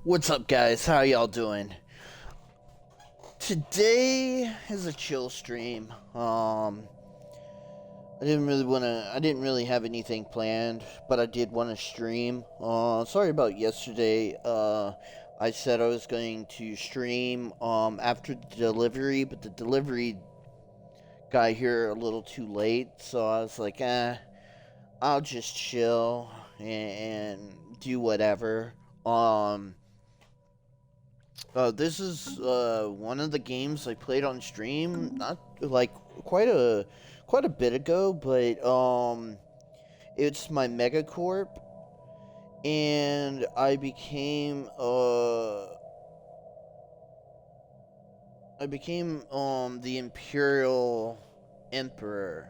What's up, guys? How y'all doing? Today is a chill stream. I didn't really have anything planned, but I did want to stream. Sorry about yesterday. I said I was going to stream after the delivery, but the delivery got here a little too late, so I was like, I'll just chill and do whatever. Um, this is one of the games I played on stream, not like quite a quite a bit ago, but it's my Megacorp, and I became the Imperial Emperor,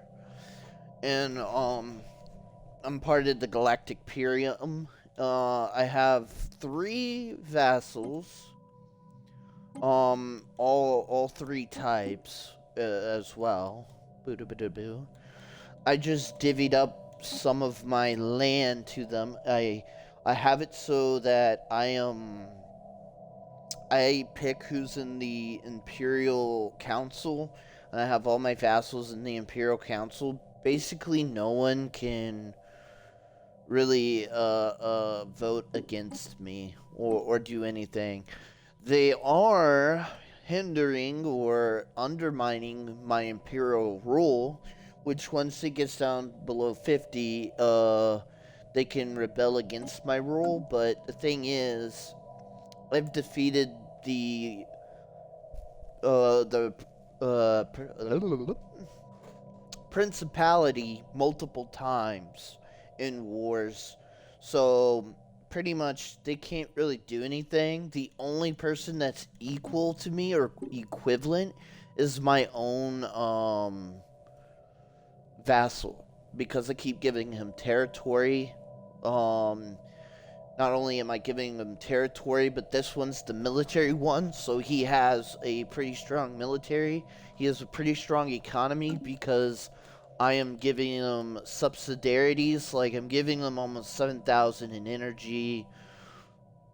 and I'm part of the Galactic Imperium. I have three vassals, all three types as well. Boo doo boo doo boo. I just divvied up some of my land to them. I have it so that I pick who's in the Imperial Council, and I have all my vassals in the Imperial Council. Basically, no one can really vote against me or do anything. They are hindering or undermining my imperial rule, which once it gets down below 50, they can rebel against my rule. But the thing is, I've defeated the principality multiple times in wars, so pretty much they can't really do anything. The only person that's equal to me or equivalent is my own vassal, because I keep giving him territory. Um, Not only am I giving him territory, but this one's the military one, so he has a pretty strong military. He has a pretty strong economy because I am giving him subsidiarities. Like, I'm giving him almost 7,000 in energy,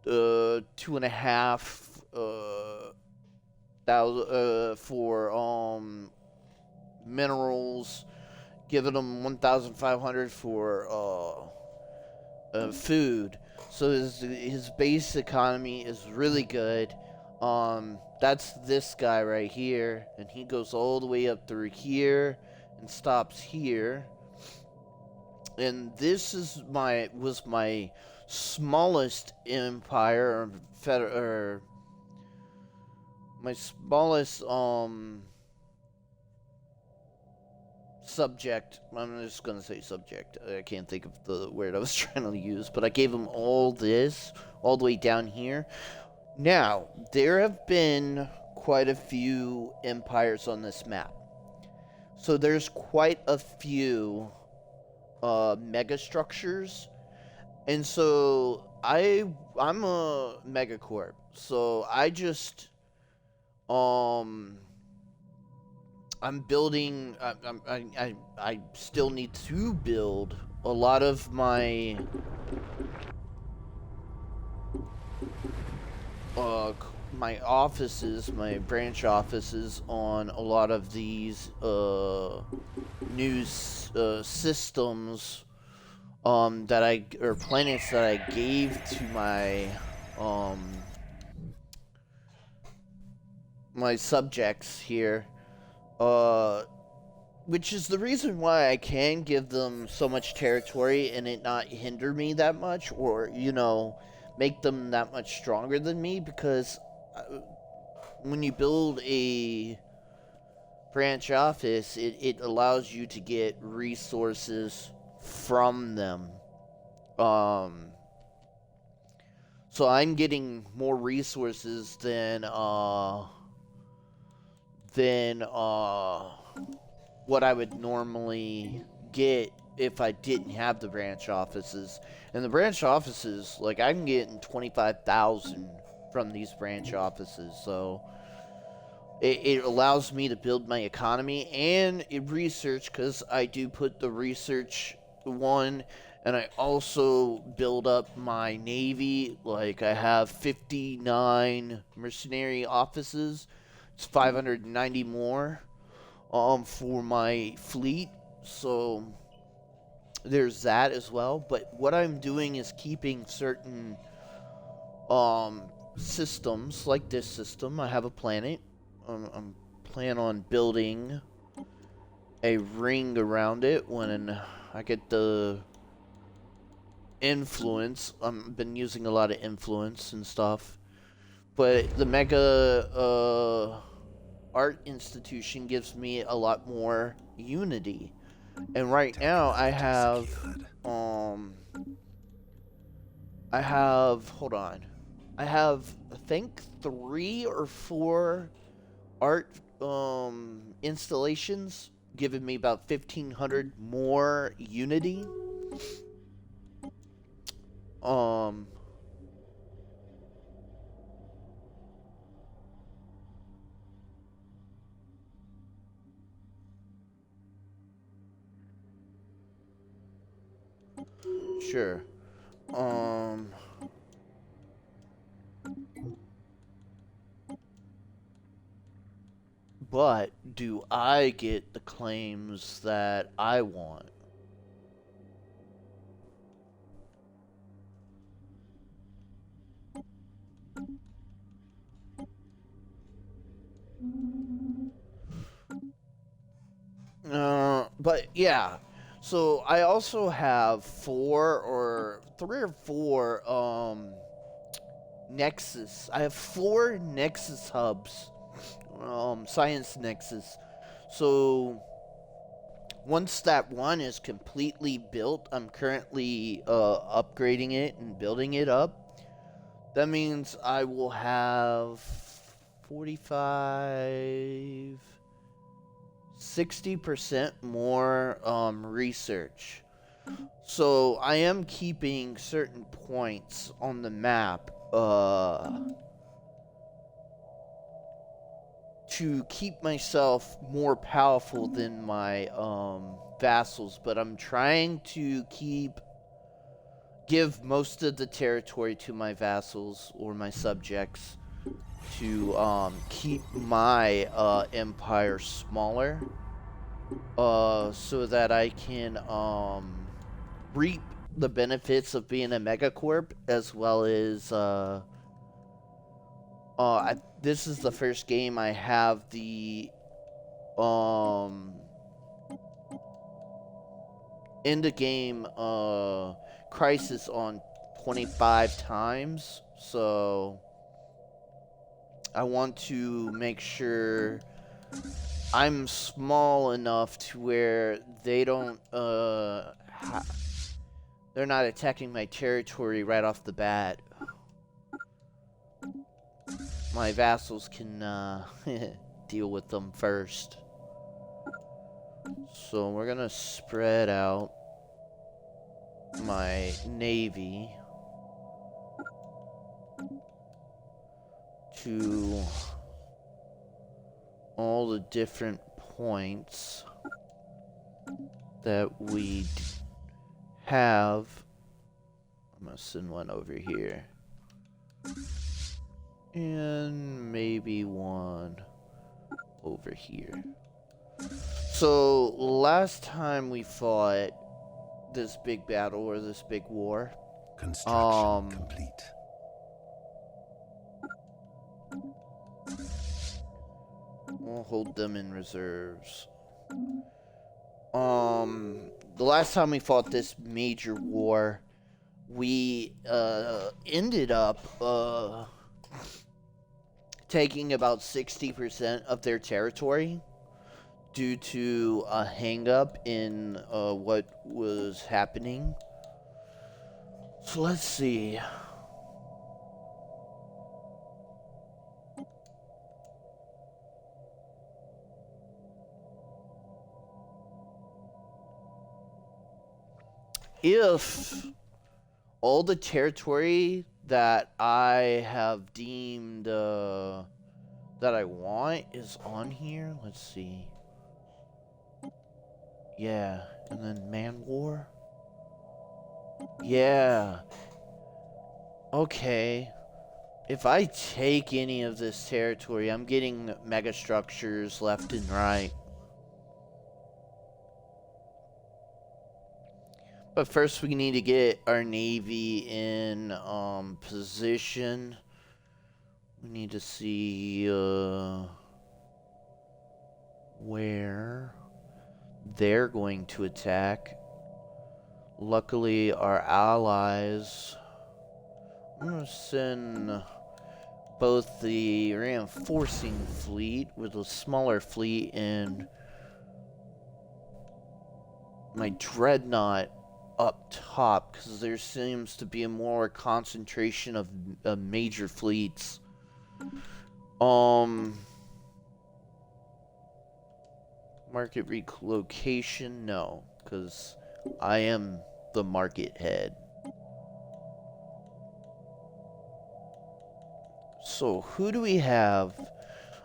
two and a half thousand for minerals, giving him 1,500 for food. So his base economy is really good. That's this guy right here, and he goes all the way up through here and stops here. And this was my smallest empire, or my smallest subject. I'm just gonna say subject. I can't think of the word I was trying to use, but I gave him all this, all the way down here. Now, there have been quite a few empires on this map. So there's quite a few mega structures. And so I'm a megacorp. So I'm building. I still need to build a lot of my offices, my branch offices, on a lot of these news systems or planets that I gave to um my subjects here. Which is the reason why I can give them so much territory and it not hinder me that much, or make them that much stronger than me, because when you build a branch office, it allows you to get resources from them. So I'm getting more resources than what I would normally get if I didn't have the branch offices. And the branch offices, like, I'm getting 25,000 from these branch offices, so it allows me to build my economy and research, because I do put the research one, and I also build up my navy. Like, I have 59 mercenary offices. It's 590 more for my fleet. So there's that as well. But what I'm doing is keeping certain um systems, like this system. I have a planet. I'm plan on building a ring around it when I get the influence. I've been using a lot of influence and stuff. But the Mega Art Institution gives me a lot more unity. And right now hold on. I have, I think, 3 or 4 art installations giving me about 1,500 more unity. Um sure. Um but do I get the claims that I want? But yeah. So I also have 3 or 4 Nexus. I have 4 Nexus hubs. Science Nexus. So once that one is completely built, I'm currently upgrading it and building it up. That means I will have 45, 60% more research. So I am keeping certain points on the map to keep myself more powerful than my vassals, but I'm trying to give most of the territory to my vassals or my subjects to keep my empire smaller, so that I can reap the benefits of being a megacorp, as well as this is the first game I have the end of game crisis on 25 times, so I want to make sure I'm small enough to where they don't they're not attacking my territory right off the bat. My vassals can deal with them first. So we're gonna spread out my navy to all the different points that we have. I'm gonna send one over here. And maybe one over here. So last time we fought this big battle or this big war, construction complete. We'll hold them in reserves. The last time we fought this major war, we ended up taking about 60% of their territory due to a hang-up in what was happening. So let's see. If all the territory that I have deemed that I want is on here, let's see. Yeah, and then Man War. Yeah. Okay. If I take any of this territory, I'm getting mega structures left and right. But first we need to get our navy in position. We need to see where they're going to attack. Luckily our allies, I'm gonna send both the reinforcing fleet with a smaller fleet and my dreadnought up top, because there seems to be a more concentration of major fleets. Market relocation, no, because I am the market head. So who do we have?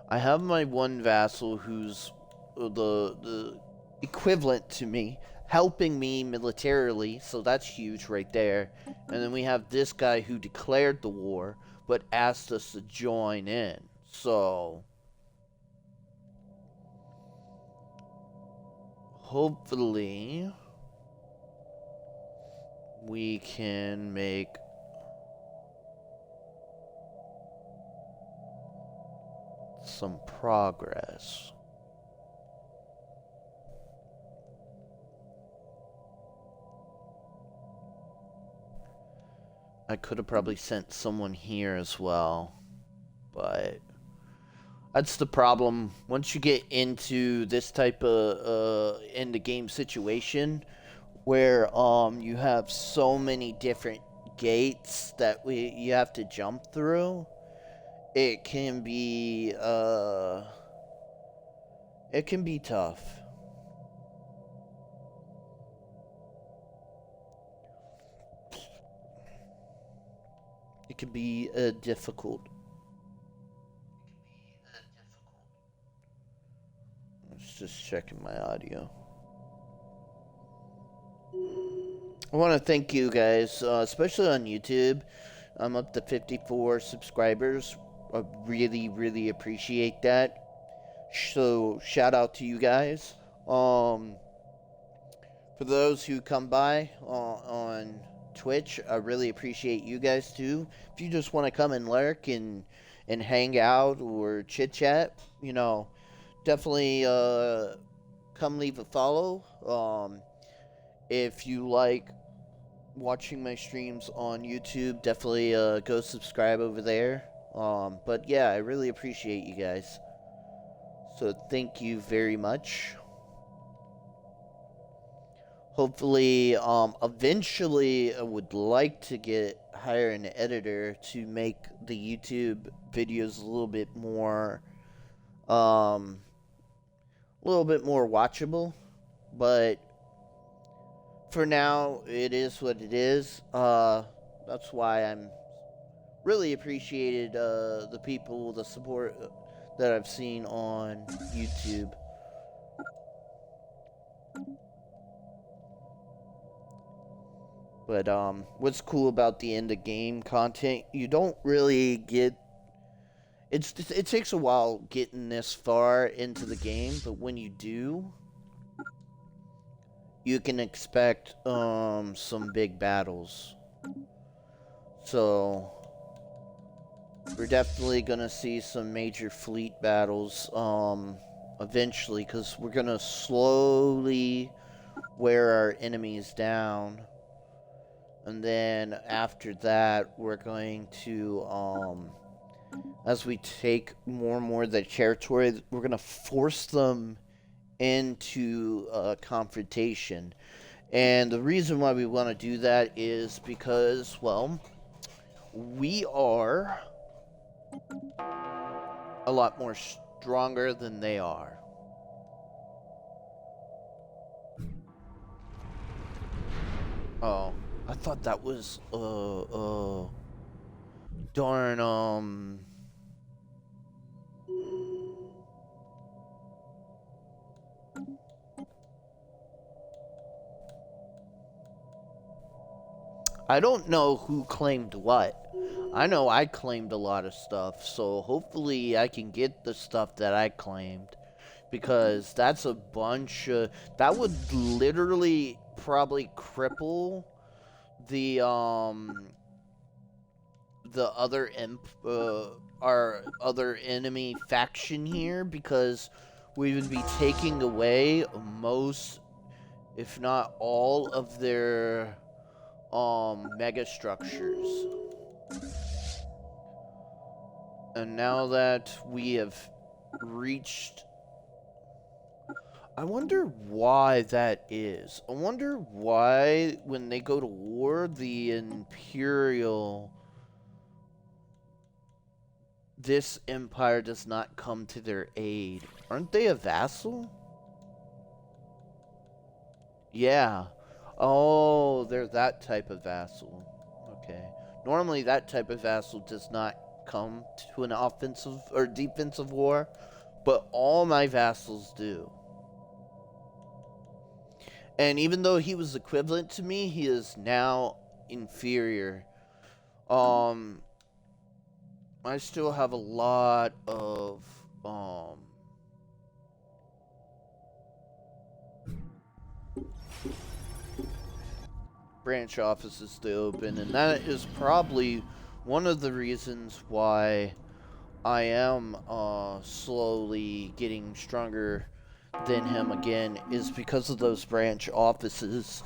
I have my one vassal who's the equivalent to me, helping me militarily, so that's huge right there. And then we have this guy who declared the war, but asked us to join in. So hopefully we can make some progress. I could have probably sent someone here as well, but that's the problem. Once you get into this type of end of game situation where you have so many different gates that you have to jump through, it can be tough. It can be difficult. Let's just checking my audio. I want to thank you guys, especially on YouTube. I'm up to 54 subscribers. I really, really appreciate that. So shout out to you guys. For those who come by on Twitch, I really appreciate you guys too. If you just want to come and lurk and hang out or chit chat, definitely come leave a follow. If you like watching my streams on YouTube, definitely go subscribe over there. But yeah, I really appreciate you guys. So thank you very much. Hopefully, eventually I would like to hire an editor to make the YouTube videos a little bit more watchable, but for now it is what it is. That's why I'm really appreciated the people, the support that I've seen on YouTube. But what's cool about the end of game content, you don't really get. It takes a while getting this far into the game, but when you do, you can expect some big battles. So we're definitely gonna see some major fleet battles eventually, because we're gonna slowly wear our enemies down. And then after that, we're going to, as we take more and more of the territory, we're going to force them into a confrontation. And the reason why we want to do that is because, well, we are a lot more stronger than they are. Oh. I thought that was, darn, I don't know who claimed what. I know I claimed a lot of stuff, so hopefully I can get the stuff that I claimed. Because that's a bunch of... That would literally probably cripple the other our other enemy faction here, because we would be taking away most, if not all, of their mega structures. And now that we have reached... I wonder why that is. I wonder why when they go to war, the Imperial... This empire does not come to their aid. Aren't they a vassal? Yeah. Oh, they're that type of vassal. Okay. Normally that type of vassal does not come to an offensive or defensive war, but all my vassals do. And even though he was equivalent to me, he is now inferior. I still have a lot of branch offices to open, and that is probably one of the reasons why I am slowly getting stronger than him again, is because of those branch offices.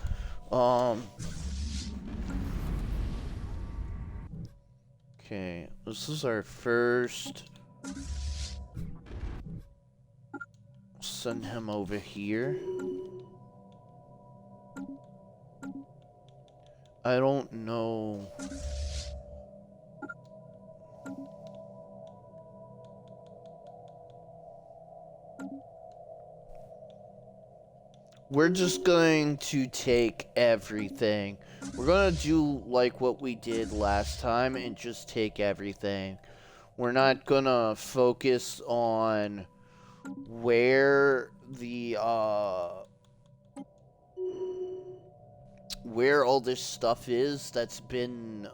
Okay, this is our first. Send him over here. I don't know. We're just going to take everything. We're gonna do like what we did last time and just take everything. We're not gonna focus on where the where all this stuff is that's been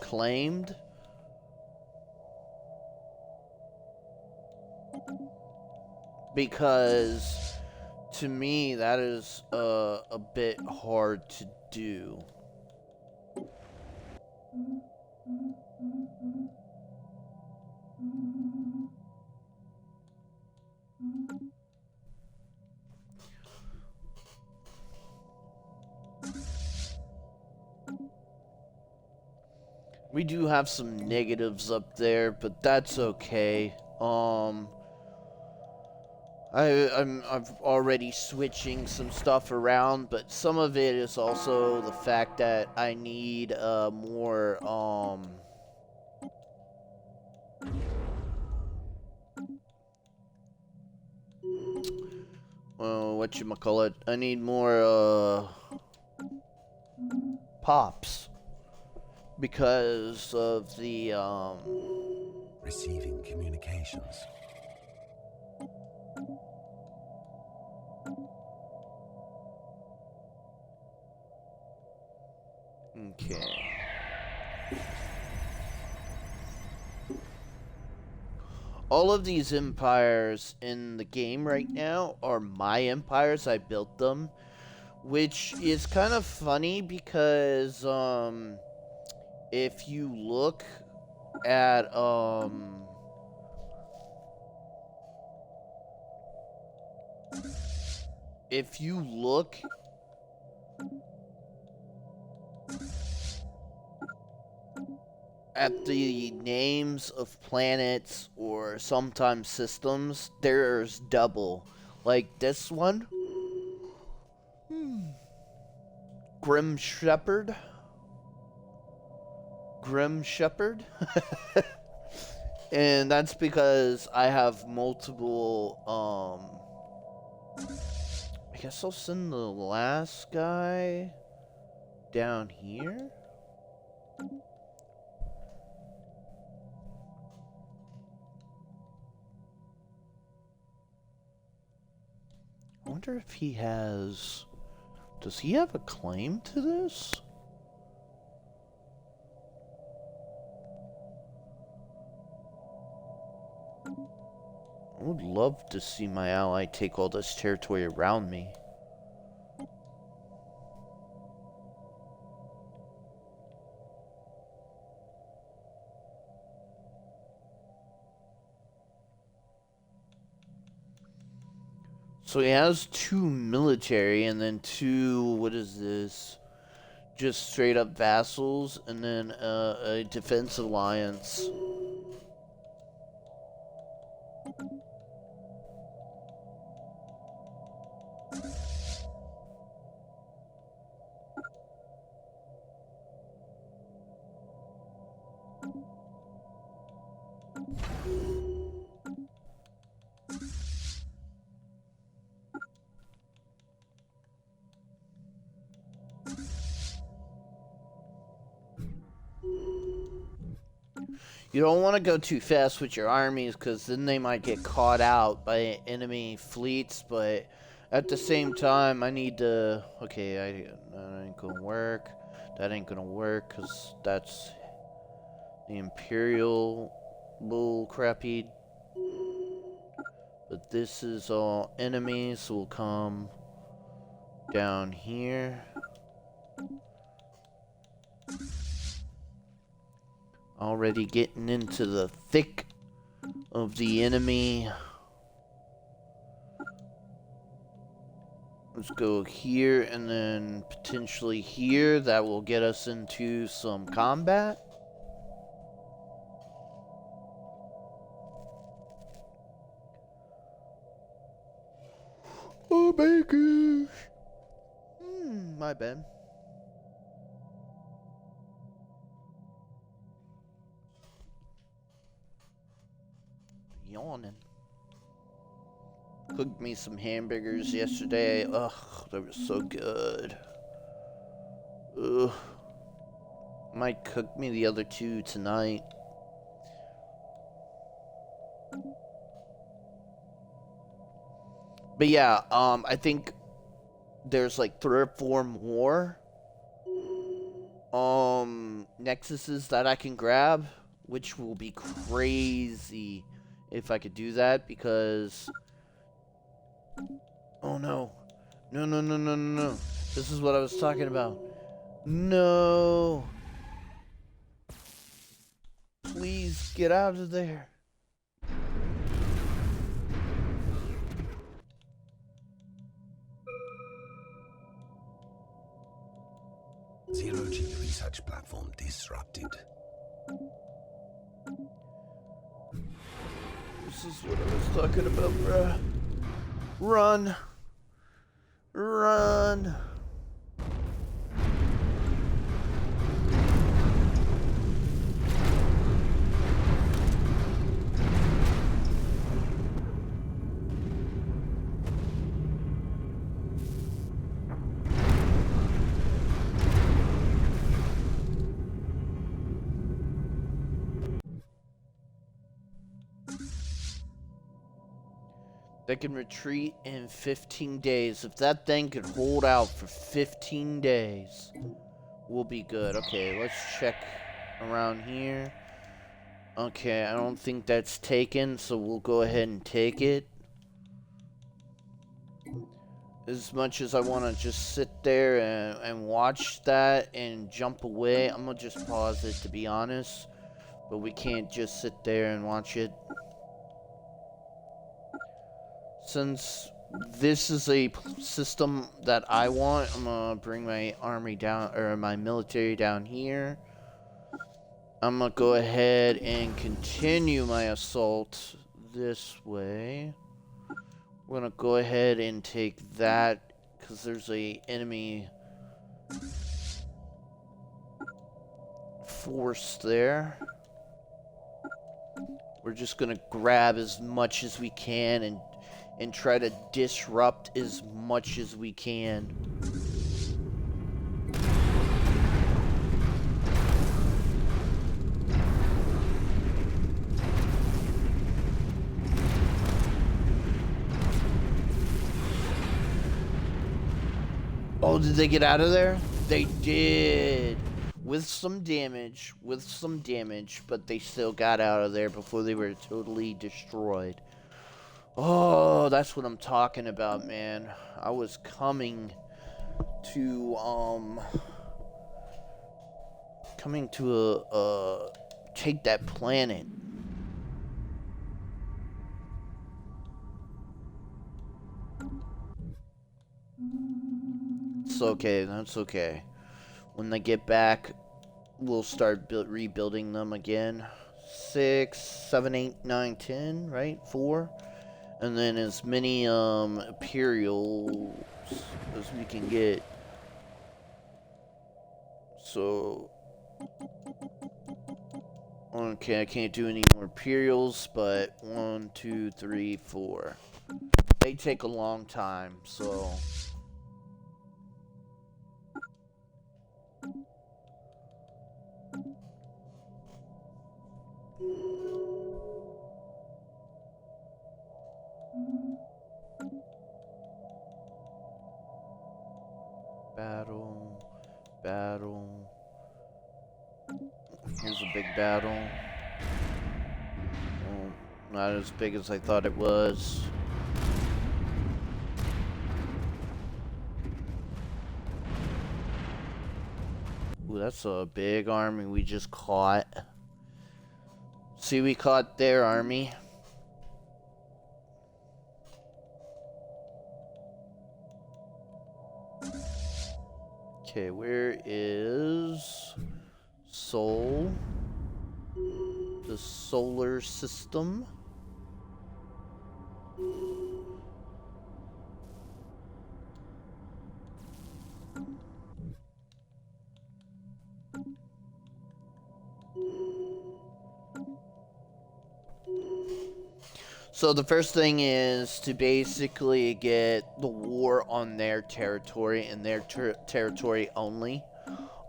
claimed. Because to me that is a bit hard to do. We do have some negatives up there, but that's okay. I'm already switching some stuff around, but some of it is also the fact that I need more whatchamacallit, I need more pops because of the Receiving communications. Okay. All of these empires in the game right now are my empires. I built them, which is kind of funny because if you look at if you look at the names of planets or sometimes systems, there's double. Like this one, Grim Shepherd. And that's because I have multiple, I guess I'll send the last guy down here. I wonder if he has... Does he have a claim to this? I would love to see my ally take all this territory around me. So he has 2 military and then 2, what is this? Just straight up vassals and then a defense alliance. You don't want to go too fast with your armies because then they might get caught out by enemy fleets, but at the same time I need to... Okay, that ain't gonna work. That ain't gonna work because that's the Imperial bull crappy. But this is all enemies, so we'll come down here. Already getting into the thick of the enemy. Let's go here and then potentially here. That will get us into some combat. Oh my gosh. My bad. Yawning. Cooked me some hamburgers yesterday. Ugh, they were so good. Ugh. Might cook me the other 2 tonight. But yeah, I think there's like 3 or 4 more nexuses that I can grab, which will be crazy if I could do that, because oh no. No. This is what I was talking about. No. Please get out of there. Zero-G research platform disrupted. This is what I was talking about, bruh. Run. Run. They can retreat in 15 days. If that thing could hold out for 15 days, we'll be good. Okay, let's check around here. Okay, I don't think that's taken, so we'll go ahead and take it. As much as I want to just sit there and watch that and jump away, I'm going to just pause it, to be honest. But we can't just sit there and watch it. Since this is a system that I want, I'm gonna bring my army down, or my military down here. I'm gonna go ahead and continue my assault this way. We're gonna go ahead and take that, because there's a enemy force there. We're just gonna grab as much as we can and try to disrupt as much as we can. Oh, did they get out of there? They did. With some damage, but they still got out of there before they were totally destroyed. Oh, that's what I'm talking about, man. I was coming to take that planet. It's okay, that's okay. When they get back, we'll start rebuilding them again. 6, 7, 8, 9, 10, right? 4. And then as many Imperials as we can get. So okay, I can't do any more Imperials, but 1, 2, 3, 4. They take a long time, so battle, battle. Here's a big battle. Well, not as big as I thought it was. Ooh, that's a big army we just caught. See, we caught their army. Okay, where is Sol? The solar system. So the first thing is to basically get the war on their territory and their territory only.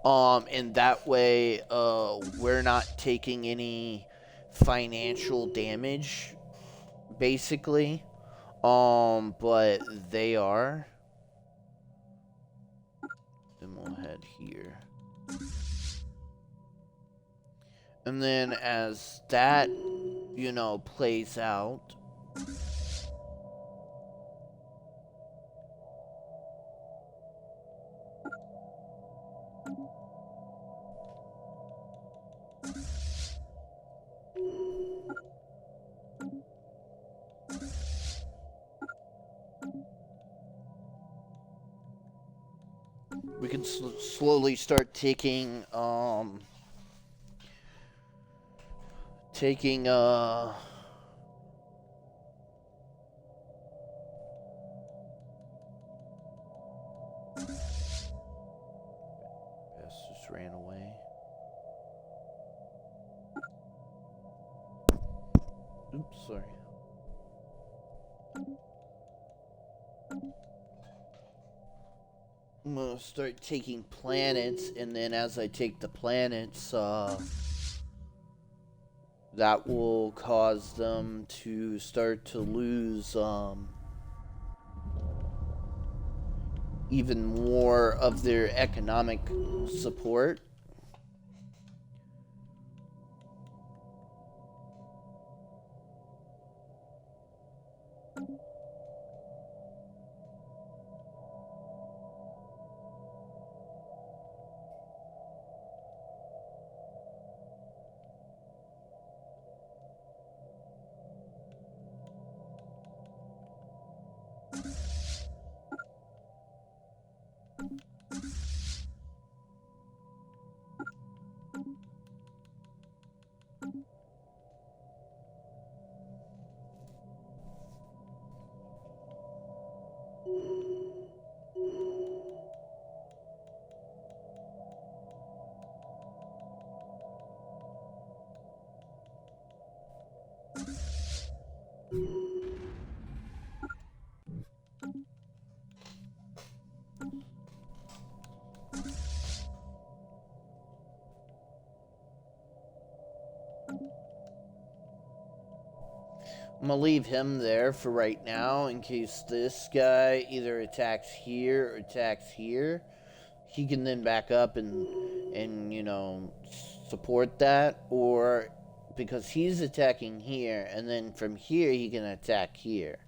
And that way, we're not taking any financial damage, basically. But they are. Then we'll head here. And then as that, plays out, we can slowly start taking just ran away. Oops, sorry. I'm gonna start taking planets, and then as I take the planets, that will cause them to start to lose even more of their economic support. I'm gonna leave him there for right now in case this guy either attacks here or attacks here. He can then back up and support that, or because he's attacking here, and then from here he can attack here.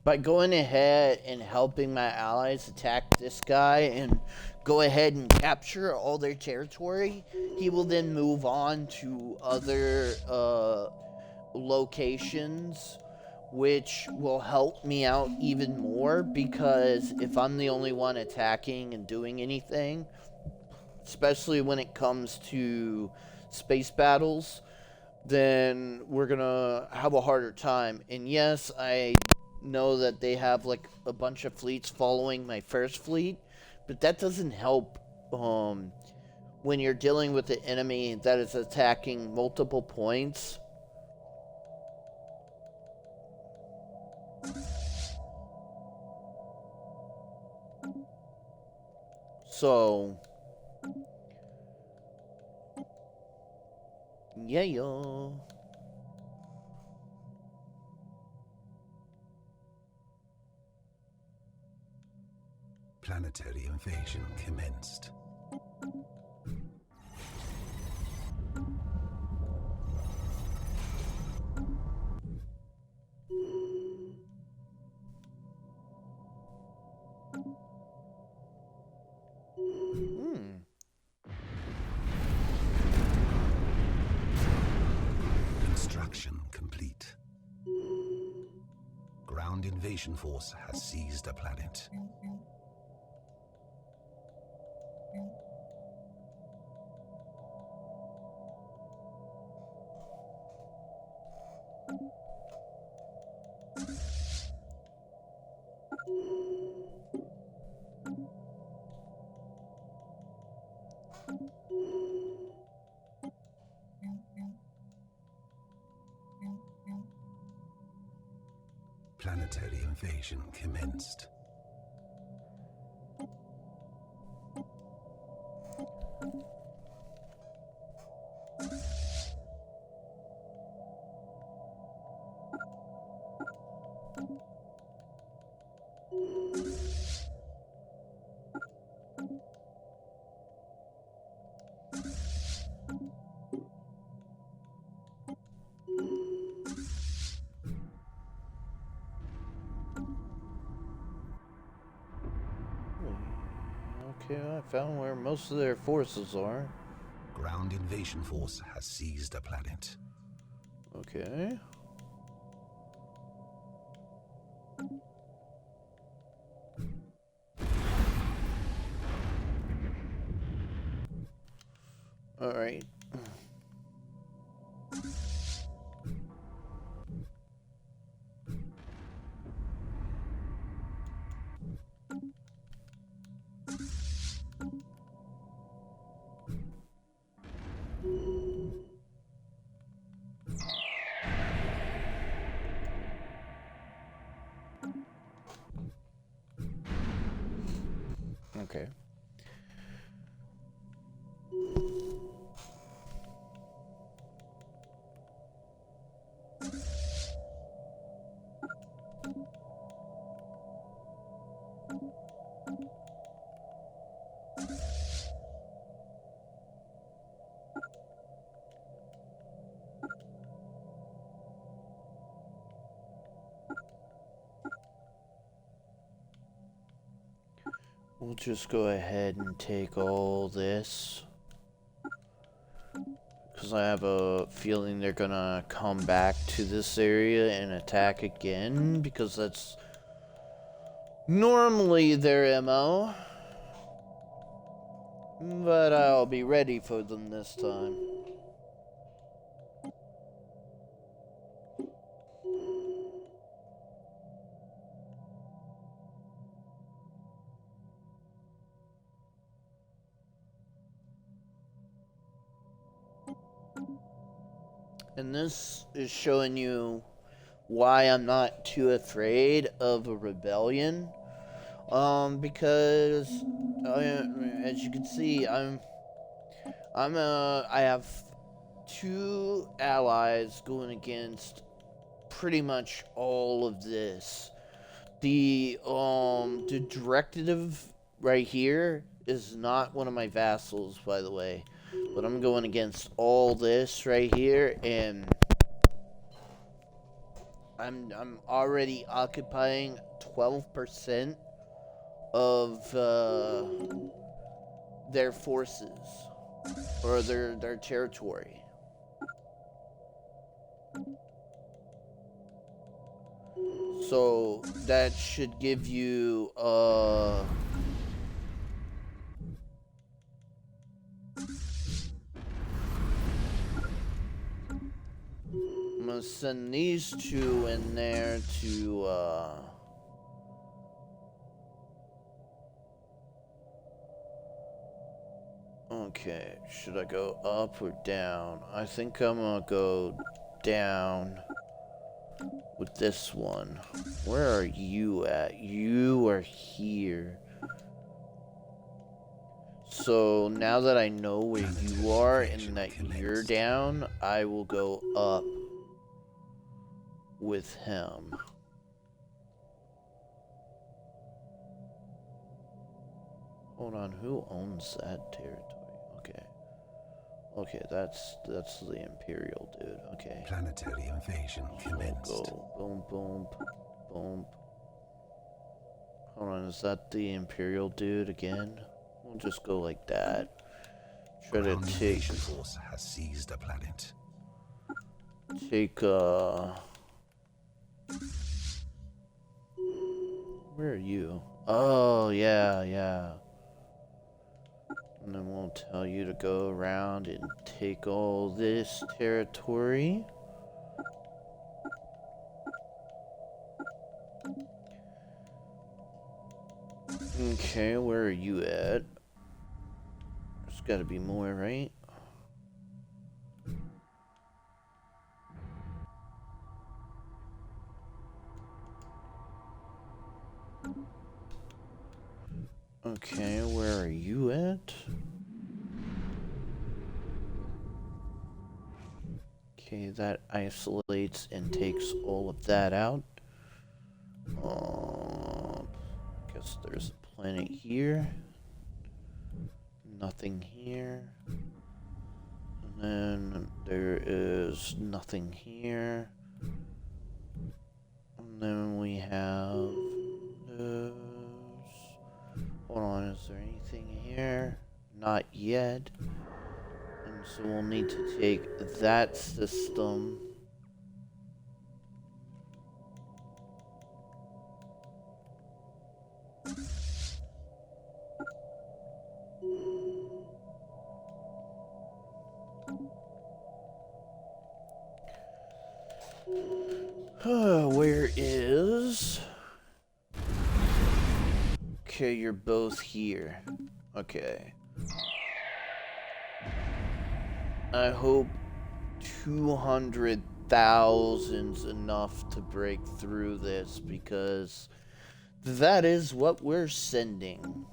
By going ahead and helping my allies attack this guy and go ahead and capture all their territory, he will then move on to other locations, which will help me out even more, because if I'm the only one attacking and doing anything, especially when it comes to space battles, then we're gonna have a harder time. And yes, I know that they have like a bunch of fleets following my first fleet, but that doesn't help when you're dealing with an enemy that is attacking multiple points. So yeah, yo. Planetary invasion commenced. Construction complete. Ground invasion force has seized a planet. Planetary invasion commenced. Okay, I found where most of their forces are. Ground invasion force has seized a planet. Okay. All right. Okay. We'll just go ahead and take all this, because I have a feeling they're gonna come back to this area and attack again, because that's normally their MO. But I'll be ready for them this time. And this is showing you why I'm not too afraid of a rebellion. Because as you can see, I have two allies going against pretty much all of this. The directive right here is not one of my vassals, by the way, but I'm going against all this right here, and I'm already occupying 12% of their forces or their territory. So that should give you I'm gonna send these two in there to okay, should I go up or down? I think I'm gonna go down with this one. Where are you at? You are here. So now that I know where you are and that you're down, I will go up with him. Hold on, who owns that territory? Okay. Okay, that's the Imperial dude. Okay. Planetary invasion commenced. Go boom, boom, boom. Hold on, is that the Imperial dude again? We'll just go like that. Try to take. Invasion force has seized a planet. Take Where are you? Oh yeah, yeah. And then we'll tell you to go around and take all this territory. Okay, where are you at? There's gotta be more, right? Okay, where are you at? Okay, that isolates and takes all of that out. Guess there's a planet here. Nothing here. And then there is nothing here. And then we have this. Hold on, is there anything here? Not yet. And so we'll need to take that system. Where is... Okay, you're both here. Okay. I hope 200,000's enough to break through this, because that is what we're sending.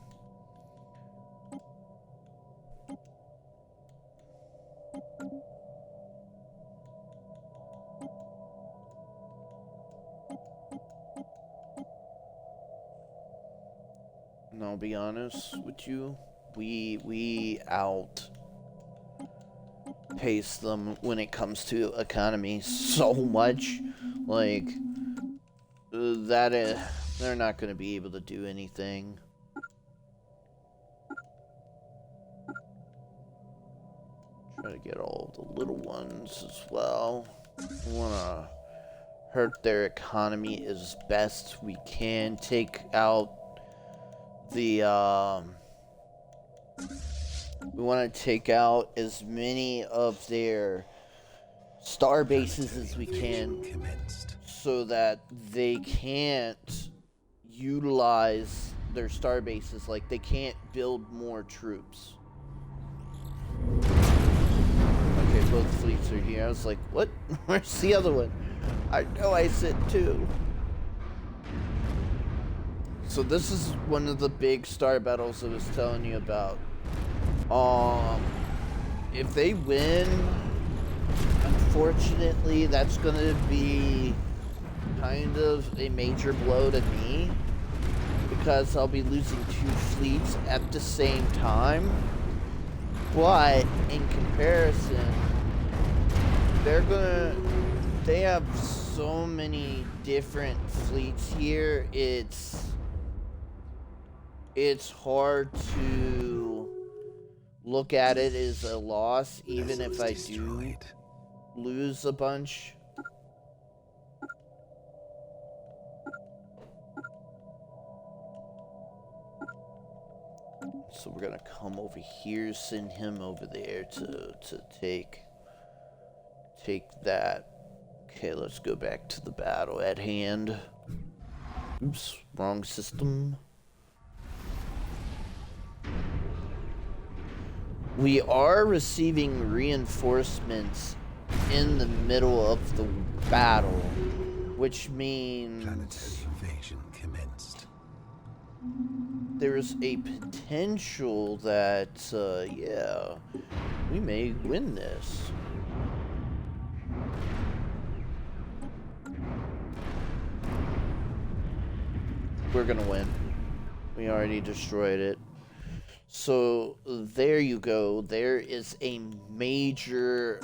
And I'll be honest with you, we outpace them when it comes to economy so much. Like, they're not going to be able to do anything. Try to get all the little ones as well. We want to hurt their economy as best we can. Take out the we want to take out as many of their star bases as we can, so that they can't utilize their star bases. Like, they can't build more troops. Okay, both fleets are here. I was like, what? Where's the other one? I know I said two. So this is one of the big star battles I was telling you about. If they win, unfortunately, that's gonna be kind of a major blow to me, because I'll be losing 2 fleets at the same time. But in comparison, they have so many different fleets here. It's hard to look at it as a loss, even if I do lose a bunch. So we're gonna come over here, send him over there to take that. Okay, let's go back to the battle at hand. Oops, wrong system. We are receiving reinforcements in the middle of the battle, which means Planetary invasion commenced. there's a potential that, yeah, we may win this. We're gonna win. We already destroyed it. So there you go. There is a major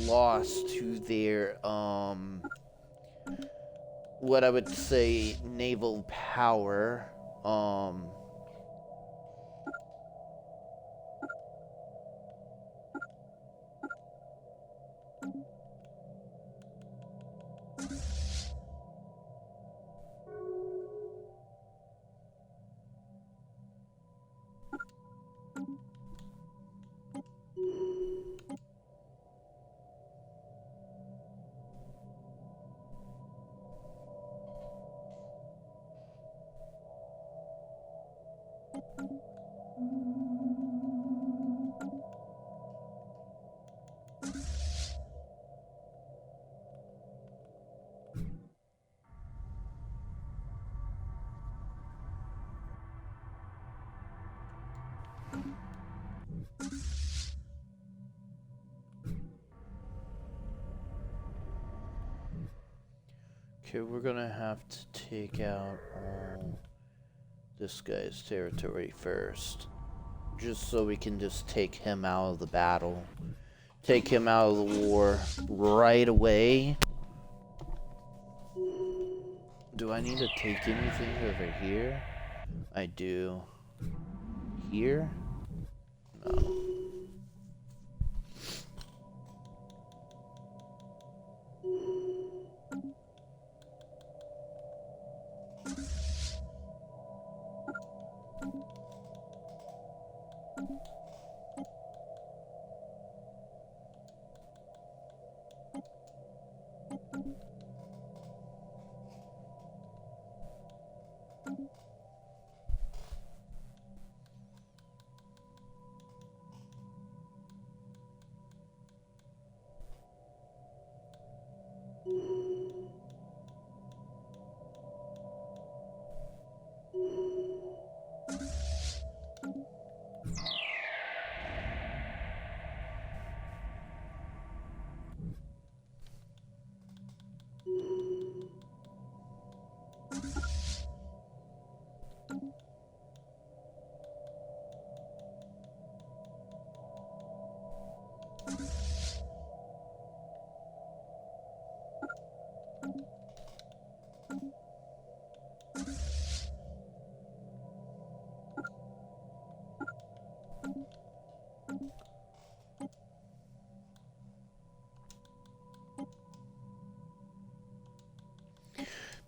loss to their what I would say naval power. Okay, we're gonna have to take out all this guy's territory first, just so we can just take him out of the battle, take him out of the war right away. Do I need to take anything over here? I do. Here? No.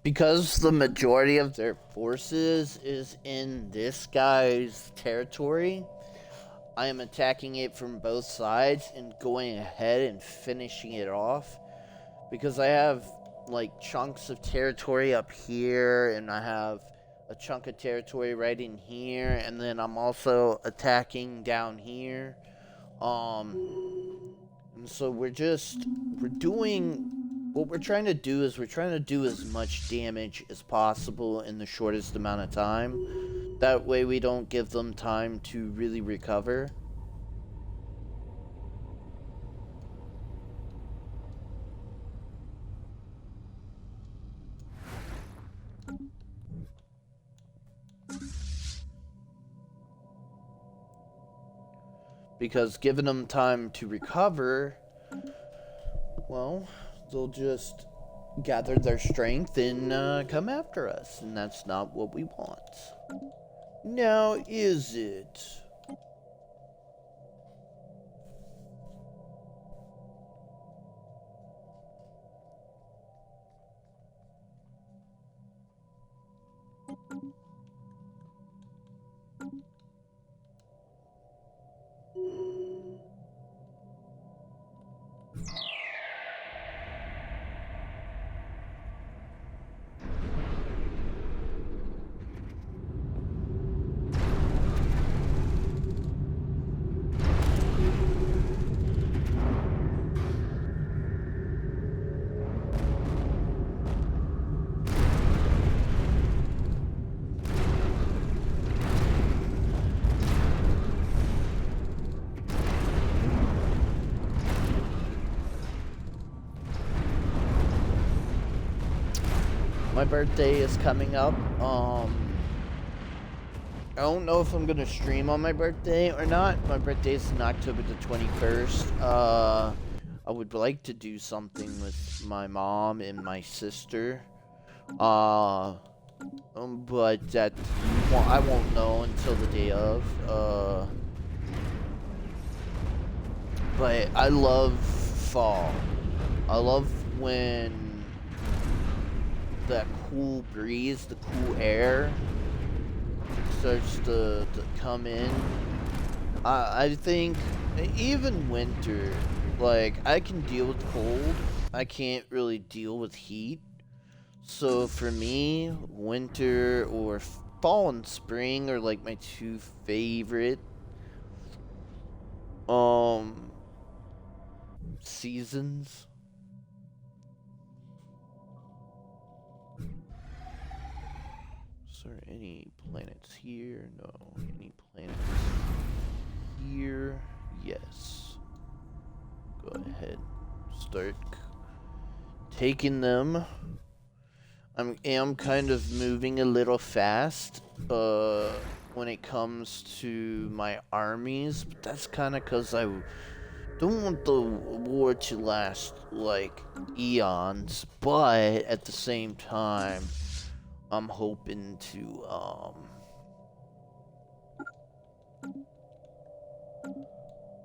Because the majority of their forces is in this guy's territory, I am attacking it from both sides and going ahead and finishing it off. Because I have like chunks of territory up here, and I have a chunk of territory right in here, and then I'm also attacking down here. And so we're doing what we're trying to do is we're trying to do as much damage as possible in the shortest amount of time. That way we don't give them time to really recover. Because giving them time to recover, well, they'll just gather their strength and come after us, and that's not what we want. Now, is it? My birthday is coming up. I don't know if I'm gonna stream on my birthday or not. My birthday is in October the 21st. I would like to do something with my mom and my sister. But that I won't know until the day of. But I love fall. I love when that cool breeze, the cool air starts to come in. I think even winter, like, I can deal with cold. I can't really deal with heat. So for me, winter or fall and spring are like my two favorite seasons. Is there any planets here? No. Any planets here? Yes. Go ahead. Start taking them. I am kind of moving a little fast when it comes to my armies, but that's kind of because I don't want the war to last like eons, but at the same time I'm hoping to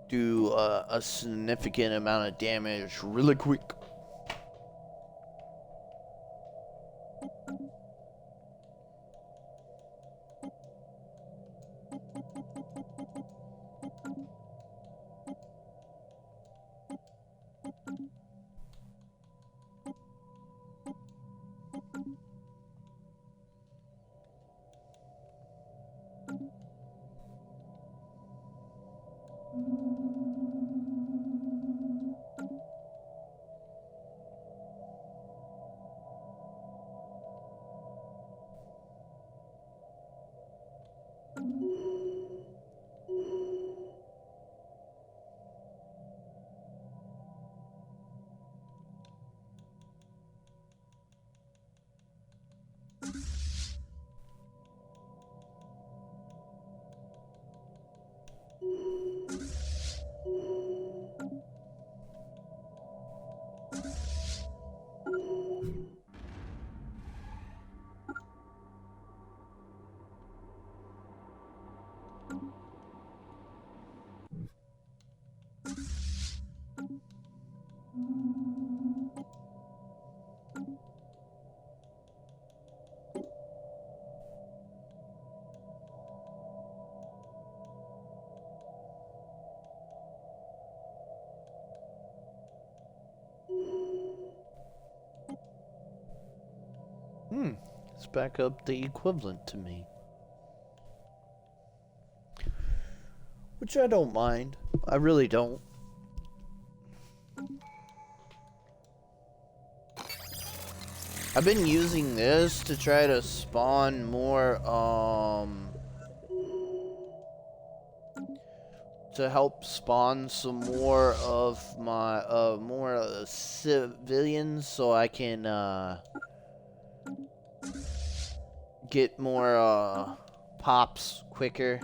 do a significant amount of damage really quick. Let's back up the equivalent to me. Which I don't mind. I really don't. I've been using this to try to spawn more, to help spawn some more of my, civilians so I can, get more, pops quicker.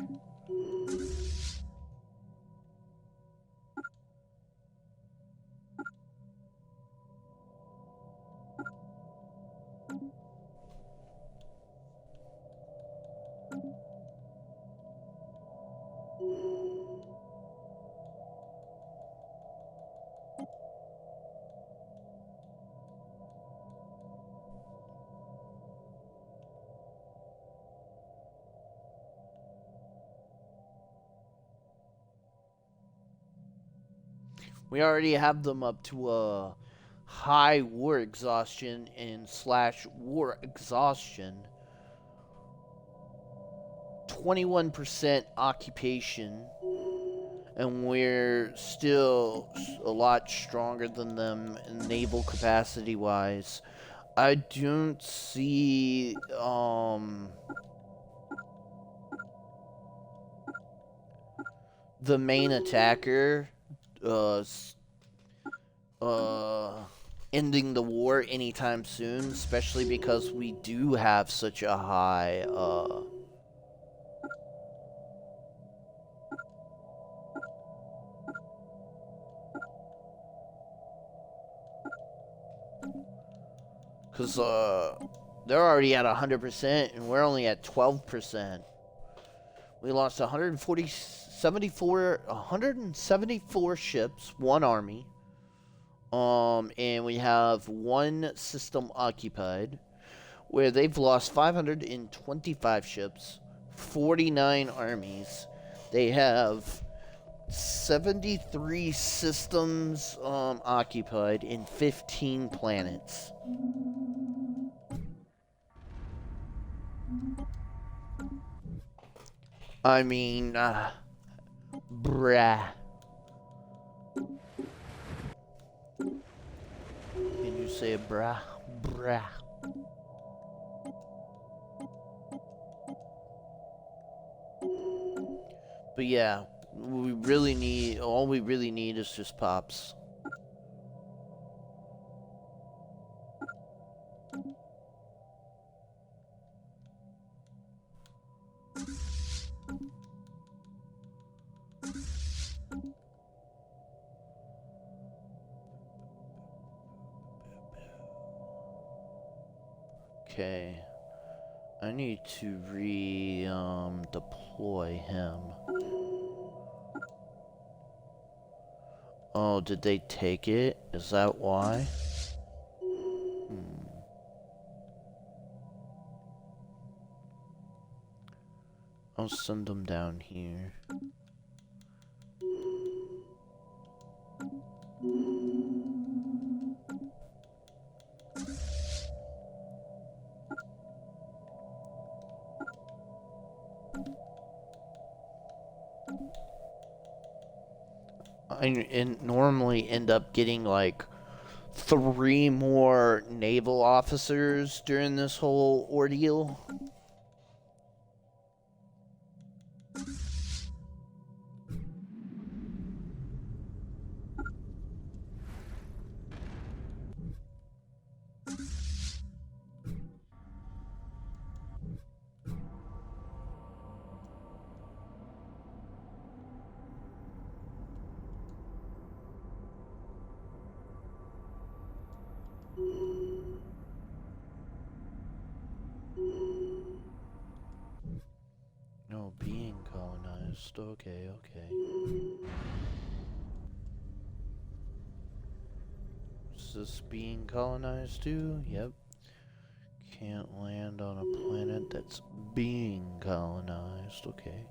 We already have them up to a high war exhaustion and slash war exhaustion. 21% occupation. And we're still a lot stronger than them naval capacity wise. I don't see the main attacker uh ending the war anytime soon, especially because we do have such a high because they're already at 100% and we're only at 12%. We lost 174 ships, one army. And we have one system occupied, where they've lost 525 ships, 49 armies. They have 73 systems occupied in 15 planets. I mean, bruh. Can you say bruh? Bruh. But yeah, all we really need is just pops. Okay. I need to deploy him. Oh, did they take it? Is that why? I'll send them down here. I normally end up getting like 3 more naval officers during this whole ordeal. No, being colonized. Okay, okay. Is this being colonized too? Yep. Can't land on a planet that's being colonized. Okay.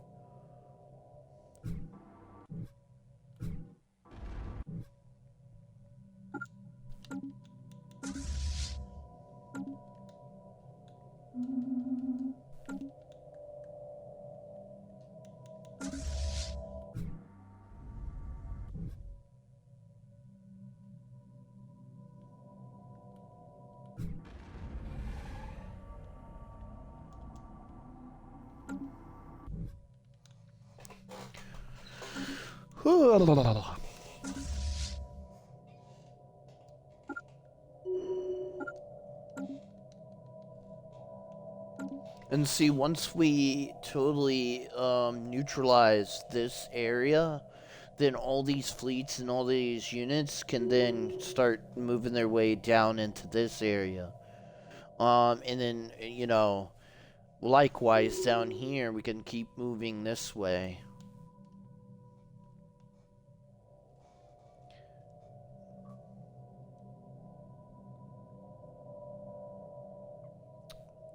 And see, once we totally neutralize this area, then all these fleets and all these units can then start moving their way down into this area. And then, you know, likewise down here, we can keep moving this way.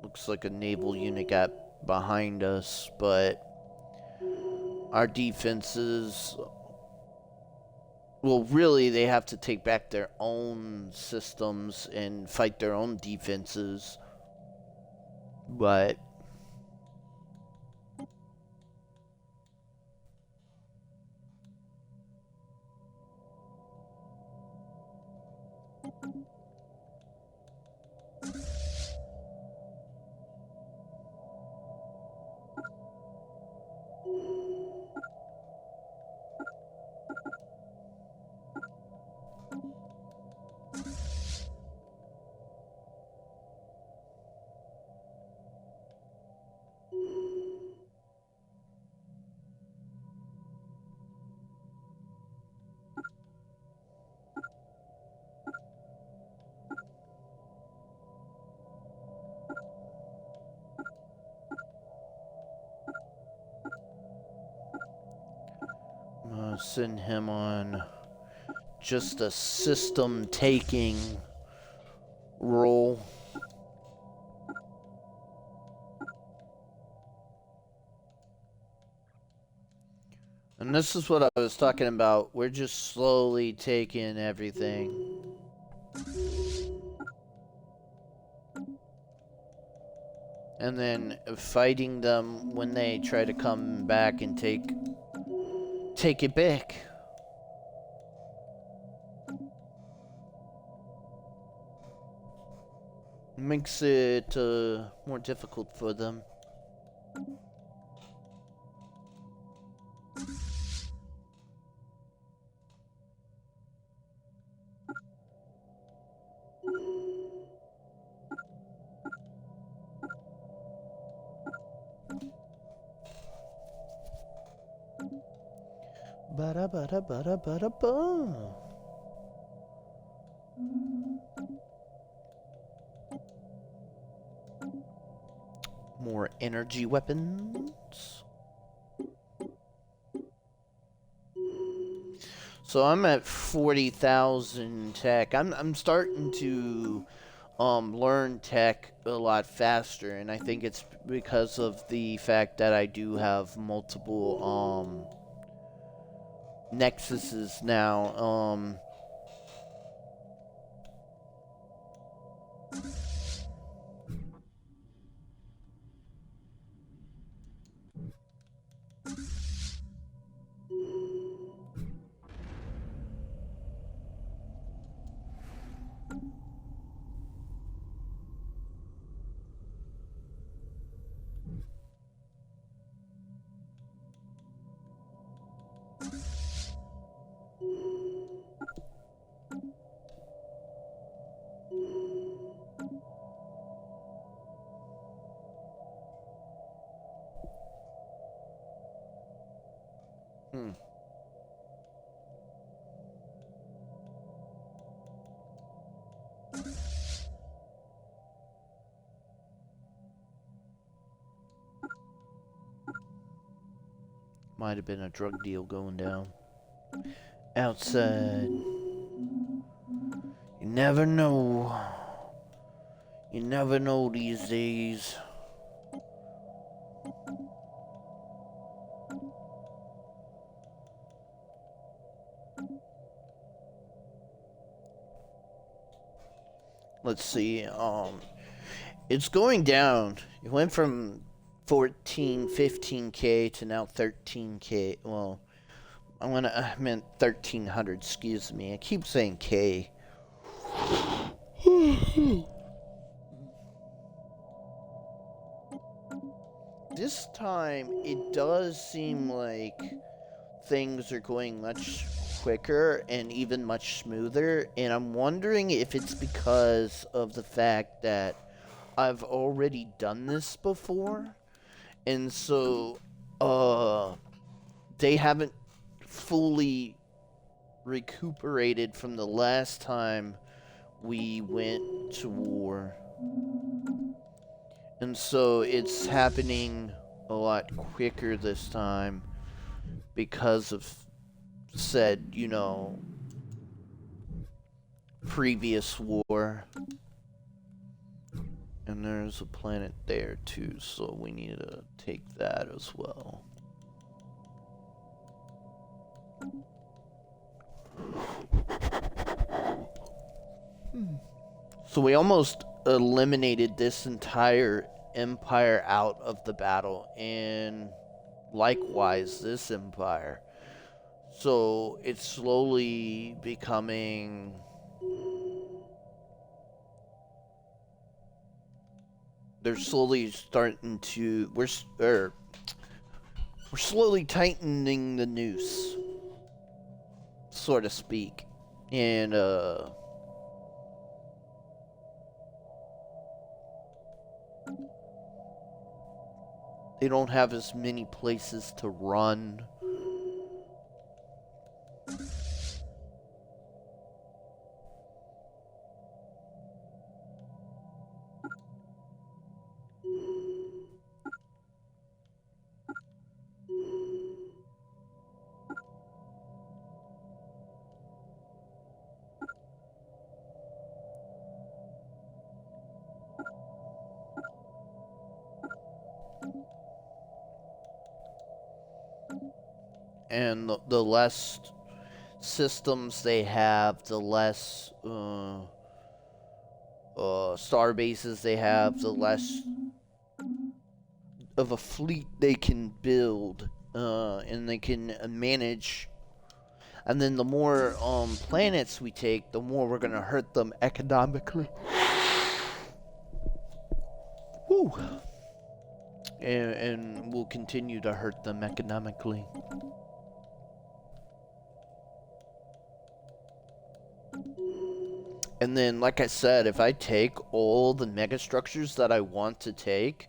Looks like a naval unit got behind us, but our defenses, well, really, they have to take back their own systems and fight their own defenses. But I'm gonna send him on just a system taking role. And this is what I was talking about. We're just slowly taking everything. And then fighting them when they try to come back and take it back. Makes it more difficult for them. Bada bada bada bada ba. More energy weapons. So I'm at 40,000 tech. I'm starting to learn tech a lot faster, and I think it's because of the fact that I do have multiple nexuses now. Might have been a drug deal going down outside. You never know. You never know these days. Let's see. It's going down. It went from 15K to now 13K. Well, I meant 1300. Excuse me. I keep saying K. This time, it does seem like things are going much quicker and even much smoother, and I'm wondering if it's because of the fact that I've already done this before, and so they haven't fully recuperated from the last time we went to war. And so it's happening a lot quicker this time because of said, previous war. And there's a planet there too, so we need to take that as well. So we almost eliminated this entire empire out of the battle, and likewise this empire. So it's slowly becoming they're slowly starting to we're slowly tightening the noose, so to speak. And they don't have as many places to run. And the less systems they have, the less star bases they have, the less of a fleet they can build, and they can manage. And then the more planets we take, the more we're gonna hurt them economically. Woo! And we'll continue to hurt them economically. And then, like I said, if I take all the megastructures that I want to take,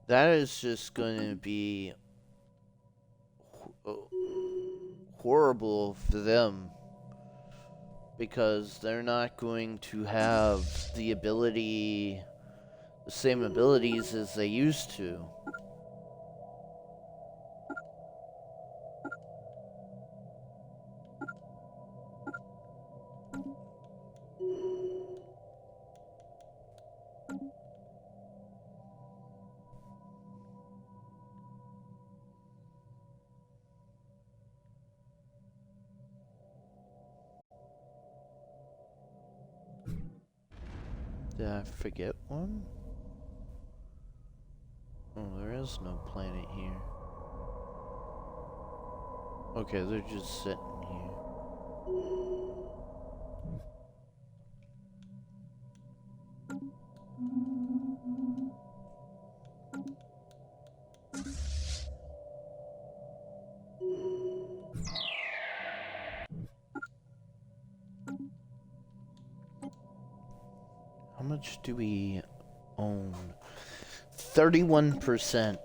that is just going to be horrible for them. Because they're not going to have the same abilities as they used to. Did I forget one? Oh, there is no planet here. Okay, they're just sitting here. How much do we own? 31%.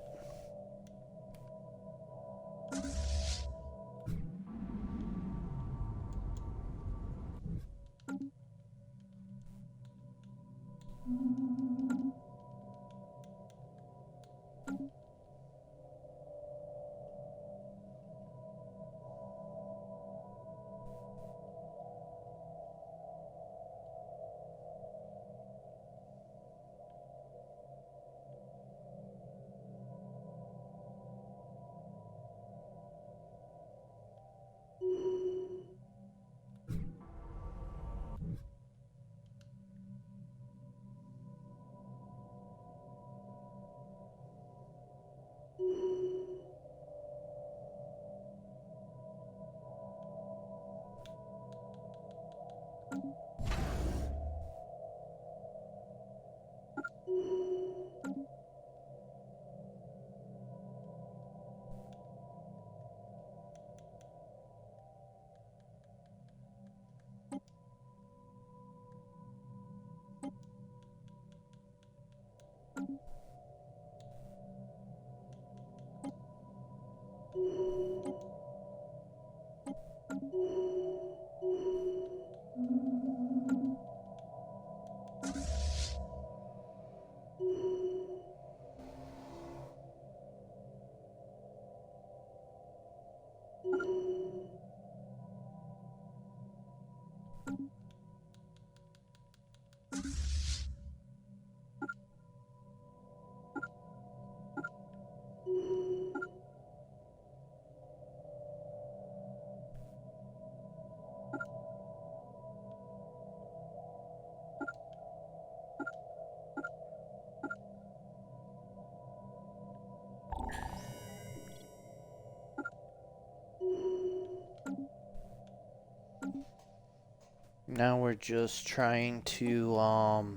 now we're just trying to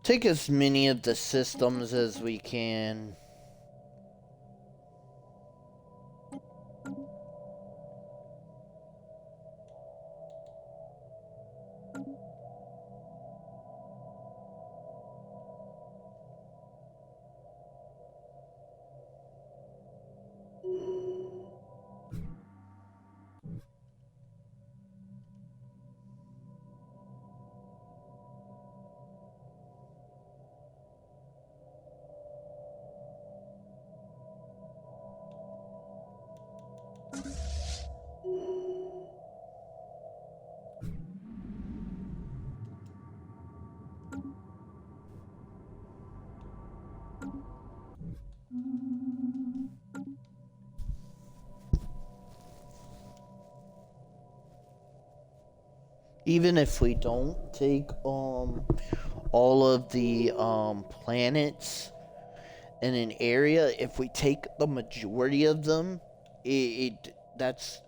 take as many of the systems as we can. Even if we don't take all of the planets in an area, if we take the majority of them, that's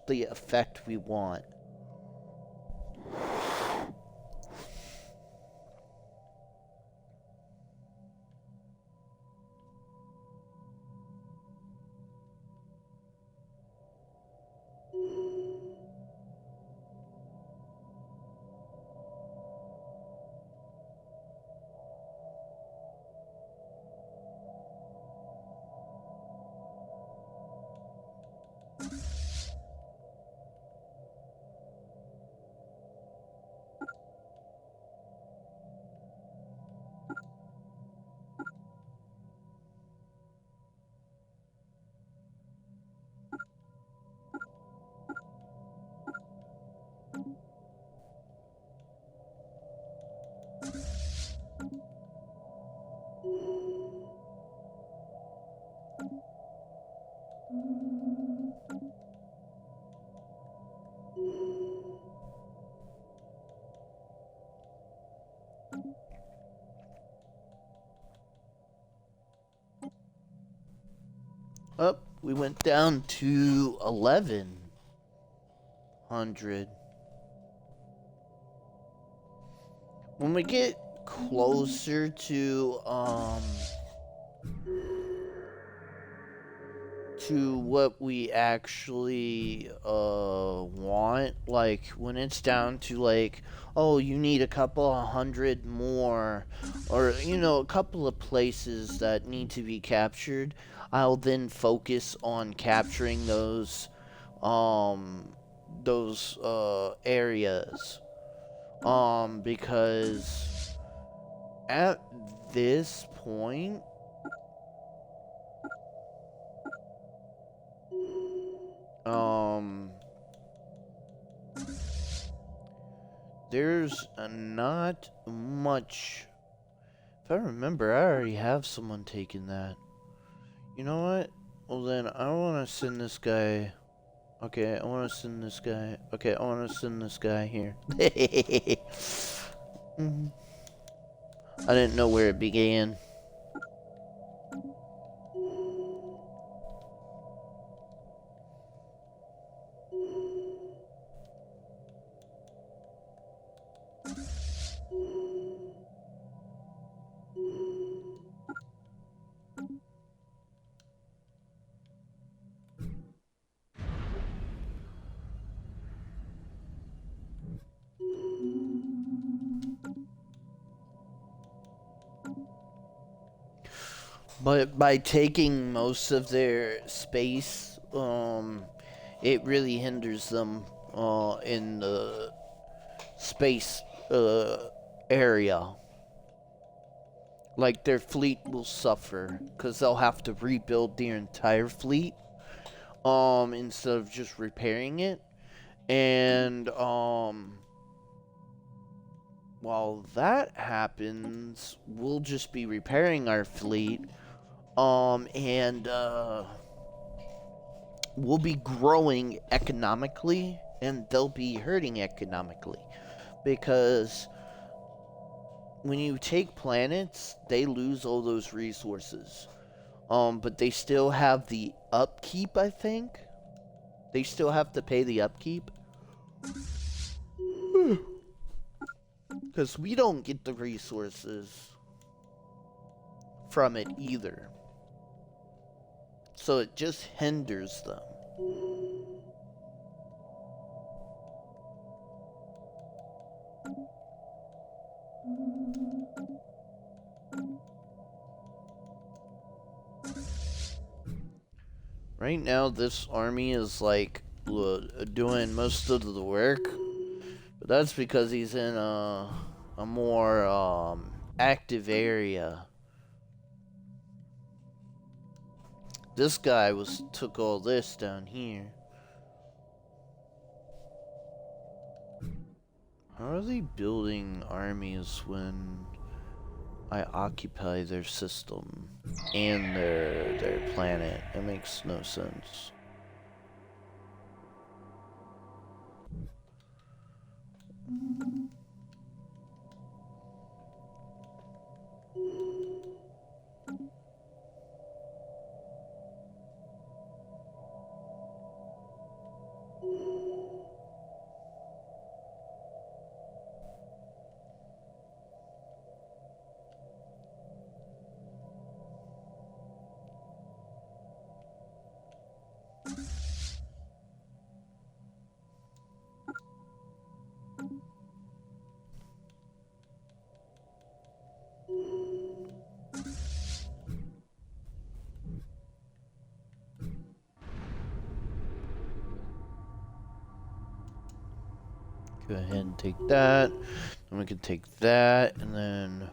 the effect we want. Oh, we went down to 1100. When we get closer to what we actually want, like when it's down to like, oh, you need a couple of hundred more, or you know, a couple of places that need to be captured, I'll then focus on capturing those areas, because at this point, there's not much. If I remember, I already have someone taking that. You know what? Well then, I want to send this guy. Okay, I want to send this guy. Okay, I want to send this guy here. I didn't know where it began. But by taking most of their space, it really hinders them in the space area. Like their fleet will suffer because they'll have to rebuild their entire fleet instead of just repairing it. And while that happens, we'll just be repairing our fleet. And we'll be growing economically, and they'll be hurting economically. Because when you take planets, they lose all those resources. But they still have the upkeep, I think. They still have to pay the upkeep. Because we don't get the resources from it either. So it just hinders them. Right now, this army is like doing most of the work, but that's because he's in a more active area. This guy took all this down here. How are they building armies when I occupy their system and their planet? It makes no sense. Go ahead and take that. And we can take that, and then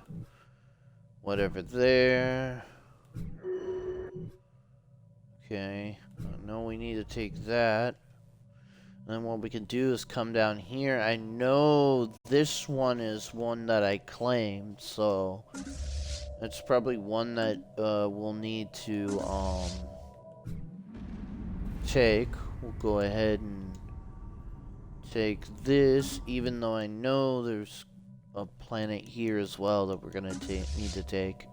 whatever there. Okay. No, we need to take that. And then what we can do is come down here. I know this one is one that I claimed, so it's probably one that we'll need to take. We'll go ahead and take this, even though I know there's a planet here as well that we're gonna need to take.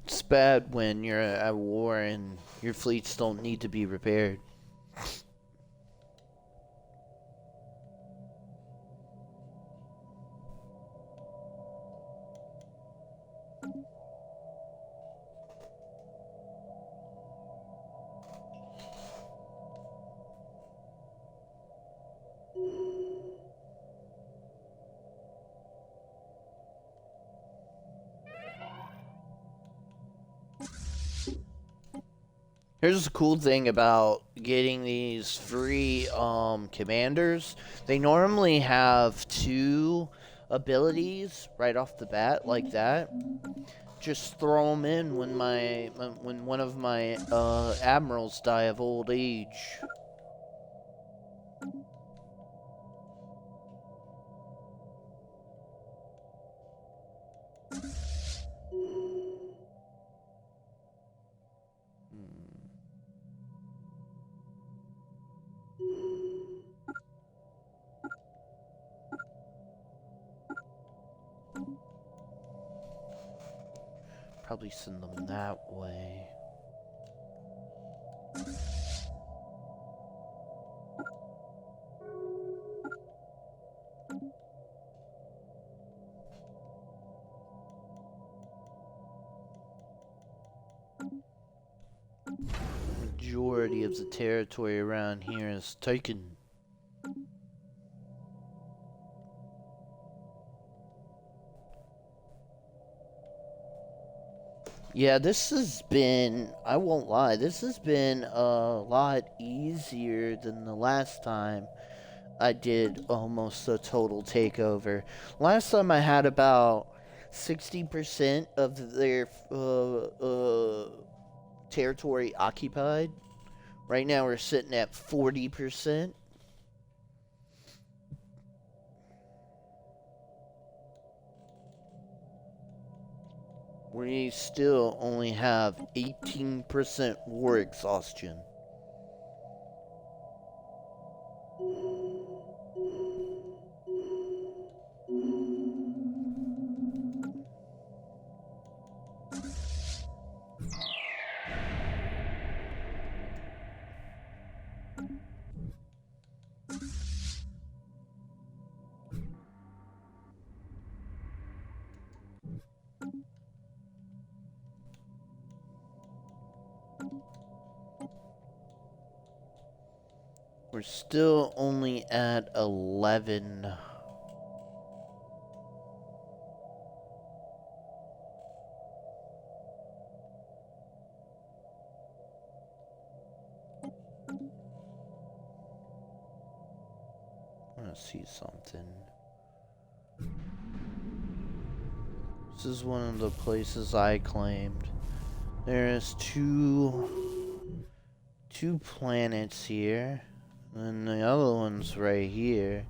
It's bad when you're at war and your fleets don't need to be repaired. Here's the cool thing about getting these free commanders. They normally have 2 abilities right off the bat, like that. Just throw them in when one of my admirals die of old age. Probably send them that way. Majority of the territory around here is taken. Yeah, this has been, I won't lie, this has been a lot easier than the last time I did almost a total takeover. Last time I had about 60% of their territory occupied. Right now we're sitting at 40%. We still only have 18% war exhaustion. We're still only at 11. I want to see something. This is one of the places I claimed. There's two planets here, and the other one's right here.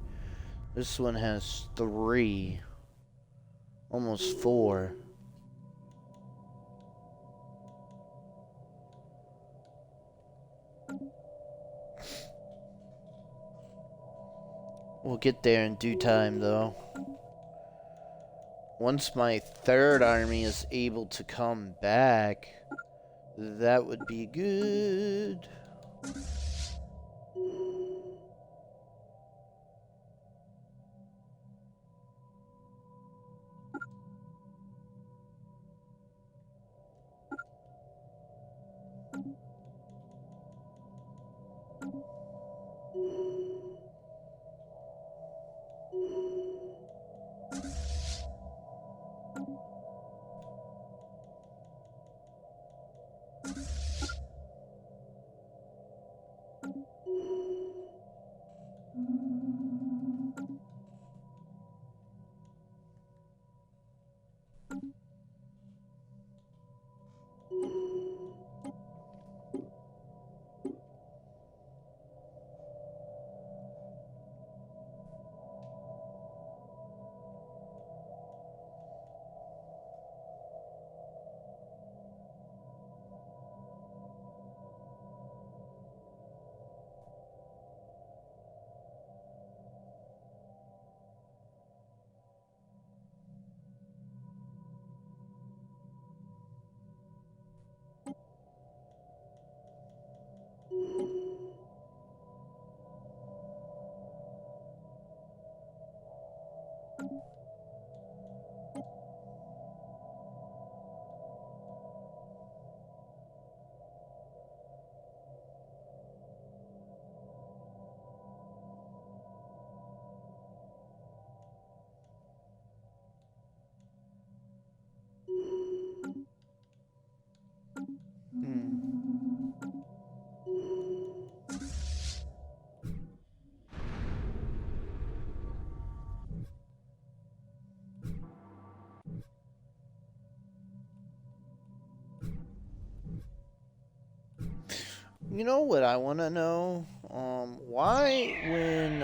This one has 3, almost 4. We'll get there in due time, though. Once my 3rd army is able to come back, that would be good. You know what I want to know? Why when,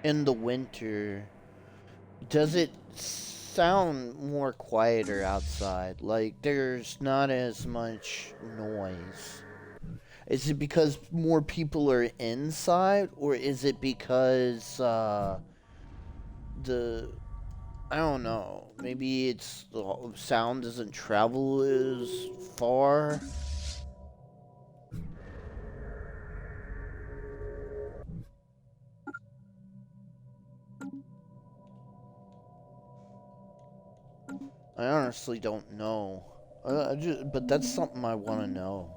in the winter, does it sound more quieter outside? Like, there's not as much noise. Is it because more people are inside, or is it because, I don't know, maybe it's the sound doesn't travel as far? I honestly don't know. But that's something I want to know.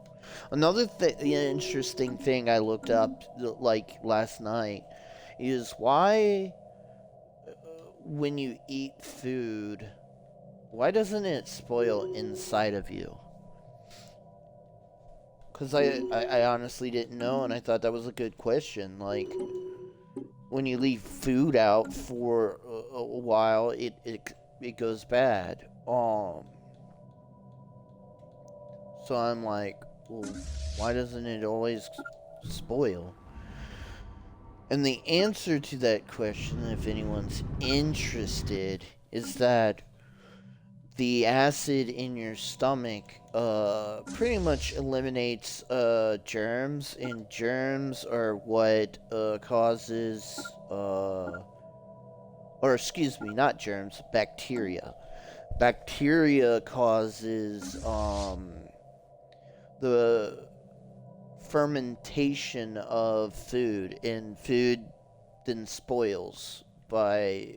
Another interesting thing I looked up, like, last night, is why, when you eat food, why doesn't it spoil inside of you? Because I honestly didn't know, and I thought that was a good question. Like, when you leave food out for a while, it goes bad. So I'm like, well, why doesn't it always spoil? And the answer to that question, if anyone's interested, is that the acid in your stomach pretty much eliminates germs, and germs are what causes or excuse me, not germs, bacteria. Bacteria causes the fermentation of food, and food then spoils by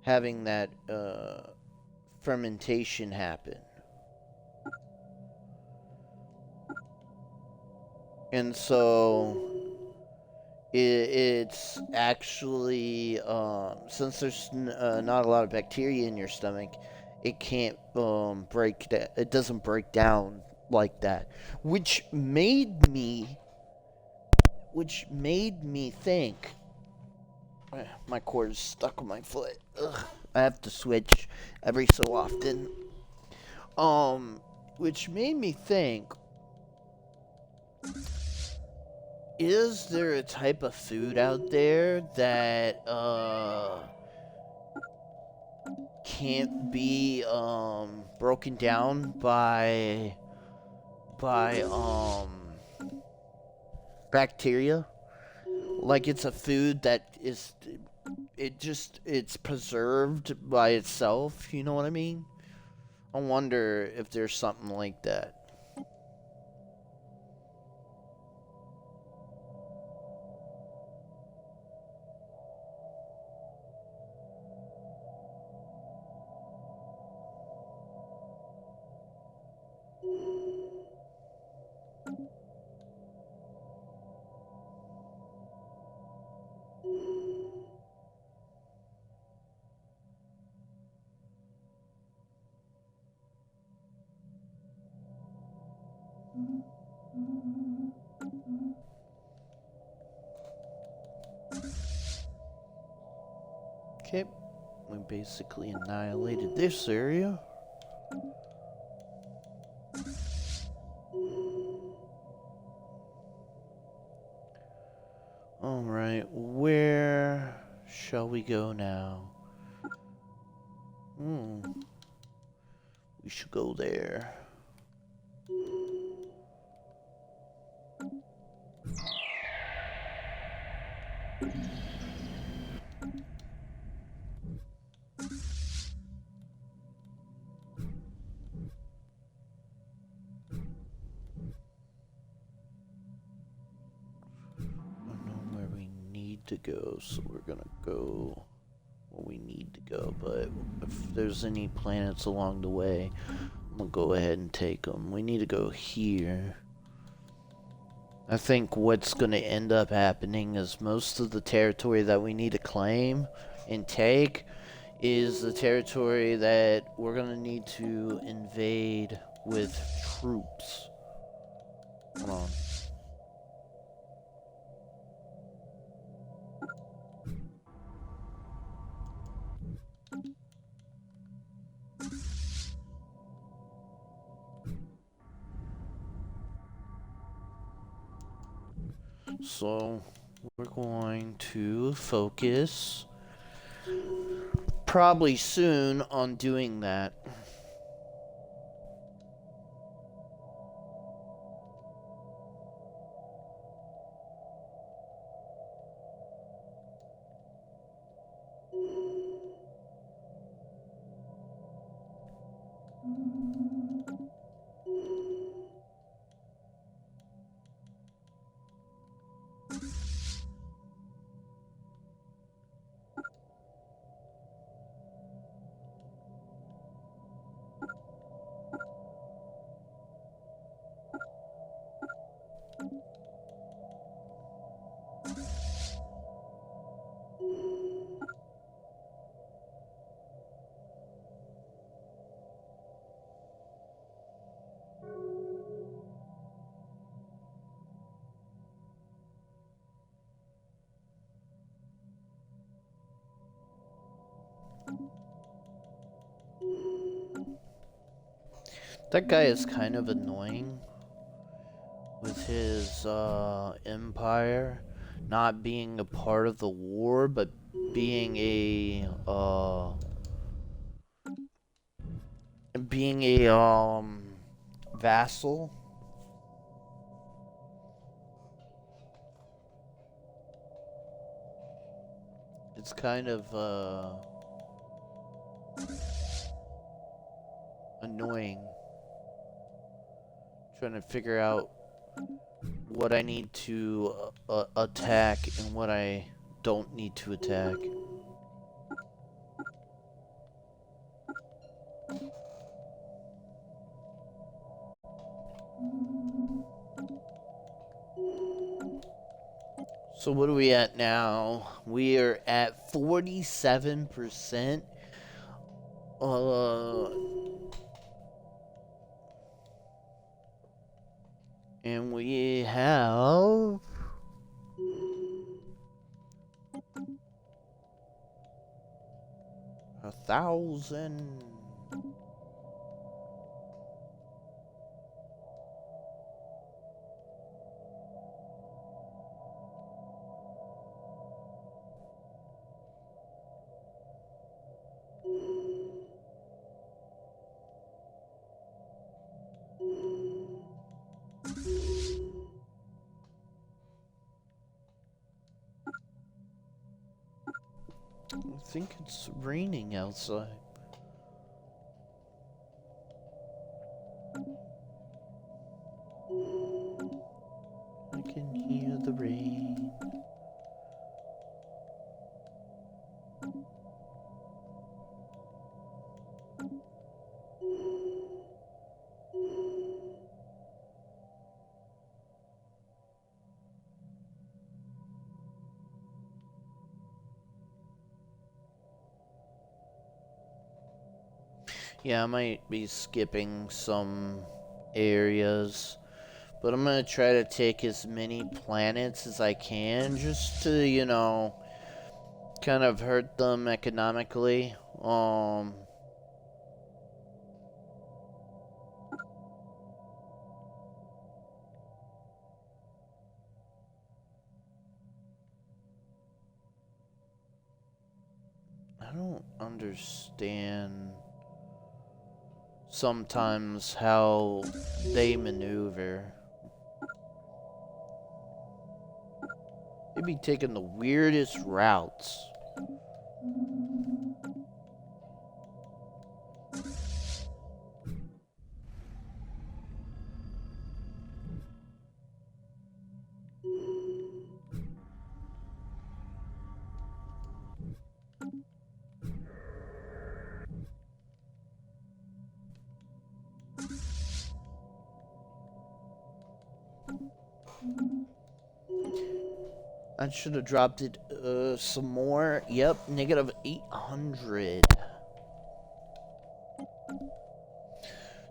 having that fermentation happen. And so it's actually since there's not a lot of bacteria in your stomach, it can't break that. It doesn't break down like that, which made me think. My cord is stuck on my foot. Ugh, I have to switch every so often. Which made me think, is there a type of food out there that can't be broken down by bacteria? Like it's a food that is it's preserved by itself, you know what I mean? I wonder if there's something like that. Okay, we basically annihilated this area. Alright, where shall we go now? We should go there. To go, so we're gonna go where we need to go, but if there's any planets along the way, I'm gonna go ahead and take them. We need to go here. I think what's gonna end up happening is most of the territory that we need to claim and take is the territory that we're gonna need to invade with troops. Hold on. So we're going to focus probably soon on doing that. That guy is kind of annoying with his empire not being a part of the war, but being a being a vassal, it's kind of annoying trying to figure out what I need to attack and what I don't need to attack. So what are we at now? We are at 47%. And we have 1,000. I think it's raining outside. I can hear the rain. Yeah, I might be skipping some areas, but I'm gonna try to take as many planets as I can just to, you know, kind of hurt them economically. I don't understand sometimes how they maneuver. They be taking the weirdest routes. I should have dropped it some more. Yep, negative 800.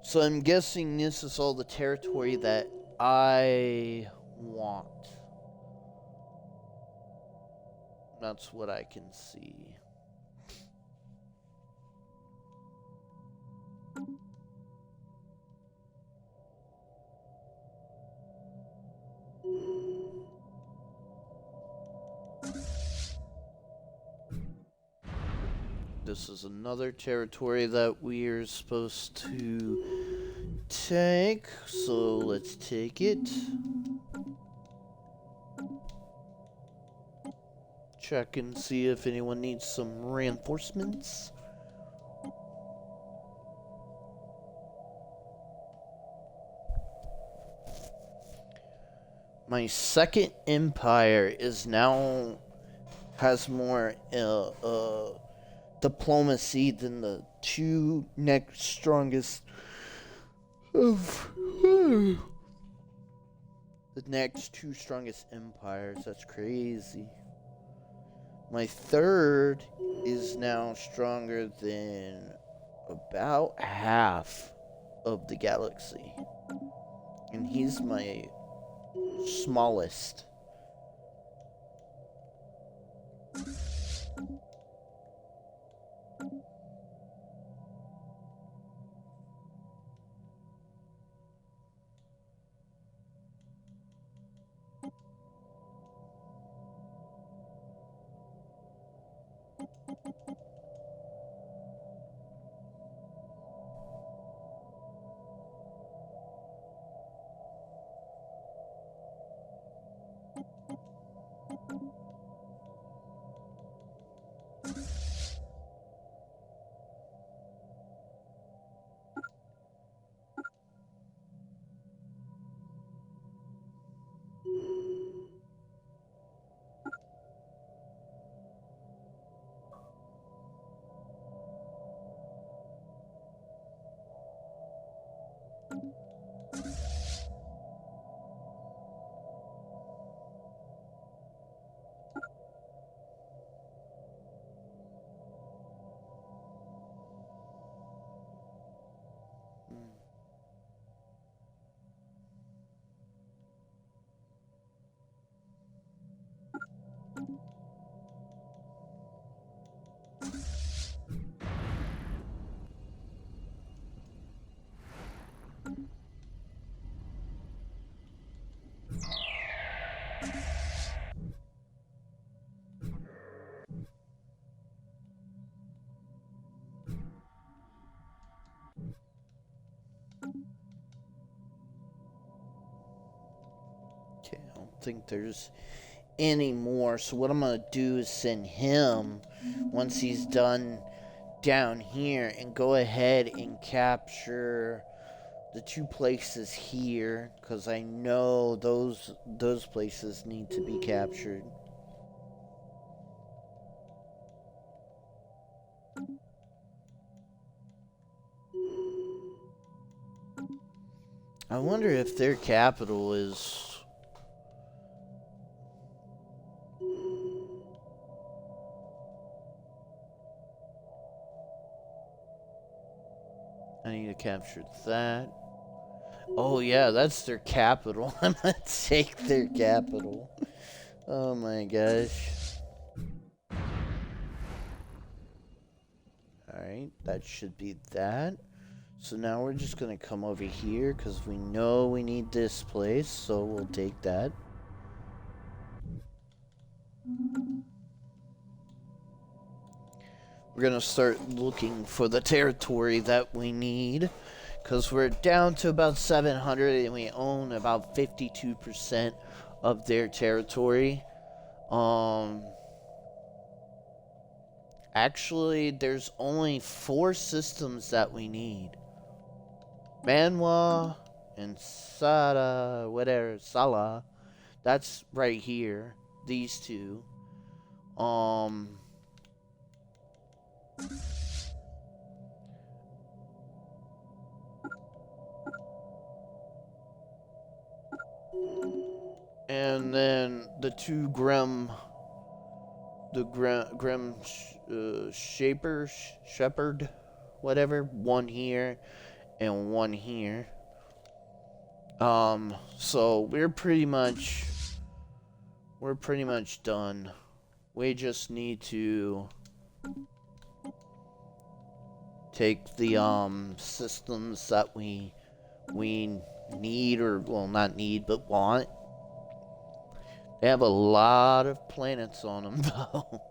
So I'm guessing this is all the territory that I want. That's what I can see. This is another territory that we're supposed to take, so let's take it. Check and see if anyone needs some reinforcements. My second empire is now has more diplomacy than the two next strongest of the next two strongest empires. That's crazy. My third is now stronger than about half of the galaxy, and he's my smallest. think there's any more. So what I'm going to do is send him, once he's done down here, and go ahead and capture the two places here, because I know those places need to be captured. I wonder if their capital is... I need to capture that. Oh yeah, that's their capital. I'm gonna take their capital. Oh my gosh. Alright, that should be that. So now we're just gonna come over here because we know we need this place, so we'll take that. We're gonna start looking for the territory that we need, because we're down to about 700 and we own about 52% of their territory. Actually, there's only 4 systems that we need. Manwa and Sada, whatever, Sala. That's right here. These two. And then the two Grim Shepherd, whatever, one here and one here. So we're pretty much done. We just need to take the systems that we need, or well, not need but want. They have a lot of planets on them though.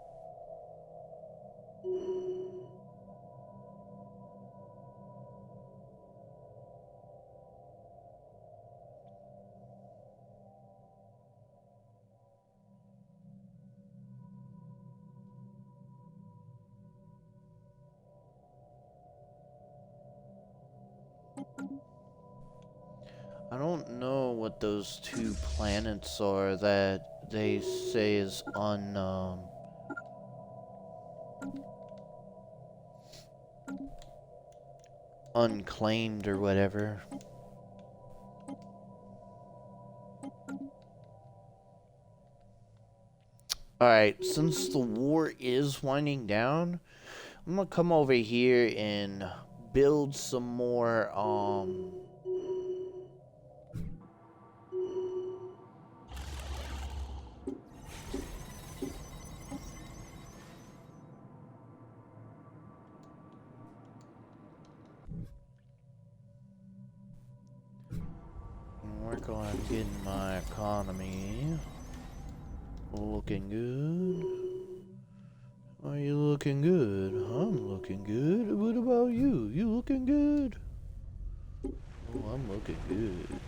I don't know what those 2 planets are that they say is unclaimed or whatever. Alright, since the war is winding down, I'm gonna come over here and build some more work on getting my economy looking good. Are you looking good? I'm looking good. What about you? You looking good? Oh, I'm looking good.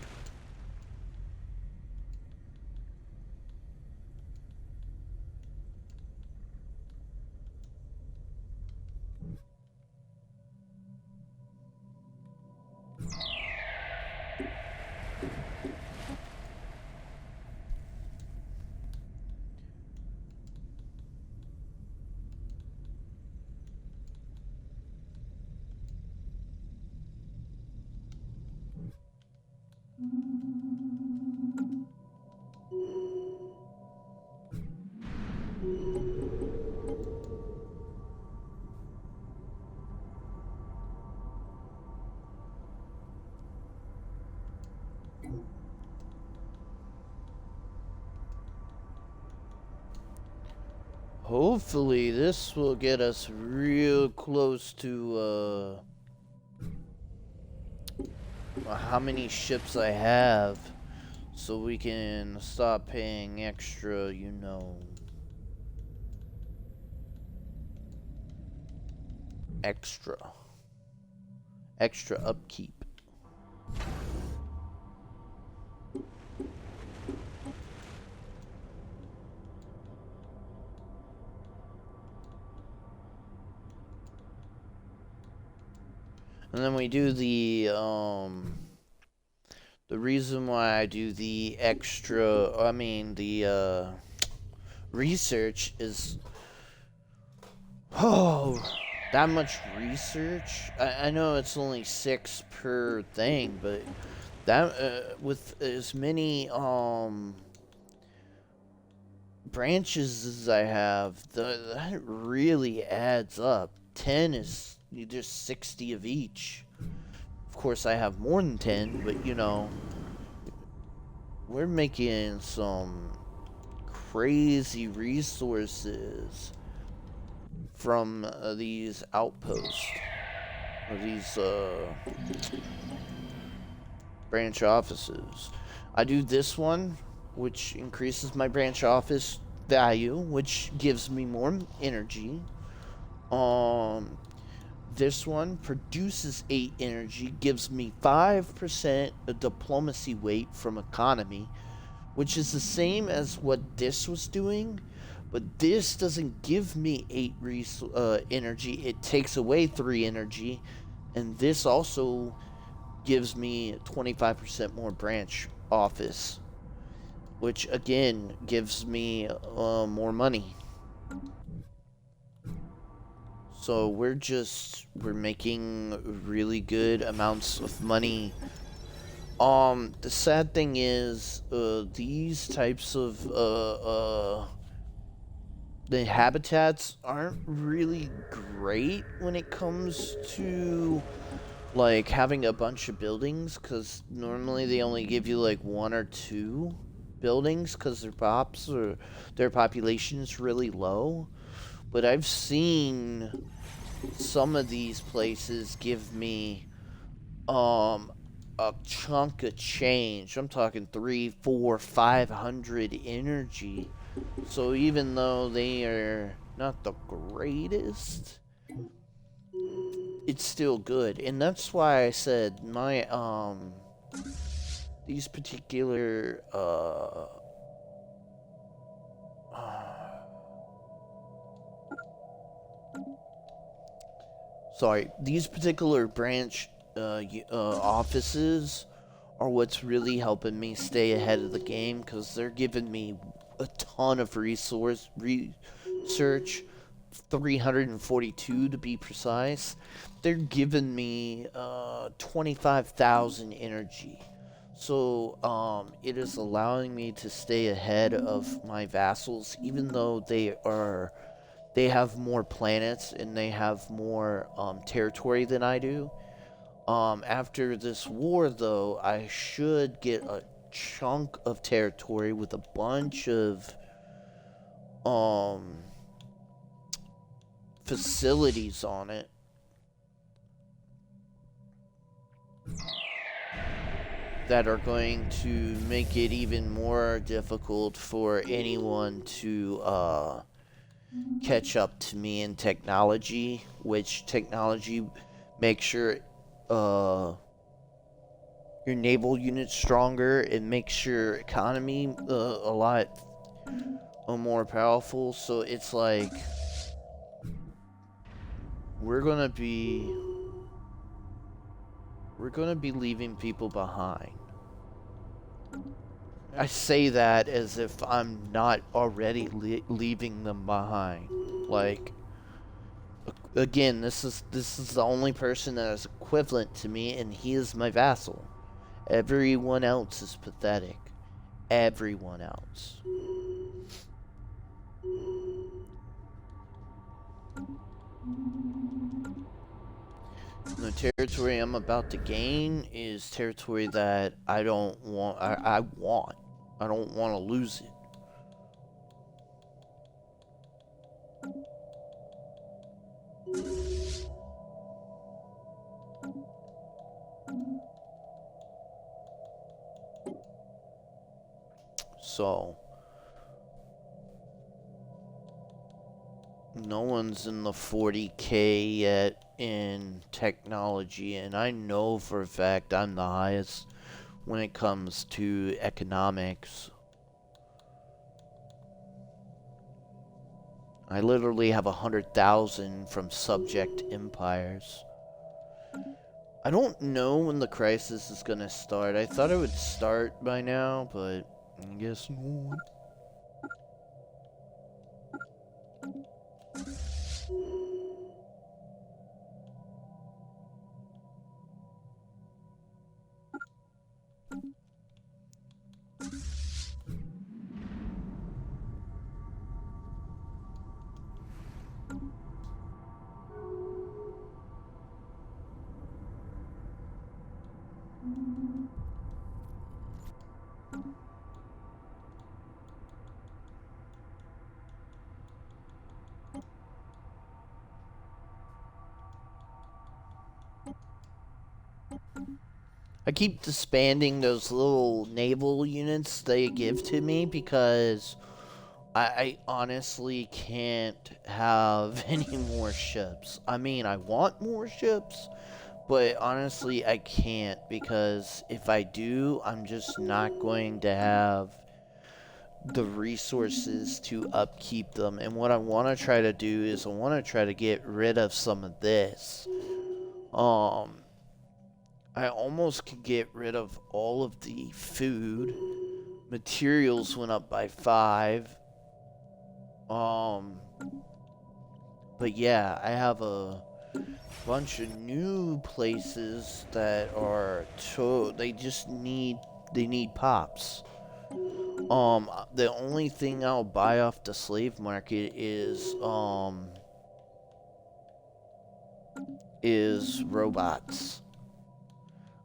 Hopefully this will get us real close to how many ships I have, so we can stop paying extra, you know. Extra upkeep. And then we do the reason why I do the research is, oh, that much research? I know it's only 6 per thing, but that, with as many, branches as I have, that really adds up. 10 is just 60 of each. Of course, I have more than 10, but you know, we're making some crazy resources from these outposts, or these branch offices. I do this one, which increases my branch office value, which gives me more energy. This one produces 8 energy, gives me 5% of diplomacy weight from economy, which is the same as what this was doing, but this doesn't give me 8 energy. It takes away 3 energy, and this also gives me 25% more branch office, which again gives me more money. So we're making really good amounts of money. The sad thing is, these types of the habitats aren't really great when it comes to like having a bunch of buildings, because normally they only give you like 1 or 2 buildings because their population is really low. But I've seen some of these places give me a chunk of change. I'm talking 3, 4, 500 energy. So even though they are not the greatest, it's still good. And that's why I said my these particular these particular branch offices are what's really helping me stay ahead of the game, because they're giving me a ton of research, 342 to be precise. They're giving me 25,000 energy. So it is allowing me to stay ahead of my vassals, even though they have more planets and they have more territory than I do. After this war, though, I should get a chunk of territory with a bunch of facilities on it. That are going to make it even more difficult for anyone to catch up to me in technology, which technology makes your naval unit stronger. It makes your economy a lot more powerful. So it's like we're gonna be leaving people behind. I say that as if I'm not already leaving them behind. Like, again, this is the only person that is equivalent to me, and he is my vassal. Everyone else is pathetic. Everyone else. The territory I'm about to gain is territory that I don't want. I want. I don't want to lose it. So, no one's in the 40K yet in technology, and I know for a fact I'm the highest when it comes to economics. I literally have 100,000 from subject empires. I don't know when the crisis is gonna start. I thought it would start by now, but I guess not. I keep disbanding those little naval units they give to me because I honestly can't have any more ships. I mean, I want more ships, but honestly, I can't because if I do, I'm just not going to have the resources to upkeep them. And what I want to try to do is I want to try to get rid of some of this. I almost could get rid of all of the food. Materials went up by 5. But yeah, I have a bunch of new places that are they need pops. The only thing I'll buy off the slave market is robots.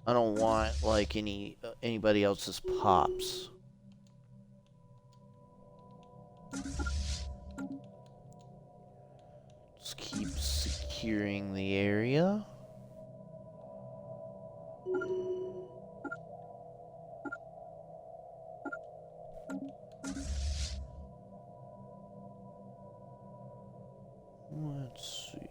I don't want like anybody else's pops. Just keep securing the area. Let's see.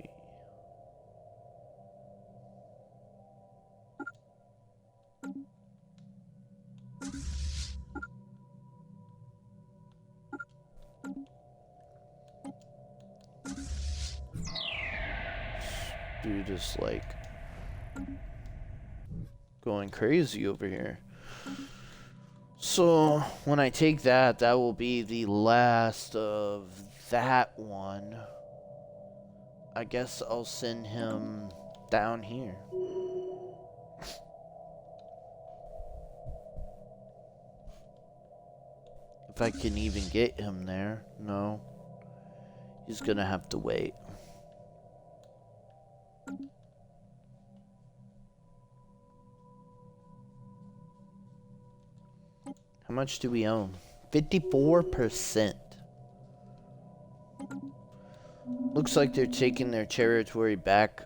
Dude is like going crazy over here. So when I take that, that will be the last of that one. I guess I'll send him down here. If I can even get him there. No. He's gonna have to wait. How much do we own? 54%. Looks like they're taking their territory back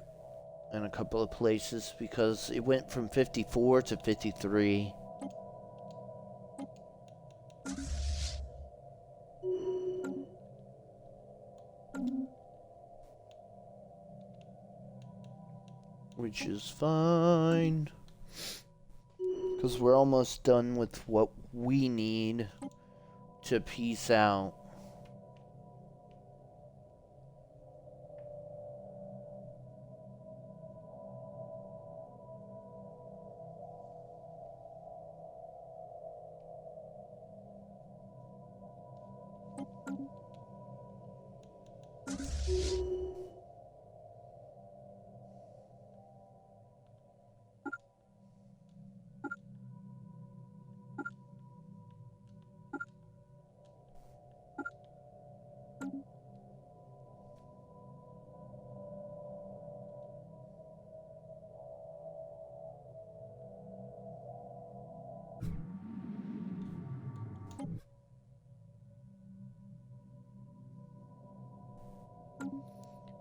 in a couple of places because it went from 54 to 53. Which is fine. Because we're almost done with what we need to peace out.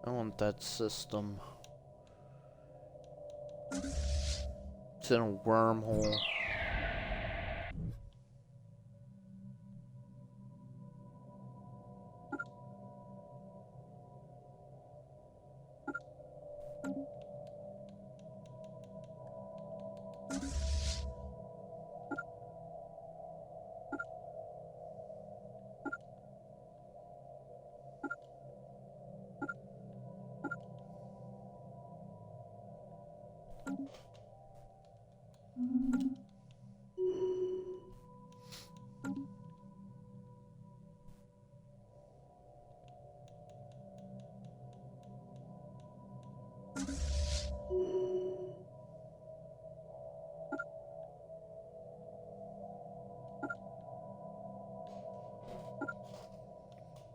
I want that system. It's in a wormhole.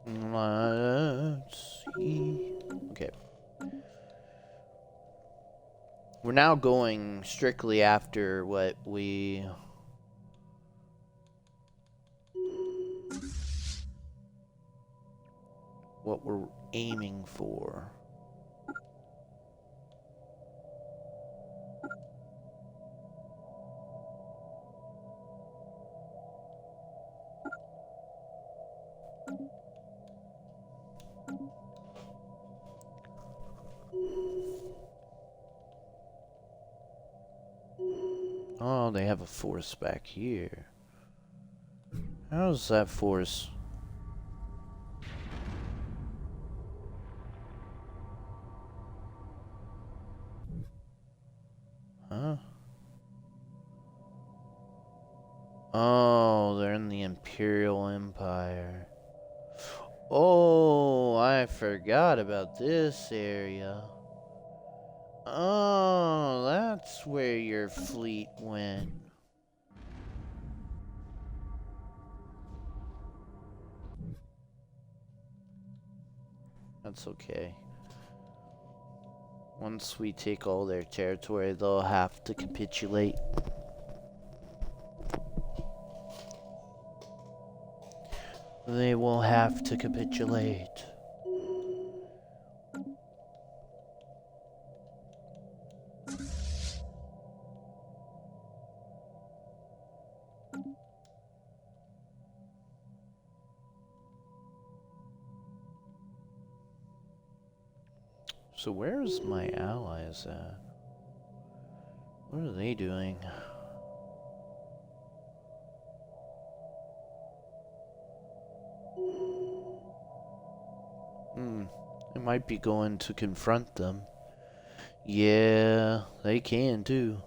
Let's see. Okay. We're now going strictly after what we're aiming for. Oh, they have a force back here. How's that force? Huh? Oh, they're in the Imperial Empire. Oh, I forgot about this area. Oh, that's where your fleet went. That's okay. Once we take all their territory, they'll have to capitulate. They will have to capitulate. So where's my allies at? What are they doing? I might be going to confront them. Yeah, they can too.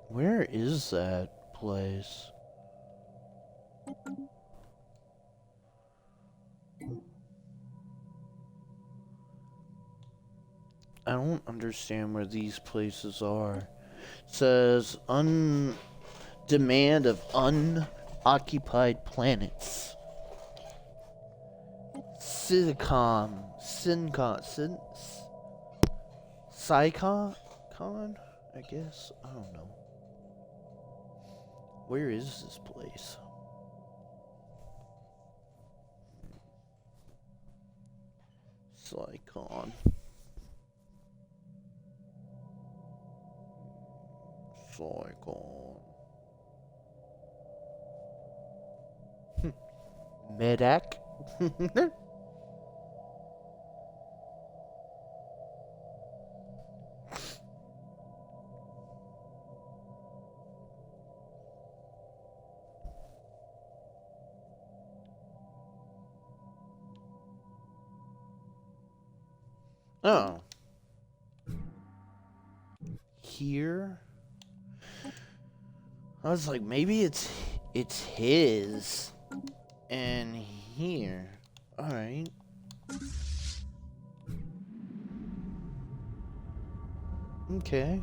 Where is that place? I don't understand where these places are. It says demand of unoccupied planets. Syncon, I guess? I don't know. Where is this place? Syncon. Medak? Oh. Here? I was like, maybe it's his. And here. Alright. Okay.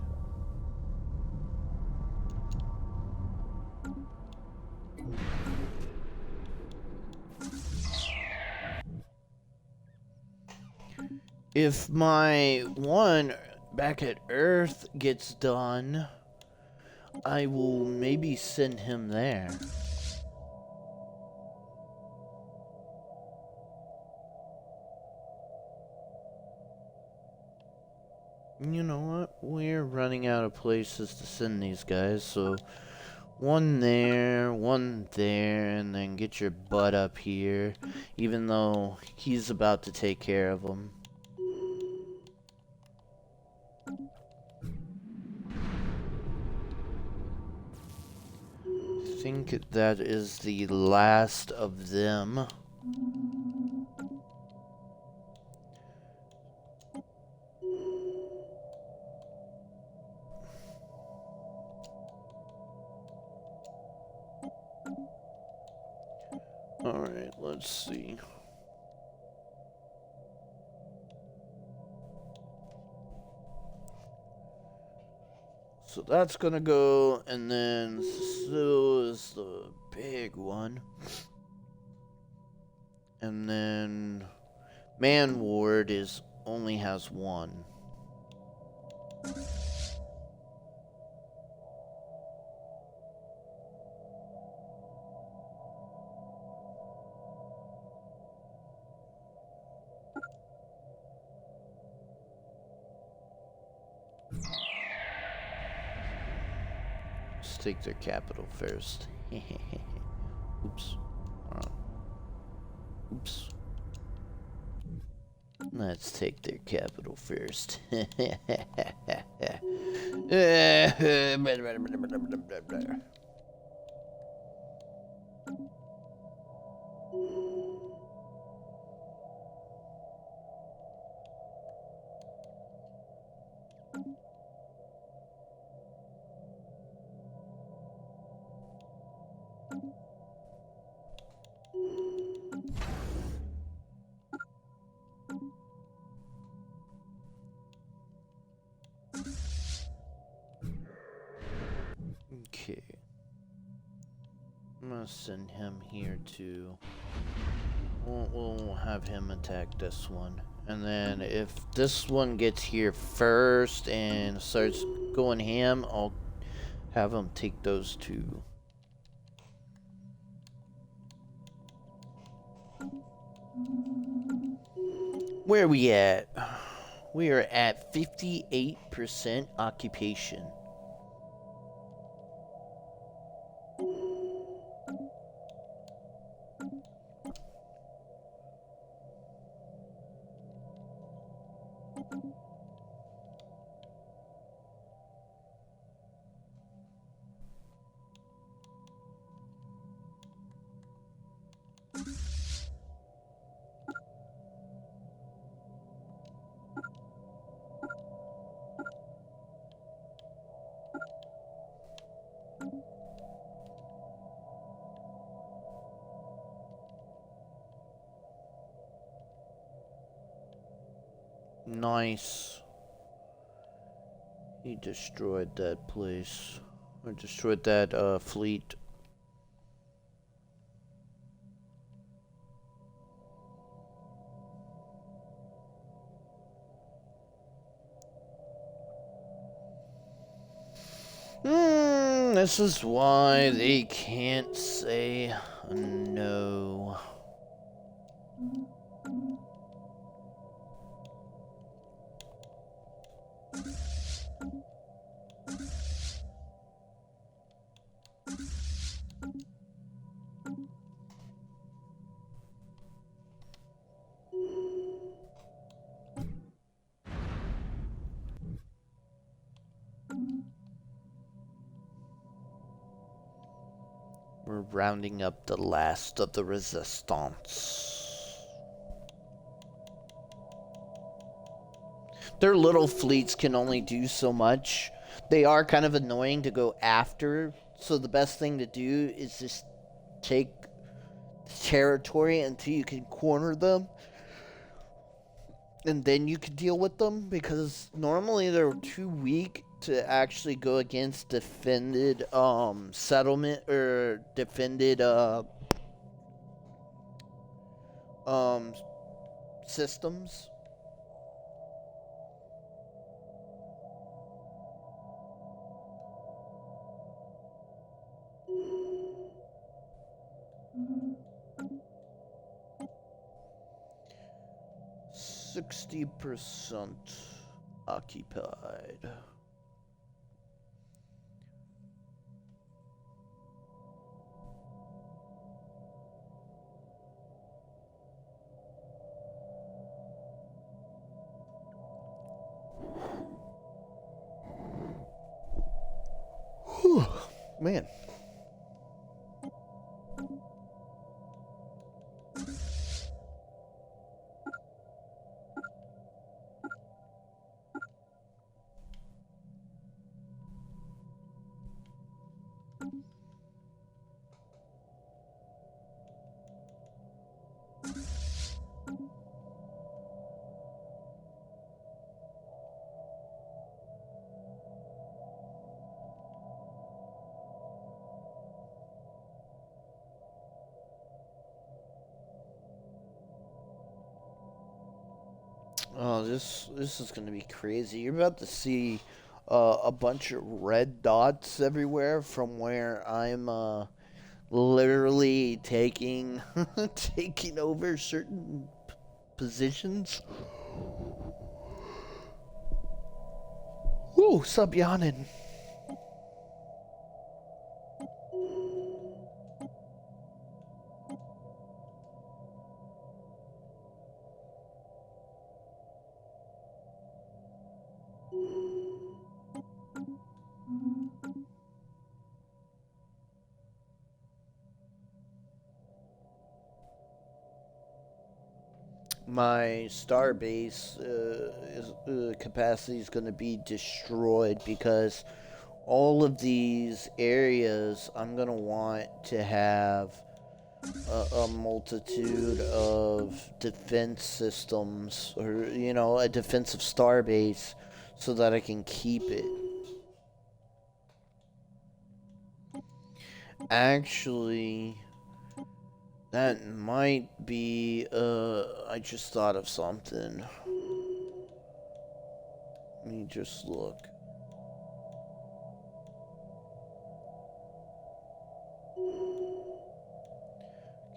If my one back at Earth gets done, I will maybe send him there. You know what? We're running out of places to send these guys, so one there, and then get your butt up here, even though he's about to take care of them. I think that is the last of them. Alright, let's see. So that's gonna go, and then so is the big one. And then Man Ward only has one. Let's take their capital first. Oops. Oops. Let's take their capital first. Okay. I'm gonna send him here too. We'll have him attack this one. And then if this one gets here first and starts going ham, I'll have him take those two. Where are we at? We are at 58% occupation. Nice. He destroyed that place. Or destroyed that fleet. This is why they can't say no. We're rounding up the last of the resistance. Their little fleets can only do so much. They are kind of annoying to go after, so the best thing to do is just take territory until you can corner them, and then you can deal with them, because normally they're too weak to actually go against defended settlement or defended systems. %60 occupied. Whew, man. Oh, this is gonna be crazy. You're about to see a bunch of red dots everywhere from where I'm literally taking taking over certain positions. Ooh, sub yawning. My star base capacity is going to be destroyed because all of these areas I'm going to want to have a multitude of defense systems, or a defensive star base, so that I can keep it. Actually, that might be I just thought of something. Let me just look.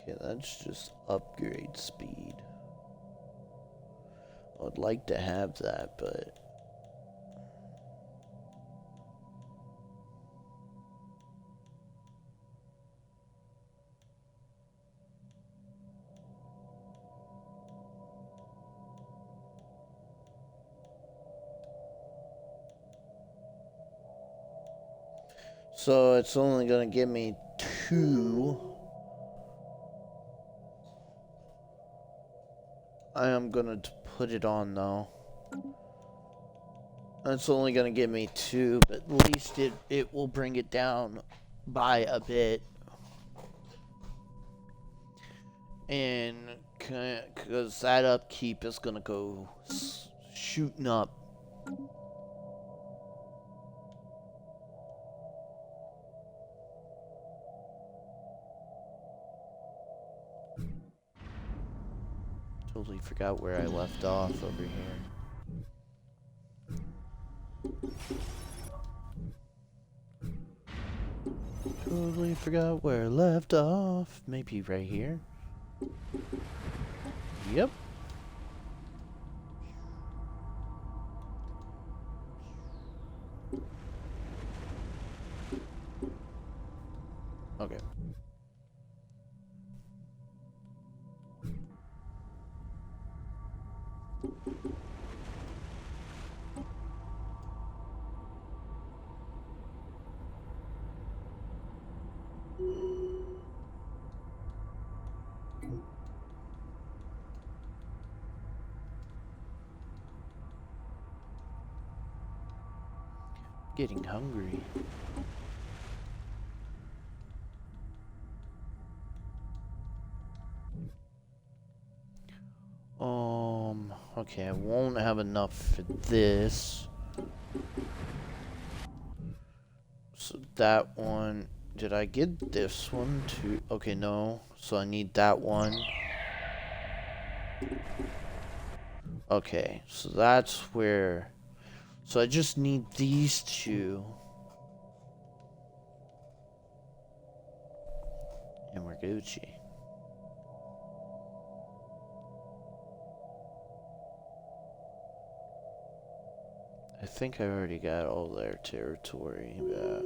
Okay, that's just upgrade speed. I would like to have that, but so it's only gonna give me 2. I am gonna put it on though. It's only gonna give me 2, but at least it will bring it down by a bit. And because that upkeep is gonna go shooting up. Totally forgot where I left off over here. Totally forgot where I left off. Maybe right here. Yep. Okay. Getting hungry. Okay, I won't have enough for this. So that one, did I get this one too? Okay, no. So I need that one. Okay, so that's where, so I just need these 2. And we're Gucci. I think I already got all their territory, but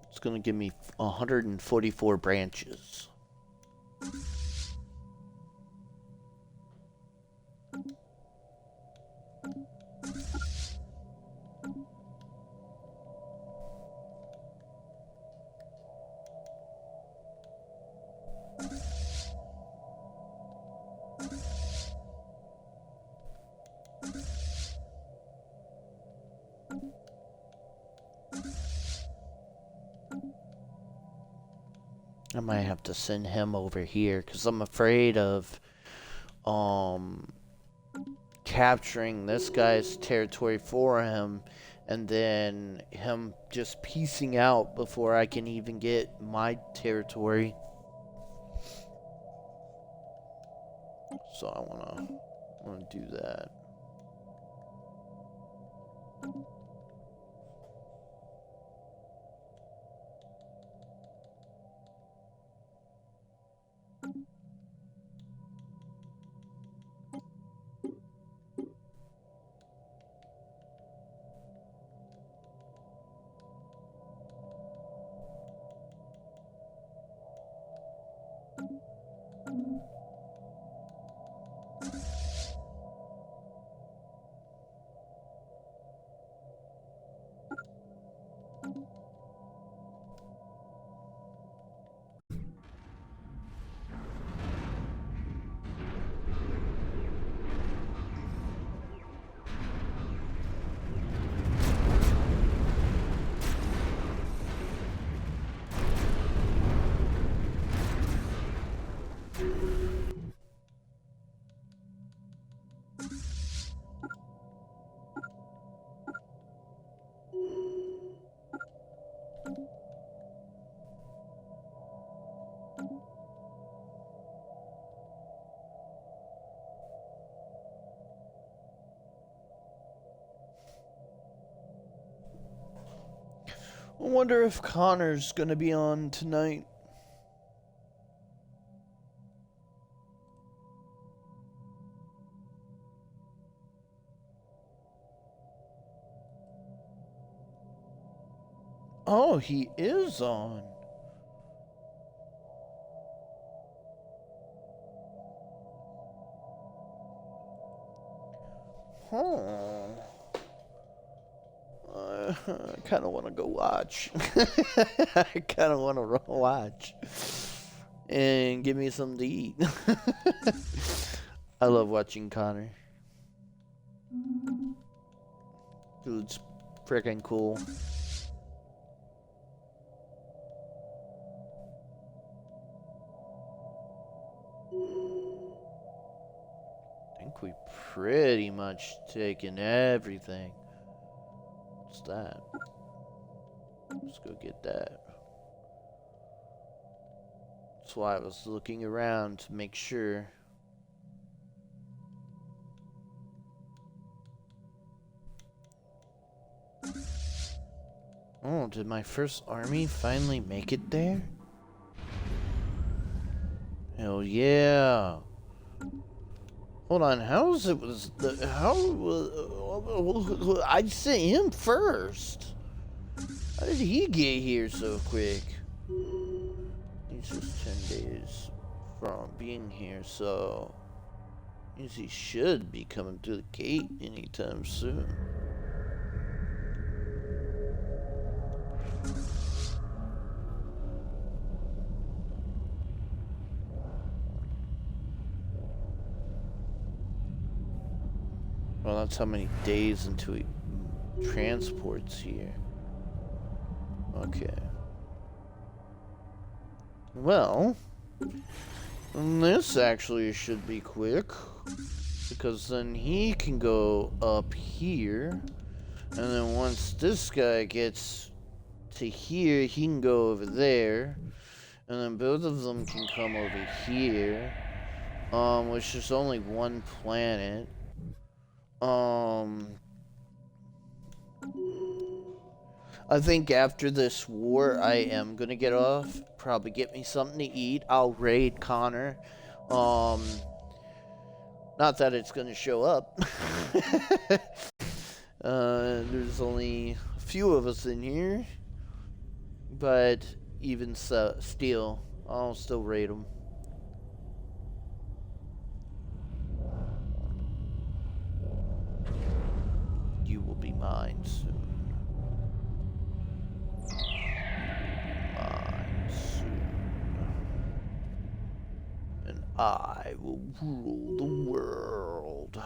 it's gonna give me 144 branches. I might have to send him over here because I'm afraid of capturing this guy's territory for him and then him just piecing out before I can even get my territory. So I wanna do that. I wonder if Connor's gonna be on tonight. Oh, he is on. Huh. I kind of want to go watch. I kind of want to watch. And give me something to eat. I love watching Connor. Dude's freaking cool. I think we pretty much taken everything. What's that? Let's go get that. That's why I was looking around to make sure. Oh, did my first army finally make it there? Hell yeah. Hold on, how is it was the how I sent him first? How did he get here so quick? He's just 10 days from being here, so means he should be coming through the gate anytime soon. Well, that's how many days until he transports here. Okay. Well, this actually should be quick, because then he can go up here, and then once this guy gets to here, he can go over there, and then both of them can come over here, which is only one planet. I think after this war, I am gonna get off. Probably get me something to eat. I'll raid Connor. Not that it's gonna show up. There's only a few of us in here, but even so, still, I'll still raid him. You will be mine soon. I will rule the world.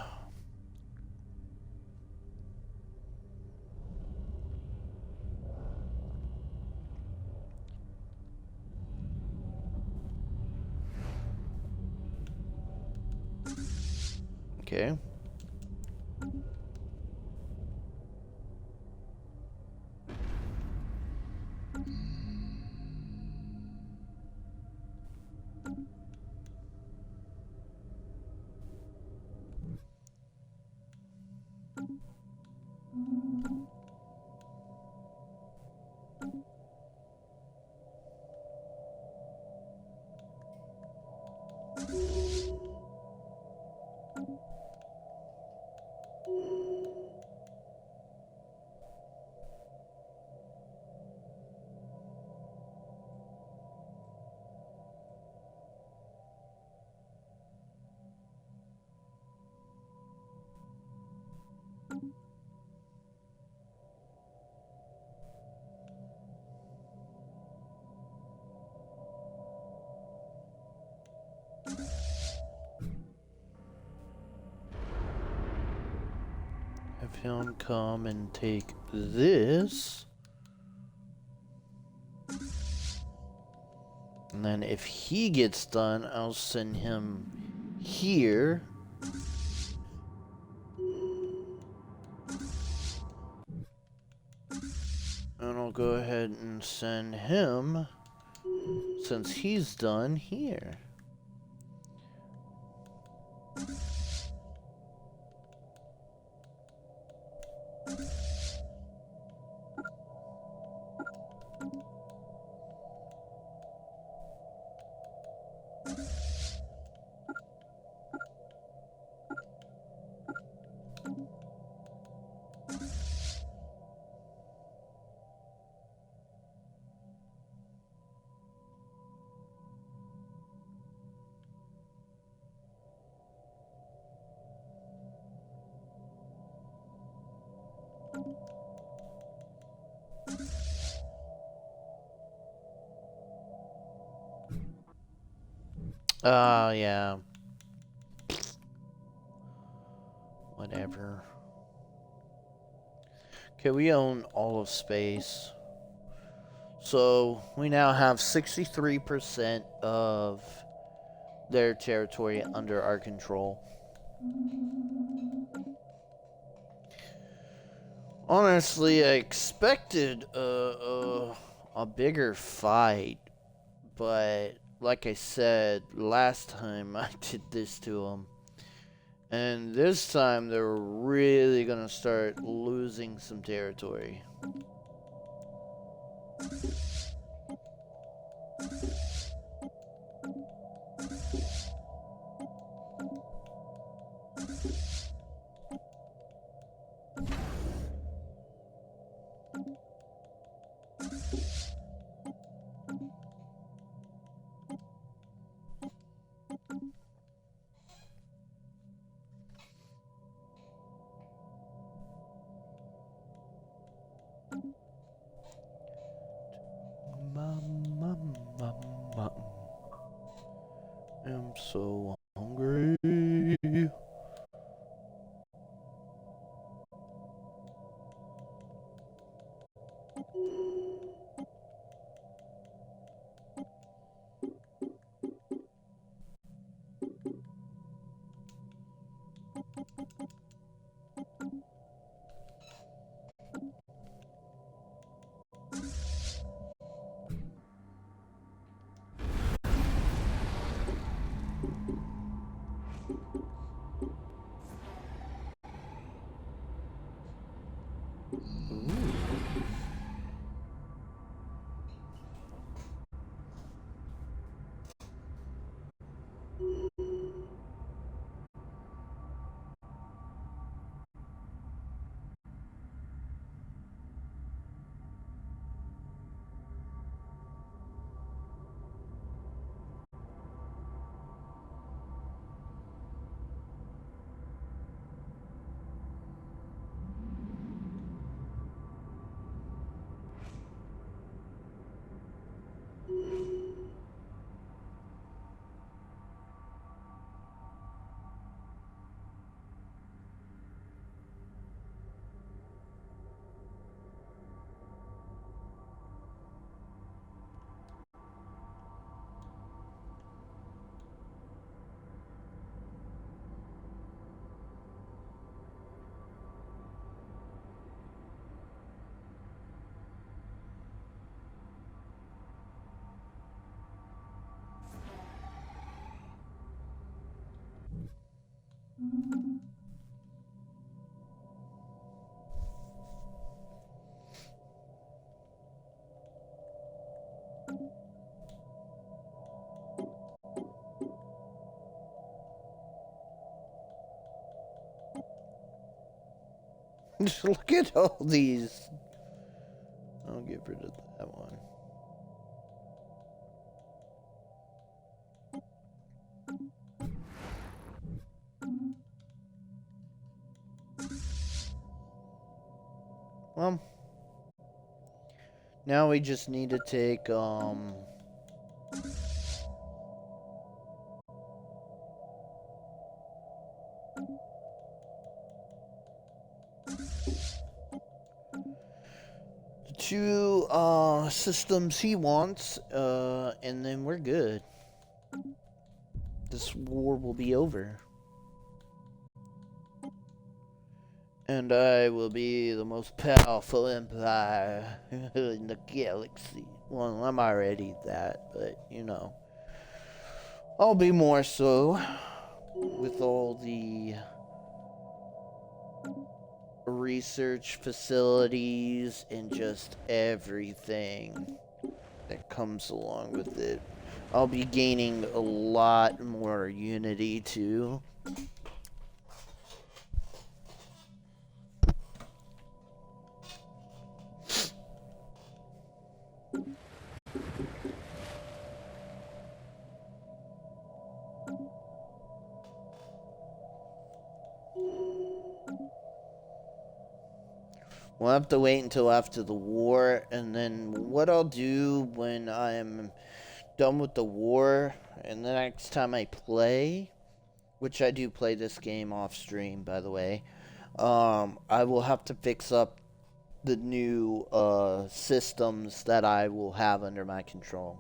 Okay. him come and take this. And then if he gets done, I'll send him here. And I'll go ahead and send him, since he's done, here. Yeah. Whatever. Okay, we own all of space. So, we now have 63% of their territory under our control. Honestly, I expected a bigger fight, but like I said last time I did this to them, and this time they're really gonna start losing some territory. I'm so hungry. Just look at all these. I'll get rid of that one. Well, now we just need to take, 2 systems he wants, and then we're good. This war will be over. And I will be the most powerful empire in the galaxy. Well, I'm already that, but you know. I'll be more so with all the research facilities and just everything that comes along with it. I'll be gaining a lot more unity too. We'll have to wait until after the war, and then what I'll do when I'm done with the war, and the next time I play, which I do play this game off stream, by the way, I will have to fix up the new systems that I will have under my control.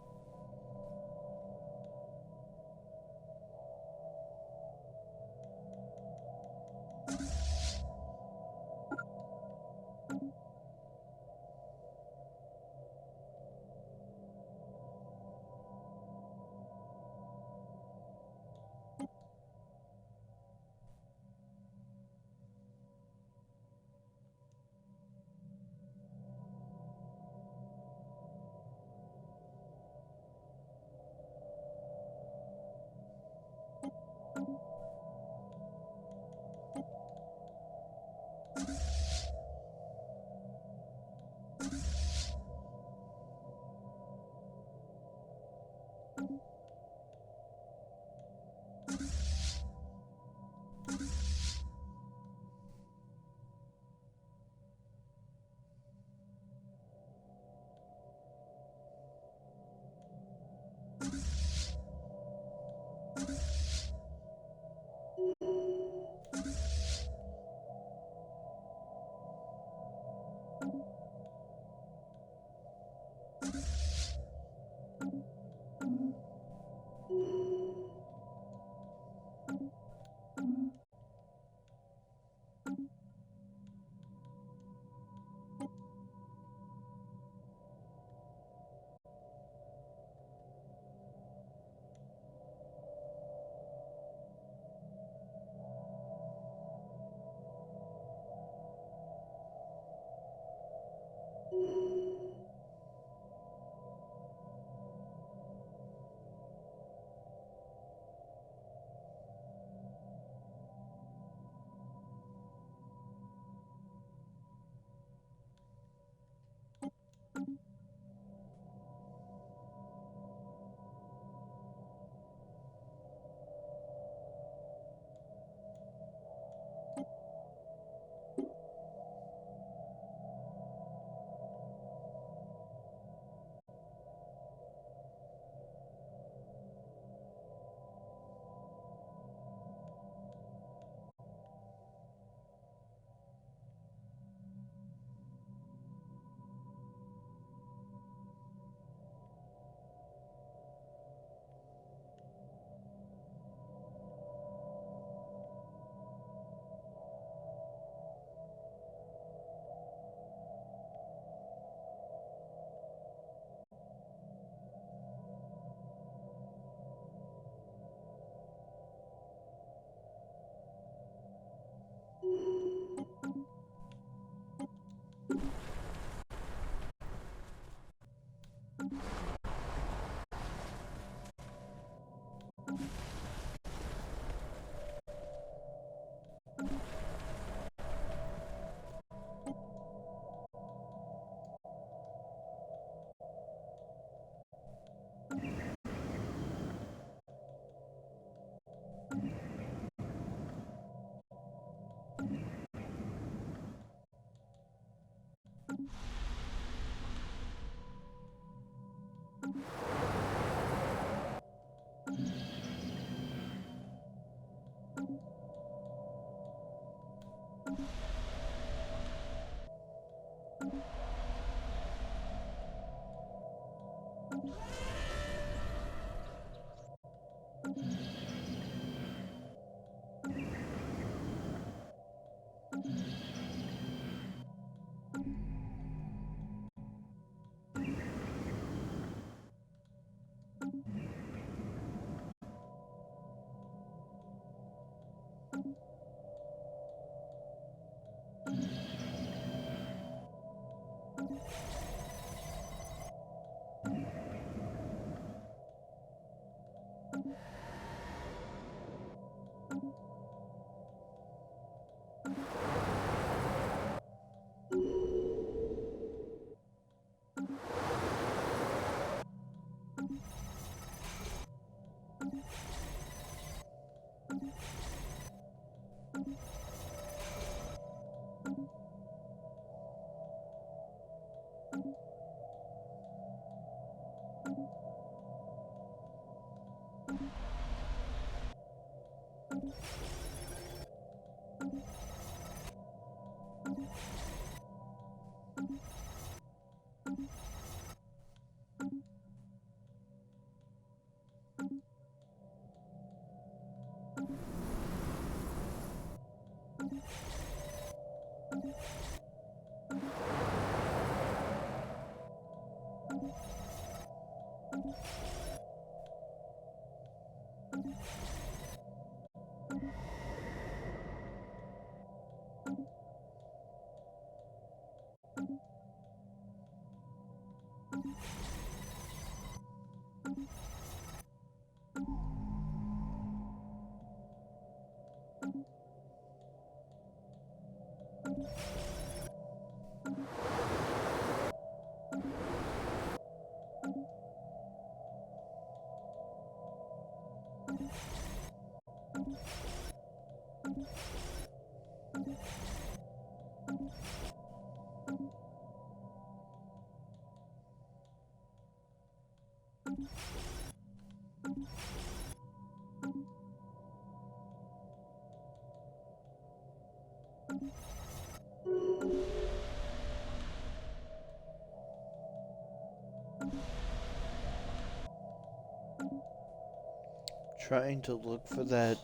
Trying to look for that.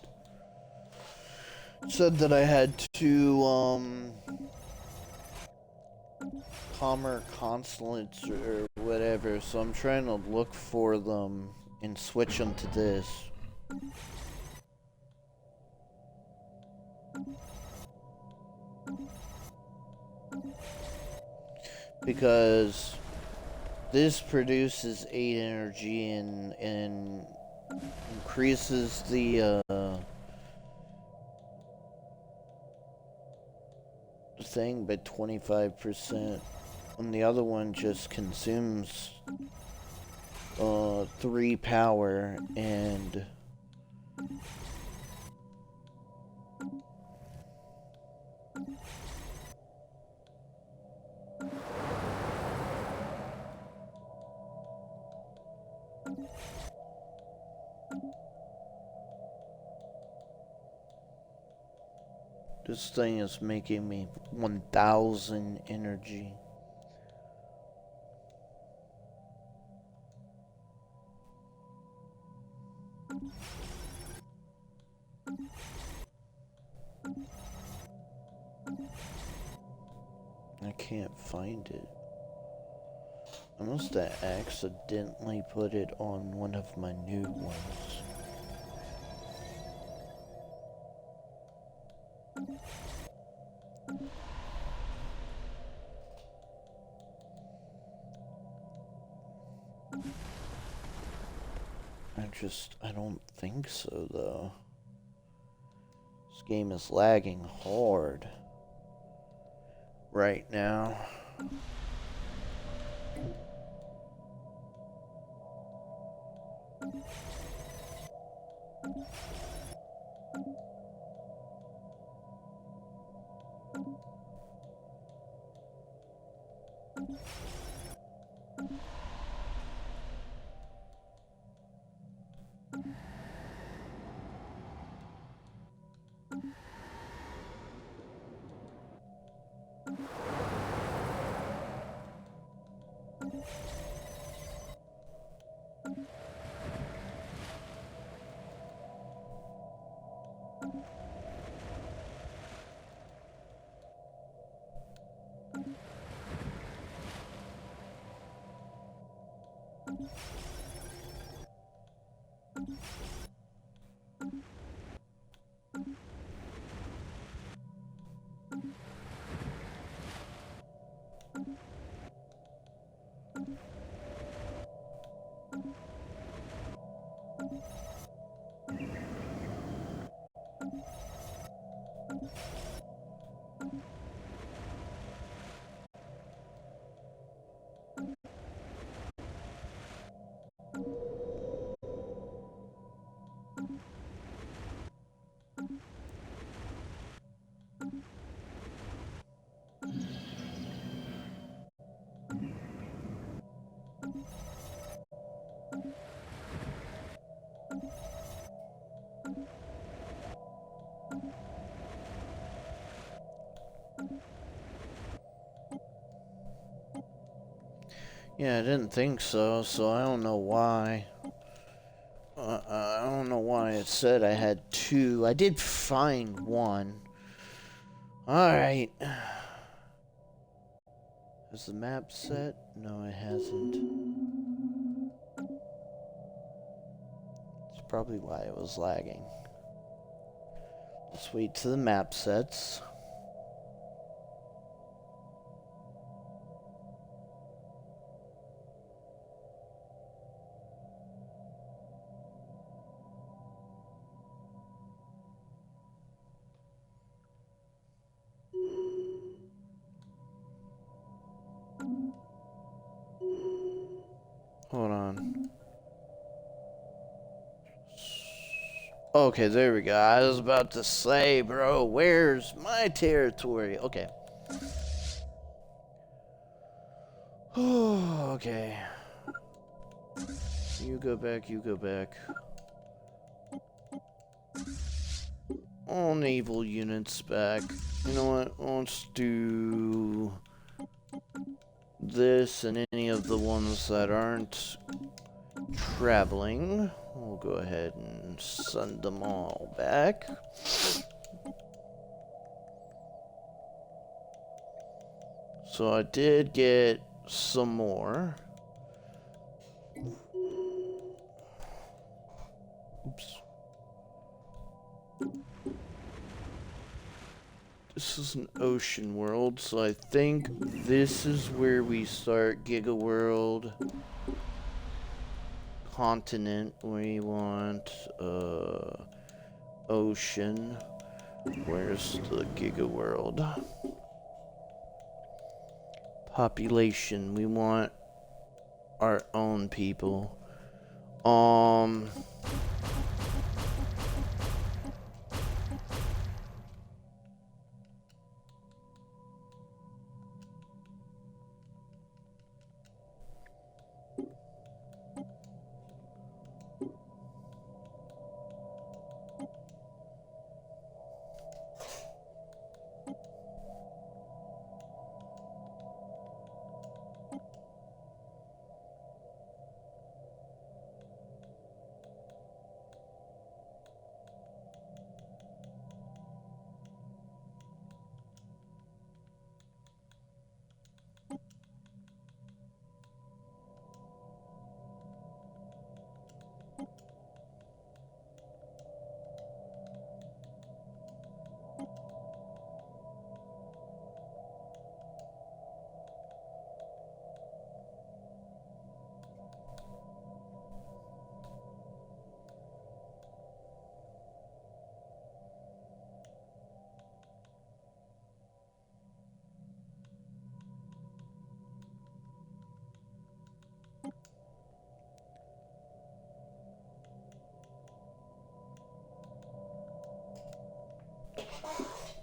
It said that I had to calmer consulates or whatever, so I'm trying to look for them and switch them to this. Because this produces 8 energy and increases the thing by 25%, and the other one just consumes 3 power and this thing is making me 1,000 energy. I can't find it. I must have accidentally put it on one of my new ones. I don't think so, though. This game is lagging hard right now. Yeah, I didn't think so, so I don't know why. I don't know why it said I had 2. I did find 1. Alright. Is the map set? No, it hasn't. That's probably why it was lagging. Let's wait till the map sets. Hold on. Okay, there we go. I was about to say, bro, where's my territory? Okay. Oh, okay. You go back, you go back. All naval units back. You know what? Let's do this and any of the ones that aren't traveling. We'll go ahead and send them all back. So I did get some more. Oops. This is an ocean world, so I think this is where we start Giga World. Continent, we want ocean. Where's the Giga World? Population, we want our own people.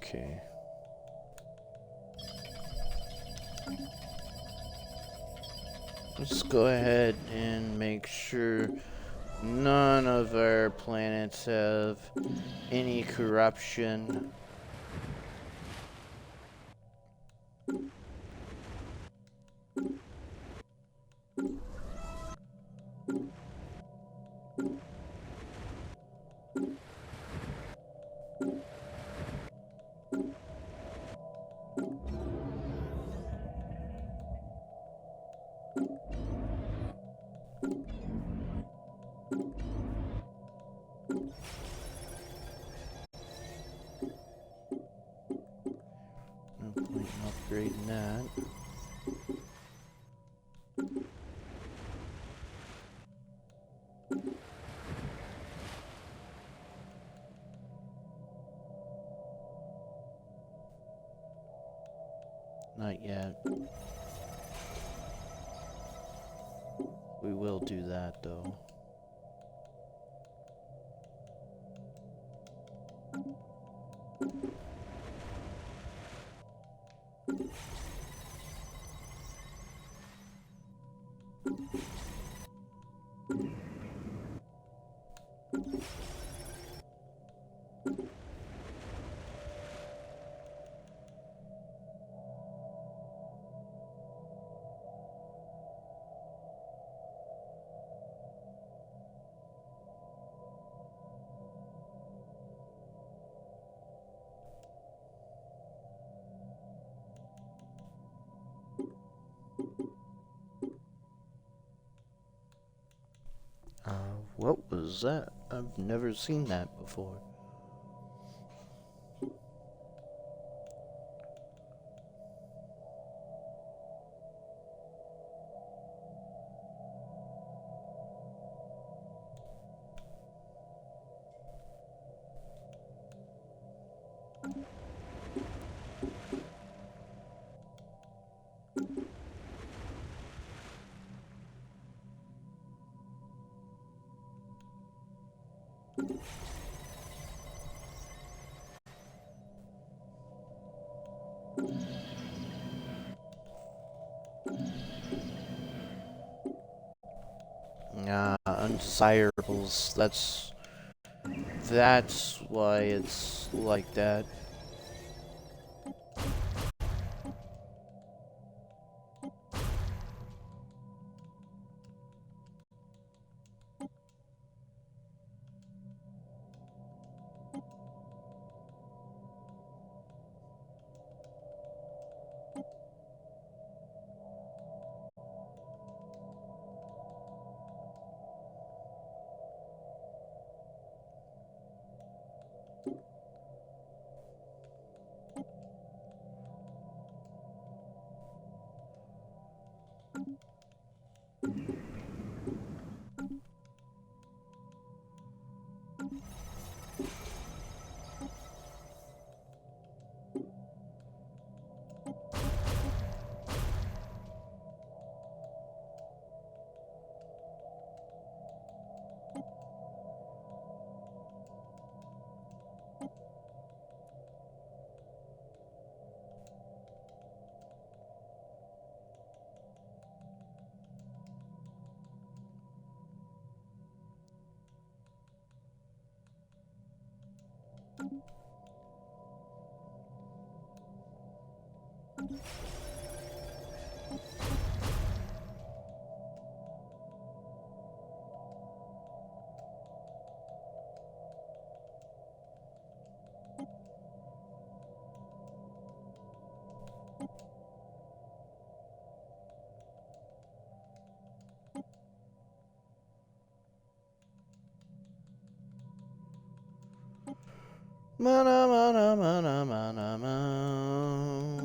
Okay. Let's go ahead and make sure none of our planets have any corruption. No point in upgrading that. Not yet. We will do that though. What was that? I've never seen that before. Undesirables. That's why it's like that. Mana mana mana mana mana.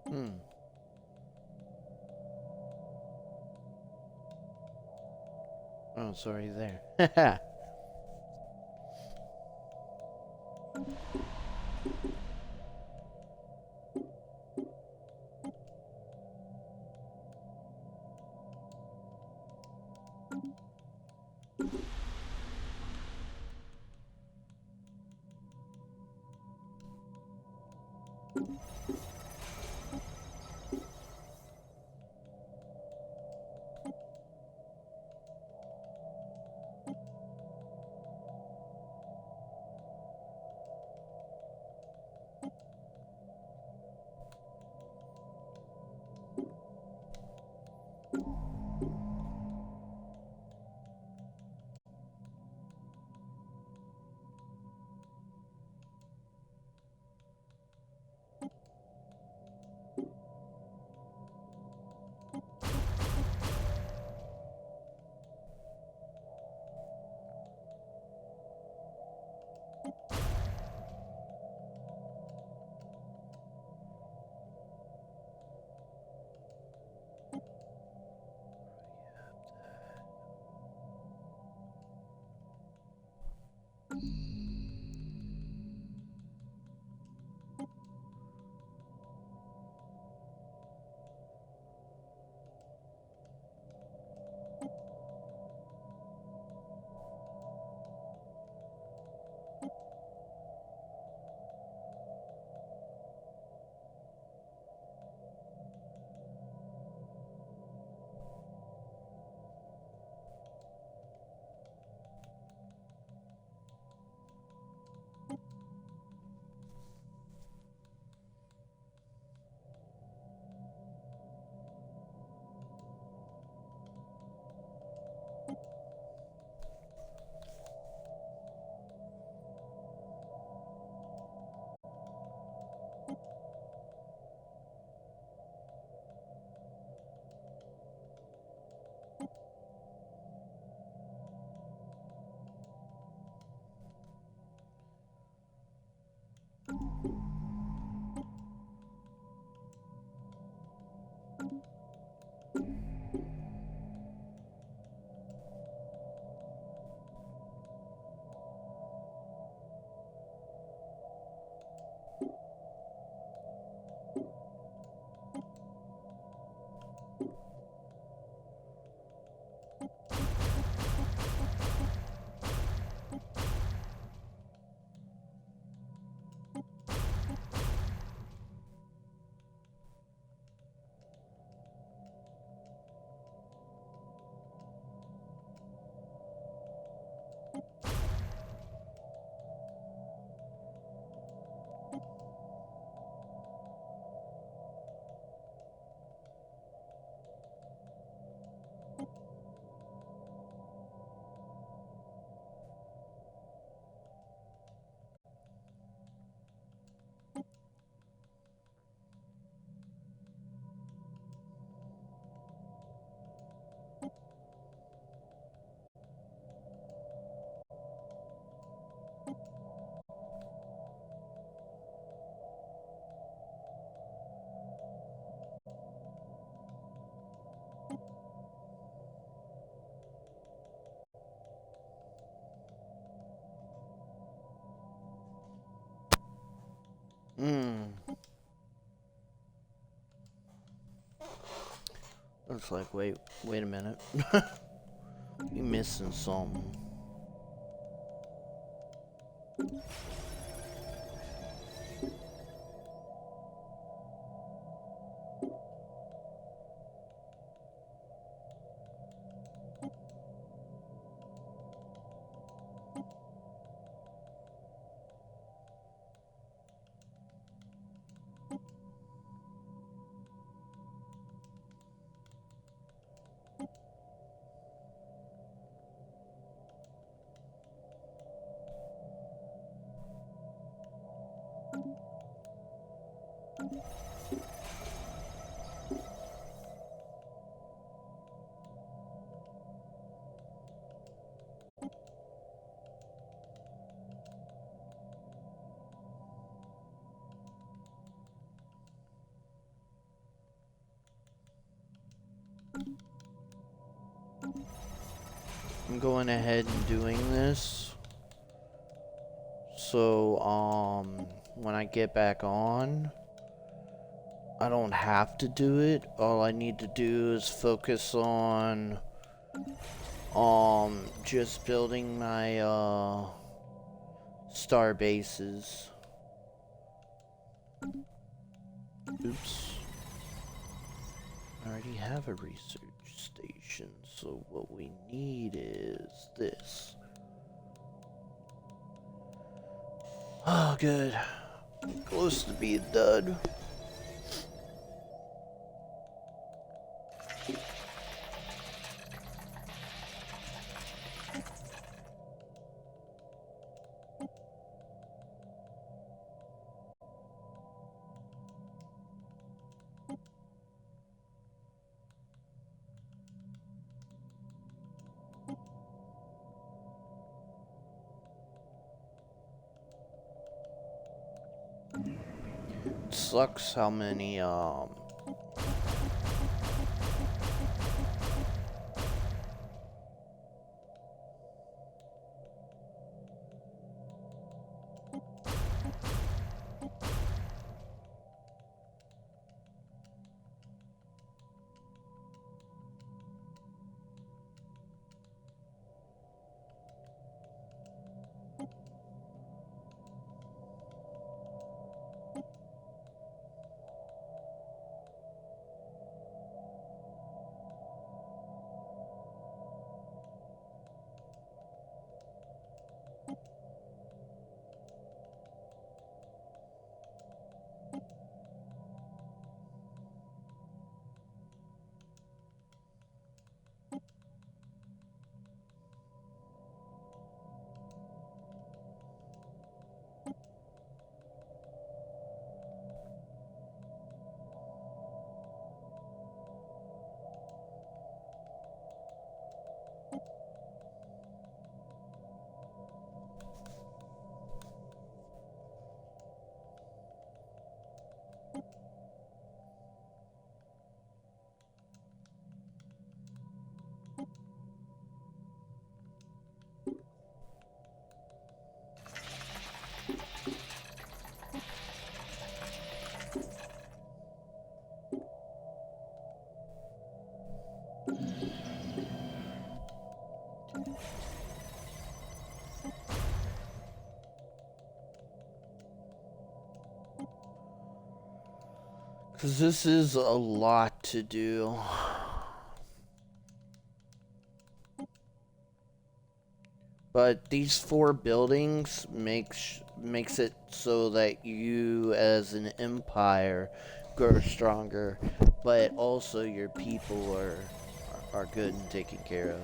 Hmm. Oh, sorry there. It's like, wait a minute. You missing something. I'm going ahead and doing this. So, when I get back on, I don't have to do it. All I need to do is focus on, just building my, star bases. Oops. I already have a research station, so what we need is this. Oh, good. Close to being done. Sucks how many, Because this is a lot to do. But these 4 buildings makes it so that you, as an empire, grow stronger, but also your people are good and taken care of.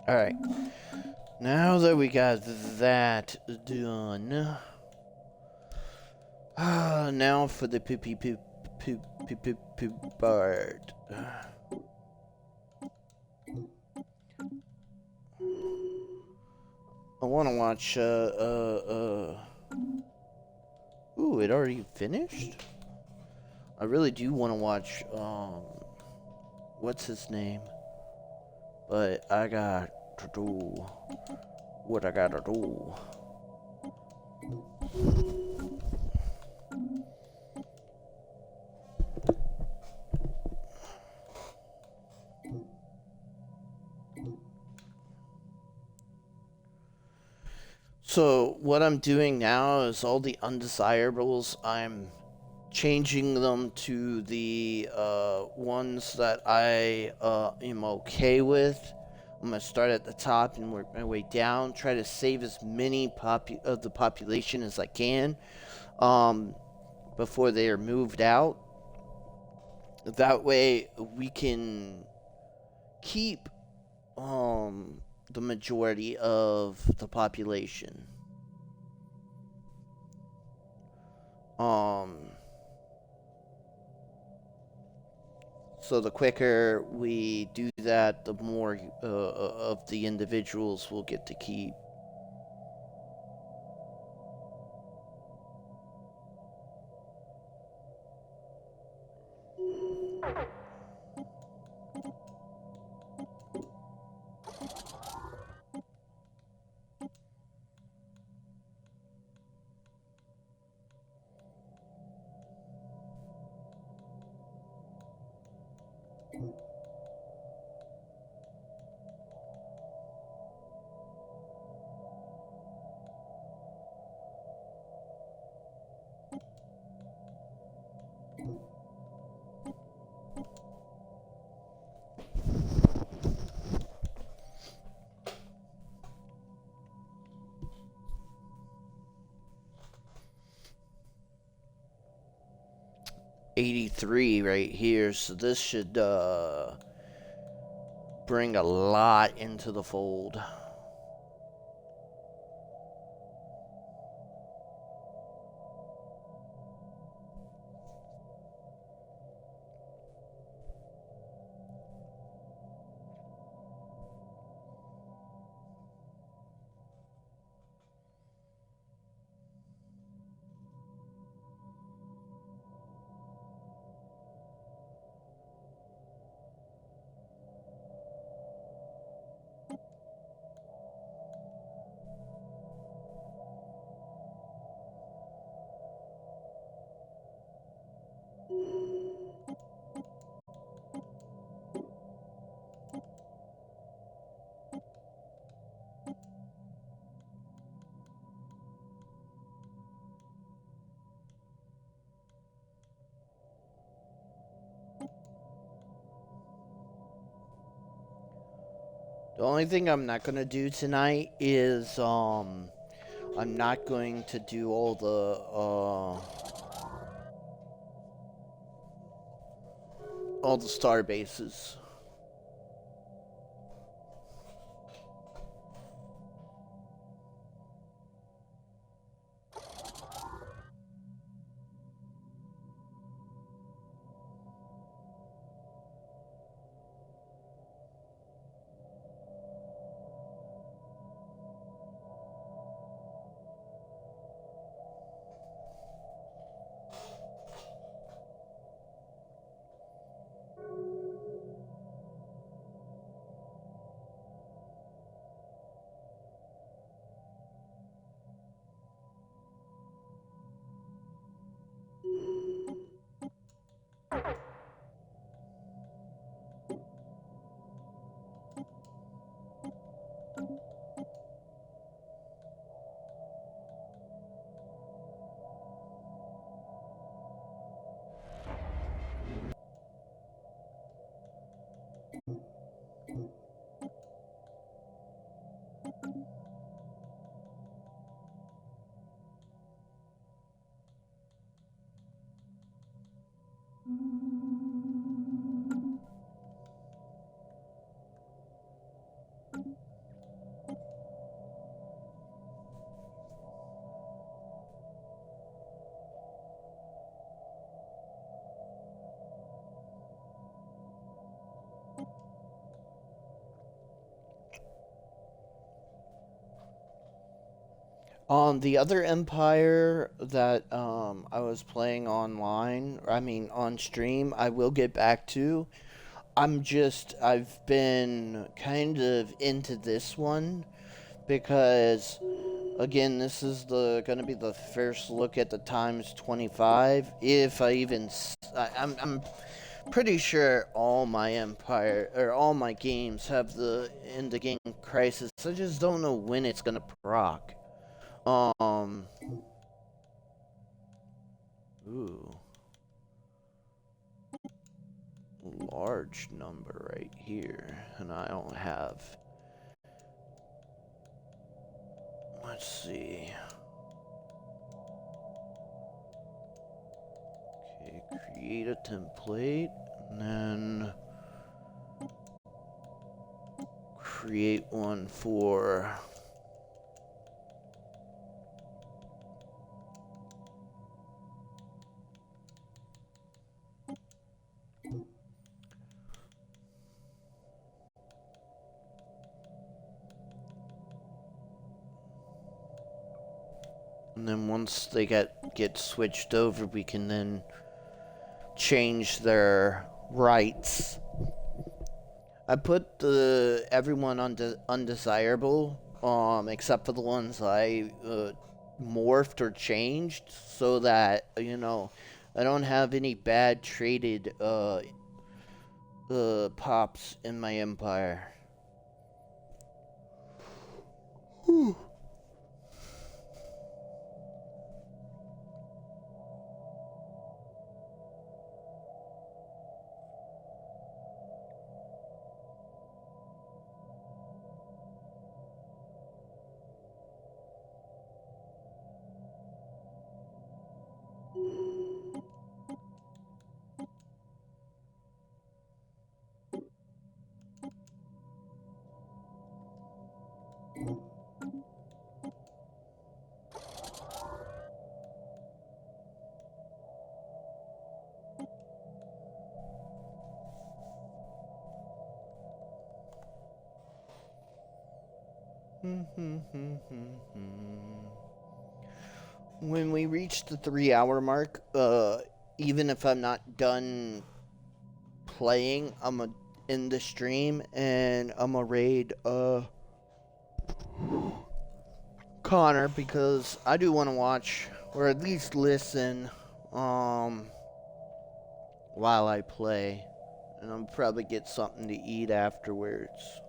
Alright. Now that we got that done, now for the poop part. I want to watch, ooh, it already finished? I really do want to watch, what's his name? But I got to do what I gotta do. So what I'm doing now is all the undesirables, I'm changing them to the ones that I am okay with. I'm gonna start at the top and work my way down. Try to save as many of the population as I can before they are moved out. That way we can keep the majority of the population. So the quicker we do that, the more of the individuals we'll get to keep. 83 right here, so this should bring a lot into the fold. The only thing I'm not gonna do tonight is I'm not going to do all the star bases. On the other empire that I was playing online, I mean on stream, I will get back to. I've been kind of into this one because again, this is the gonna be the first look at the times 25. If I even, I'm pretty sure all my empire or all my games have the end of game crisis. I just don't know when it's gonna proc. Um. Ooh. Large number right here, and I don't have. Let's see. Okay, create a template, and then create one for. And then once they get switched over, we can then change their rights. I put the everyone on undesirable, except for the ones I morphed or changed, so that I don't have any bad traded pops in my empire. Whew. When we reach the 3 hour mark, even if I'm not done playing, I'm gonna end the stream and I'm gonna raid Connor, because I do want to watch or at least listen while I play, and I'll probably get something to eat afterwards.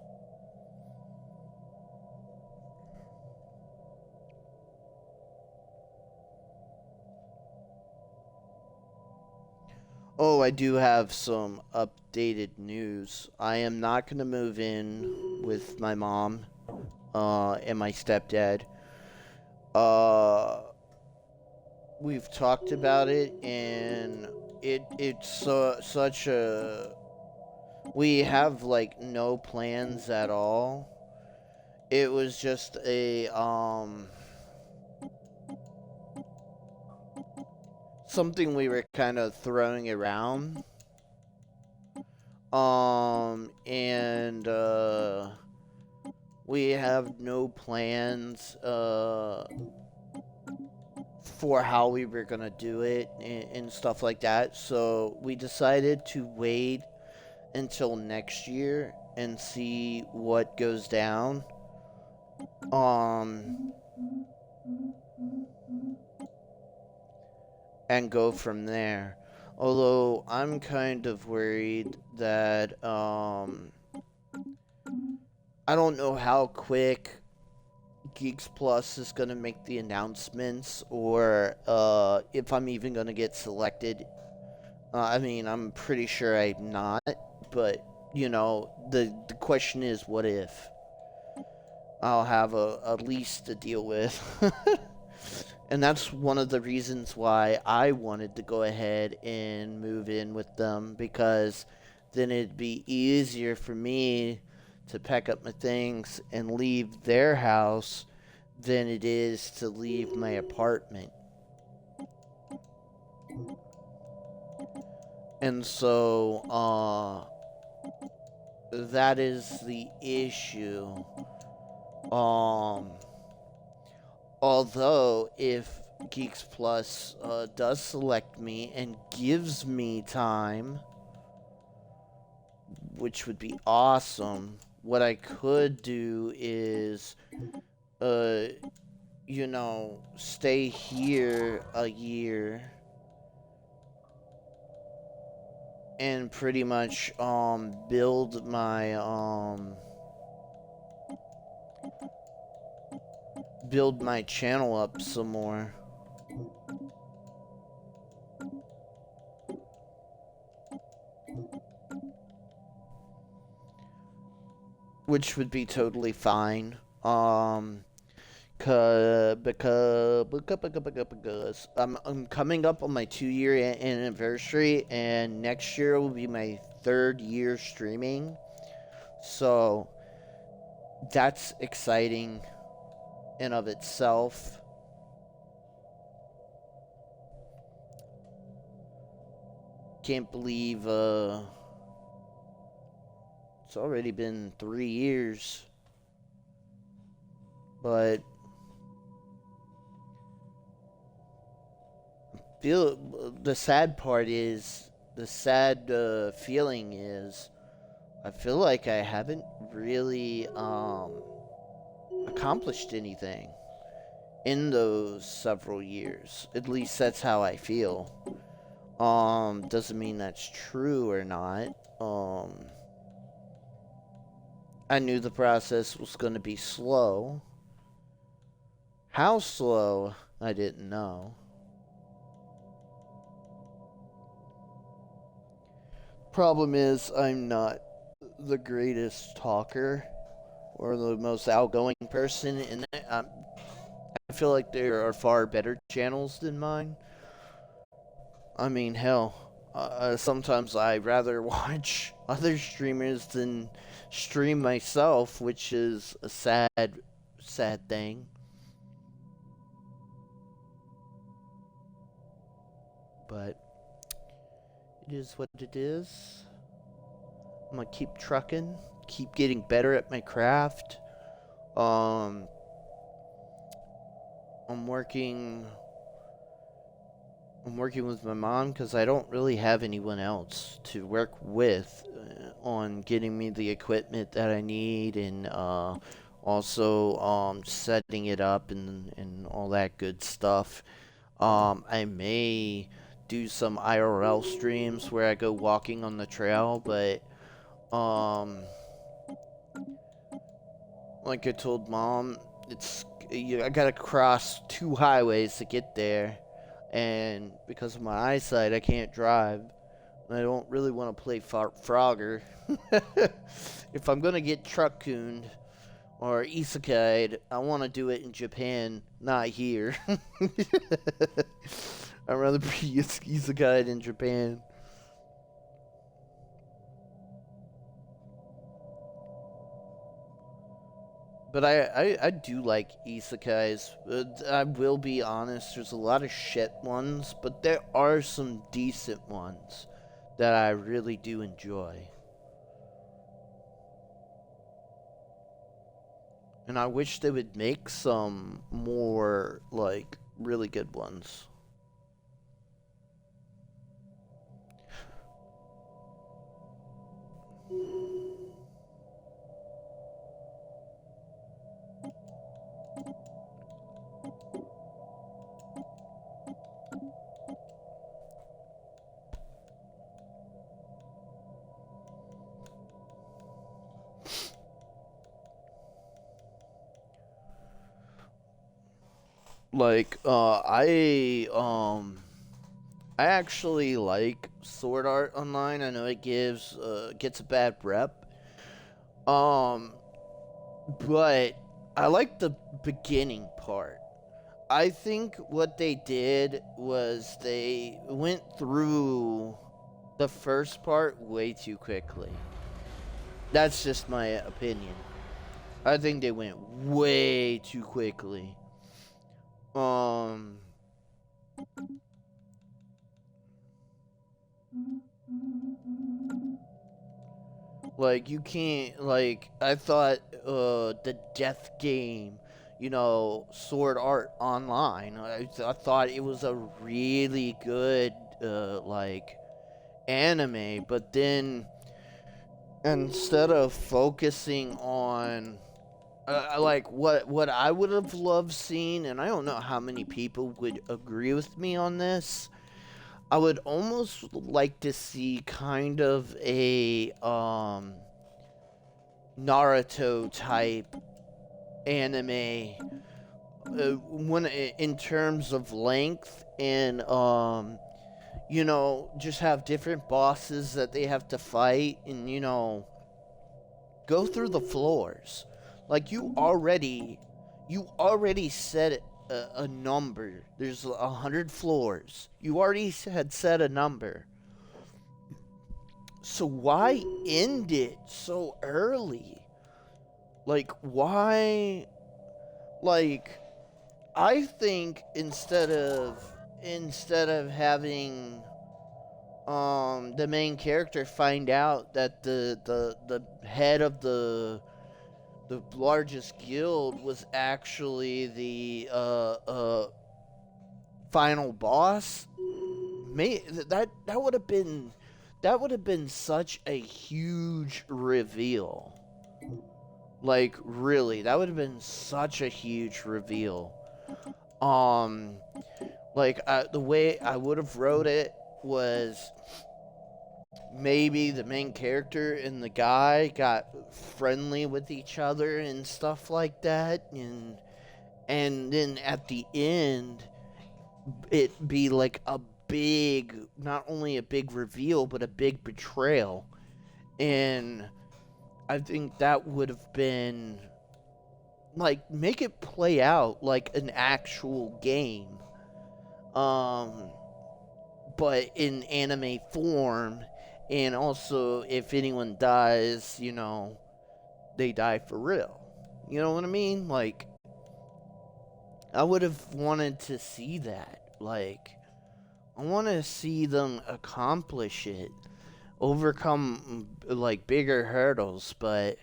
Oh, I do have some updated news. I am not going to move in with my mom and my stepdad. We've talked about it, and it's such a... We have, like, no plans at all. It was just a, something we were kind of throwing around. And, we have no plans, for how we were gonna do it and stuff like that. So we decided to wait until next year and see what goes down. And go from there. Although I'm kind of worried that I don't know how quick Geeks Plus is gonna make the announcements, or if I'm even gonna get selected. I mean, I'm pretty sure I'm not, but you know, the question is, what if? I'll have a lease to deal with. And that's one of the reasons why I wanted to go ahead and move in with them, because then it'd be easier for me to pack up my things and leave their house than it is to leave my apartment. And so, that is the issue. Although, if Geeks Plus does select me and gives me time, which would be awesome, what I could do is, you know, stay here a year and pretty much build my channel up some more. Which would be totally fine. Because I'm coming up on my 2-year anniversary, and next year will be my 3rd year streaming. So that's exciting in of itself. Can't believe it's already been 3 years. But the sad part is, the sad feeling is, I feel like I haven't really accomplished anything in those several years. At least that's how I feel. Doesn't mean that's true or not. I knew the process was going to be slow. How slow, I didn't know. Problem is, I'm not the greatest talker or the most outgoing person, and I feel like there are far better channels than mine. I mean, hell, sometimes I rather watch other streamers than stream myself, which is a sad sad thing. But it is what it is. I'm gonna keep trucking, keep getting better at my craft. Um, I'm working. I'm working with my mom because I don't really have anyone else to work with on getting me the equipment that I need, and also setting it up and all that good stuff. I may do some IRL streams where I go walking on the trail, but um, like I told mom, I gotta cross 2 highways to get there, and because of my eyesight, I can't drive. And I don't really want to play Frogger. If I'm gonna get truck cooned or isekai'd, I want to do it in Japan, not here. I'd rather be isekai'd in Japan. But I do like isekais. I will be honest, there's a lot of shit ones, but there are some decent ones that I really do enjoy. And I wish they would make some more, like, really good ones. Like, I actually like Sword Art Online. I know it gets a bad rep. Um, but I like the beginning part. I think what they did was they went through the first part way too quickly. That's just my opinion. I think they went way too quickly. Um, like you can't like I thought the death game, Sword Art Online. I thought it was a really good like anime, but then instead of focusing on like what I would have loved seeing, and I don't know how many people would agree with me on this. I would almost like to see kind of a Naruto type anime when in terms of length and just have different bosses that they have to fight and go through the floors. Like you already said a number. There's 100 floors. You already had said a number. So why end it so early? Like why? Like I think instead of having the main character find out that the head of the largest guild was actually the final boss, that would have been such a huge reveal. Like really, that would have been such a huge reveal. Like the way I would have wrote it was maybe the main character and the guy got friendly with each other and stuff like that, and then at the end it be like not only a big reveal but a big betrayal. And I think that would have been like make it play out like an actual game, but in anime form. And also, if anyone dies, they die for real. You know what I mean? Like, I would have wanted to see that. Like, I want to see them accomplish it, overcome like bigger hurdles, but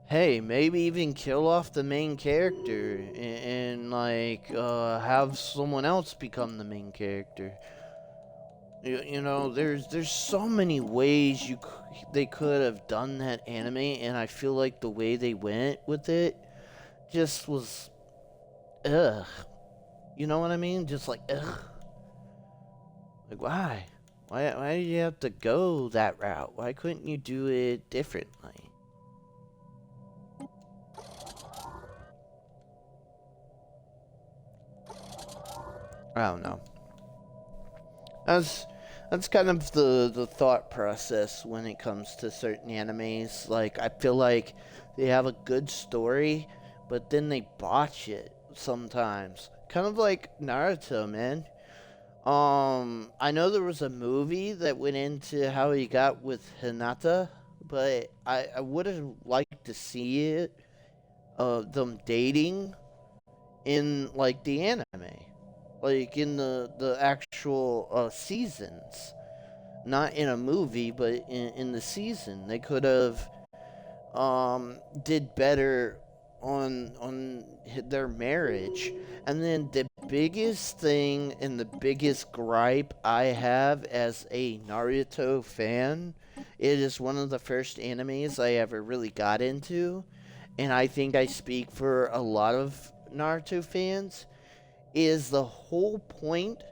hey, maybe even kill off the main character and like have someone else become the main character. You know, there's so many ways they could have done that anime, and I feel like the way they went with it just was ugh. You know what I mean? Just like ugh. Like why? Why did you have to go that route? Why couldn't you do it differently? I don't know. That's that's kind of the thought process when it comes to certain animes. Like I feel like they have a good story, but then they botch it sometimes. Kind of like Naruto, man. I know there was a movie that went into how he got with Hinata, but I would have liked to see it, them dating in like the anime, like in the actual seasons, not in a movie, but in the season. They could have did better on their marriage. And then the biggest thing and the biggest gripe I have as a Naruto fan, it is one of the first animes I ever really got into, and I think I speak for a lot of Naruto fans, is the whole point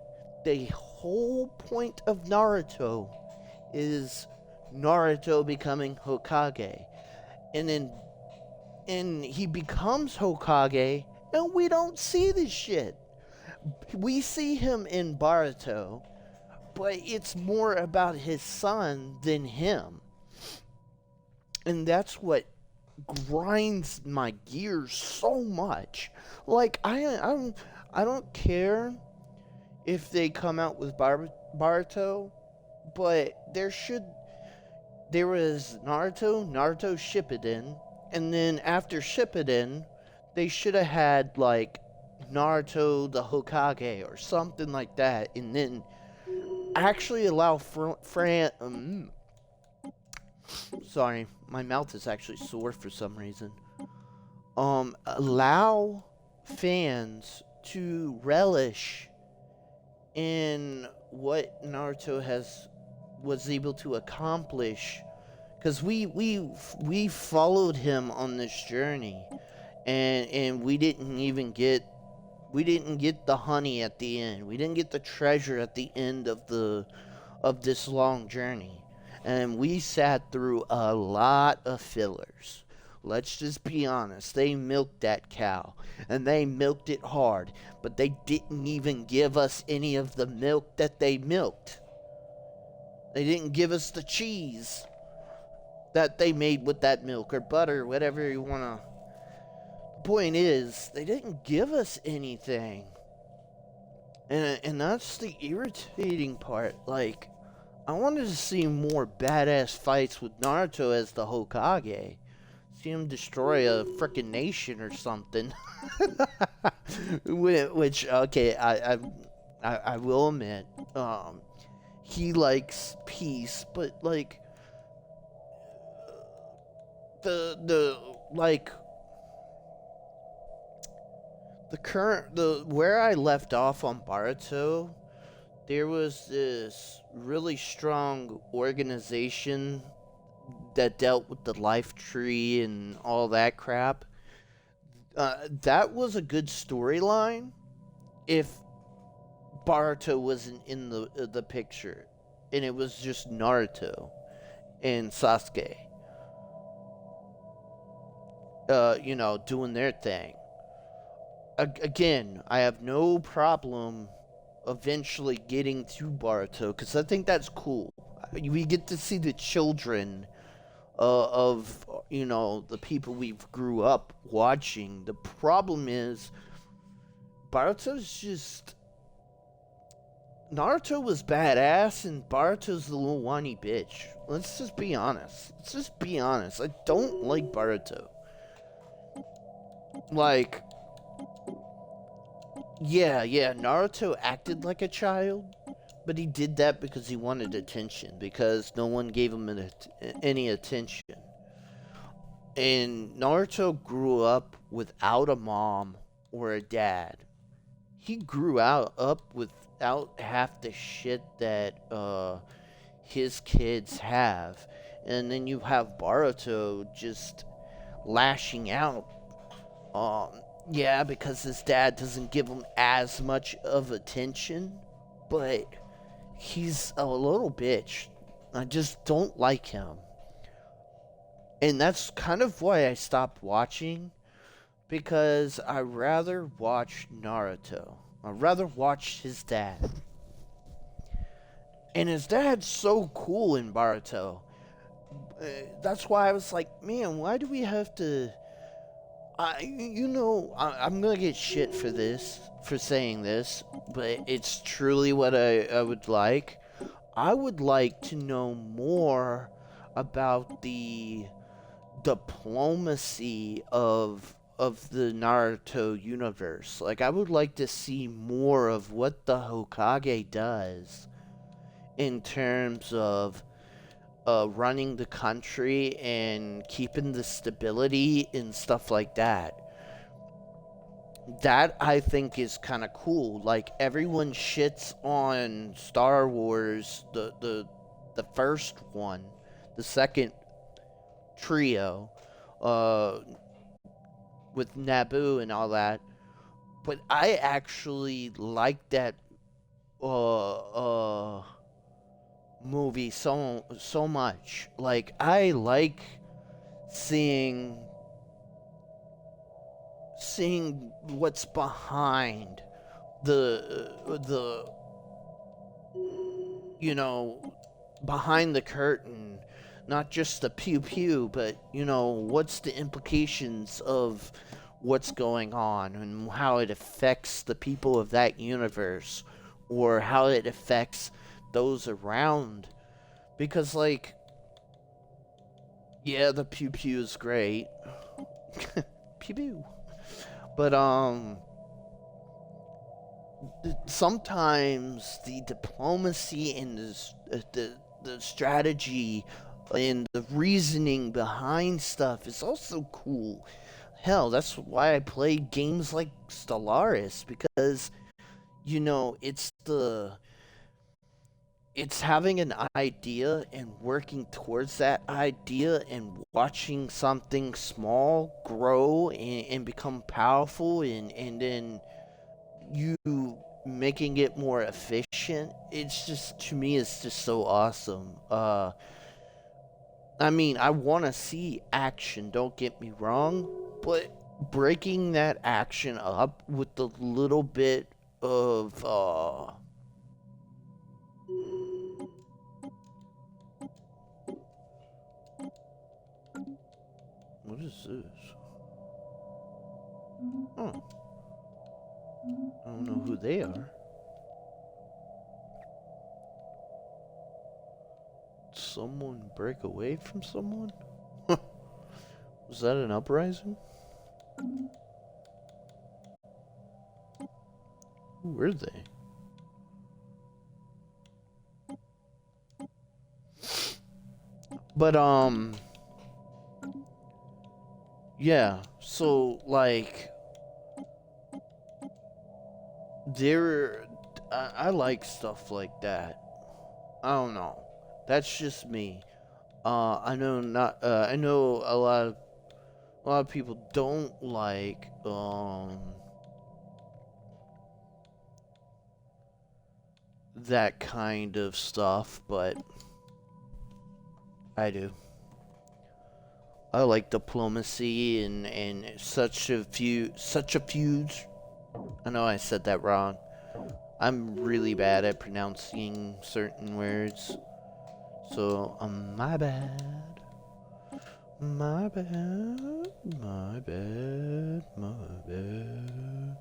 of Naruto is Naruto becoming Hokage. And then and he becomes Hokage, and we don't see this shit. We see him in Baruto, but it's more about his son than him. And that's what grinds my gears so much. Like I don't care if they come out with Baruto, but there was Naruto Shippuden, and then after Shippuden, they should have had like Naruto the Hokage or something like that, and then actually allow sorry, my mouth is actually sore for some reason. Allow fans to relish in what Naruto was able to accomplish, because we followed him on this journey, and we didn't get the honey at the end. We didn't get the treasure at the end of this long journey, and we sat through a lot of fillers. Let's just be honest. They milked that cow, and they milked it hard, but they didn't even give us any of the milk that they milked. They didn't give us the cheese that they made with that milk, or butter, whatever you want to. The point is, they didn't give us anything. And that's the irritating part. Like, I wanted to see more badass fights with Naruto as the Hokage. See him destroy a frickin' nation or something. Which, okay, I will admit, he likes peace, but like the like the where I left off on Baruto, there was this really strong organization that dealt with the life tree and all that crap. That was a good storyline if Baruto wasn't in the picture, and it was just Naruto and Sasuke, doing their thing. Again, I have no problem eventually getting to Baruto, because I think that's cool. We get to see the children of the people we grew up watching. The problem is Naruto was badass, and Baruto's the little whiny bitch. Let's just be honest. I don't like Baruto. Like, Yeah, Naruto acted like a child, but he did that because he wanted attention, because no one gave him any attention. And Naruto grew up without a mom or a dad. He grew up without half the shit that his kids have. And then you have Baruto just lashing out. Um, yeah, because his dad doesn't give him as much of attention, but he's a little bitch. I just don't like him. And that's kind of why I stopped watching, because I rather watch Naruto. I'd rather watch his dad. And his dad's so cool in Baruto. That's why I was like, man, why do we have to? I'm gonna get shit for this, for saying this, but it's truly what I would like. I would like to know more about the diplomacy of the Naruto universe. Like, I would like to see more of what the Hokage does in terms of running the country and keeping the stability and stuff like that. That I think is kind of cool. Like, everyone shits on Star Wars, the first one, the second trio, uh, with Naboo and all that. But I actually like that uh, movie so much. Like, I like seeing what's behind the you know behind the curtain, not just the pew pew, but what's the implications of what's going on and how it affects the people of that universe, or how it affects those around. Because, like, yeah, the pew pew is great. Pew pew. But sometimes the diplomacy and the strategy and the reasoning behind stuff is also cool. Hell, that's why I play games like Stellaris, because it's having an idea and working towards that idea and watching something small grow and become powerful, and then you making it more efficient. It's just, to me, it's just so awesome. I mean, I want to see action, don't get me wrong, but breaking that action up with a little bit of what is this? Oh, I don't know who they are. Someone break away from someone? Was that an uprising? Who were they? But yeah. So, like, there, I like stuff like that. I don't know. That's just me. I know not. I know a lot of people don't like that kind of stuff, but I do. I like diplomacy and such a feud. I know I said that wrong. I'm really bad at pronouncing certain words, so my bad. My bad, my bad, my bad.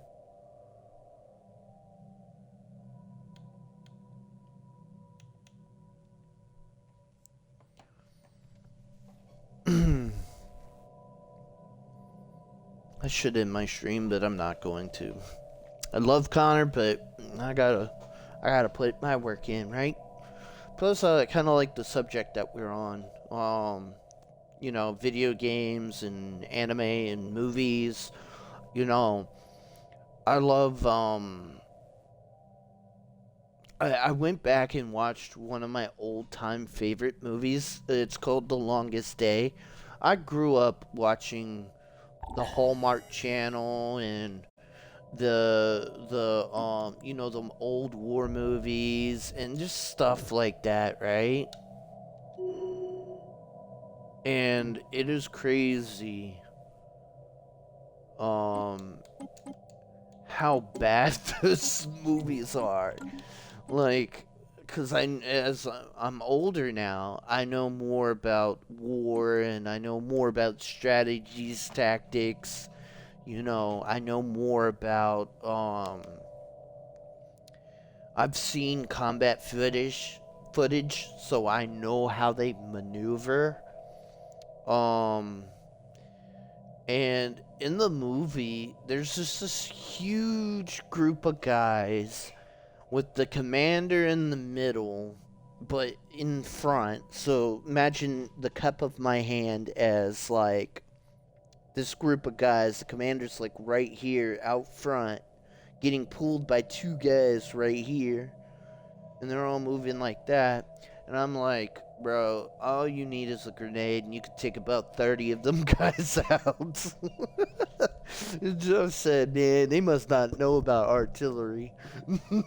I should end my stream, but I'm not going to. I love Connor, but I gotta put my work in, right? Plus, I kind of like the subject that we're on. You know, video games and anime and movies. You know, I love. I went back and watched one of my old time favorite movies. It's called The Longest Day. I grew up watching the Hallmark Channel and the you know, the old war movies and just stuff like that, right? And it is crazy um how bad those movies are. Like, cuz as I'm older now, I know more about war and I know more about strategies, tactics. You know, I know more about I've seen combat footage, so I know how they maneuver. Um, and in the movie, there's just this huge group of guys with the commander in the middle, but in front. So imagine the cup of my hand as like this group of guys. The commander's like right here out front, getting pulled by two guys right here, and they're all moving like that. And I'm like, bro, all you need is a grenade, and you could take about 30 of them guys out. Joe said, man, they must not know about artillery,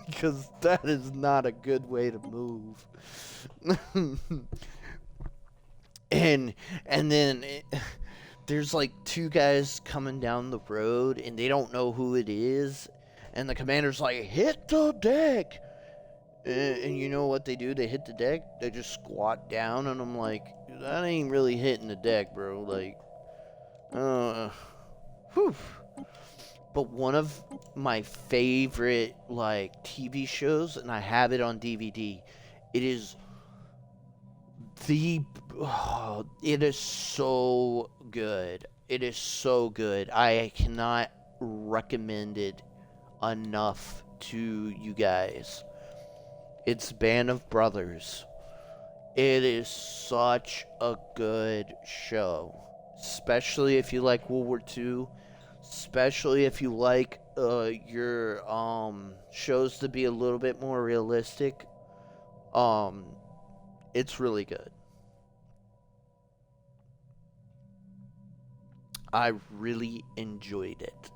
because that is not a good way to move. and and then there's like two guys coming down the road, and they don't know who it is, and the commander's like, hit the deck. And you know what they do? They hit the deck. They just squat down, and I'm like, that ain't really hitting the deck, bro. Like, whew. But one of my favorite like TV shows, and I have it on DVD. It is the, it is so good. It is so good. I cannot recommend it enough to you guys. It's Band of Brothers. It is such a good show, especially if you like World War II, especially if you like your shows to be a little bit more realistic. Um, it's really good. I really enjoyed it.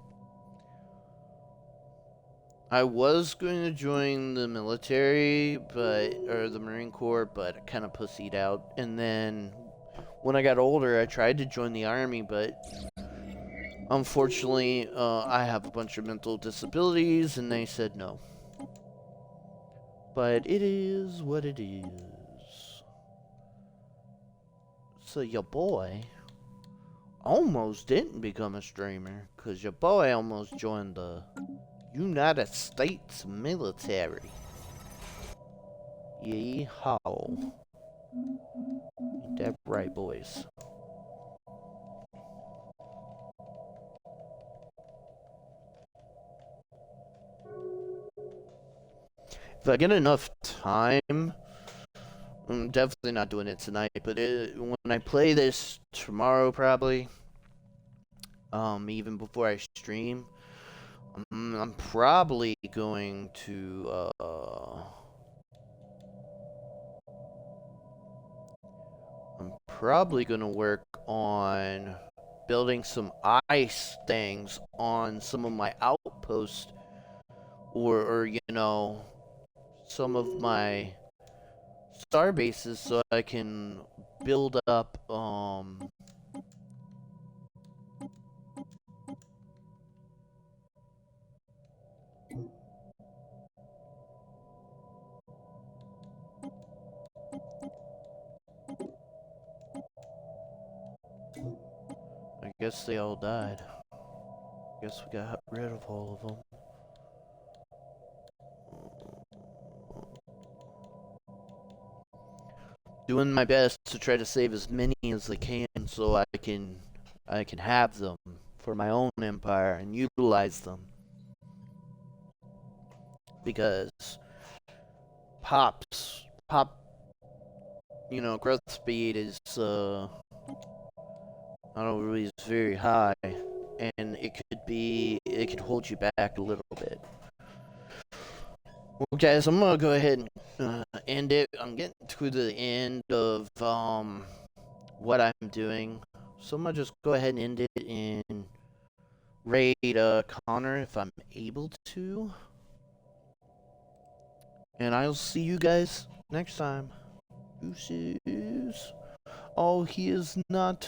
I was going to join the military, or the Marine Corps, but I kind of pussied out. And then when I got older, I tried to join the Army, but unfortunately, I have a bunch of mental disabilities, and they said no. But it is what it is. So your boy almost didn't become a streamer, because your boy almost joined the United States military. Yeehaw. Ain't that right, boys? If I get enough time, I'm definitely not doing it tonight, but when I play this tomorrow, probably, even before I stream, I'm probably going to, work on building some ice things on some of my outposts, or you know, some of my star bases, so I can build up I guess they all died. Guess we got rid of all of them. Doing my best to try to save as many as I can, so I can have them for my own empire and utilize them. because pop, growth speed is I don't really is very high, and it could hold you back a little bit. Well, guys, I'm gonna go ahead and end it. I'm getting to the end of what I'm doing, so I'm gonna just go ahead and end it and raid Connor if I'm able to, and I'll see you guys next time. Deuces. Oh, he is not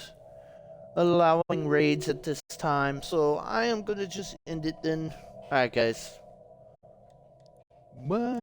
allowing raids at this time, so I am gonna just end it then. Alright, guys. Bye.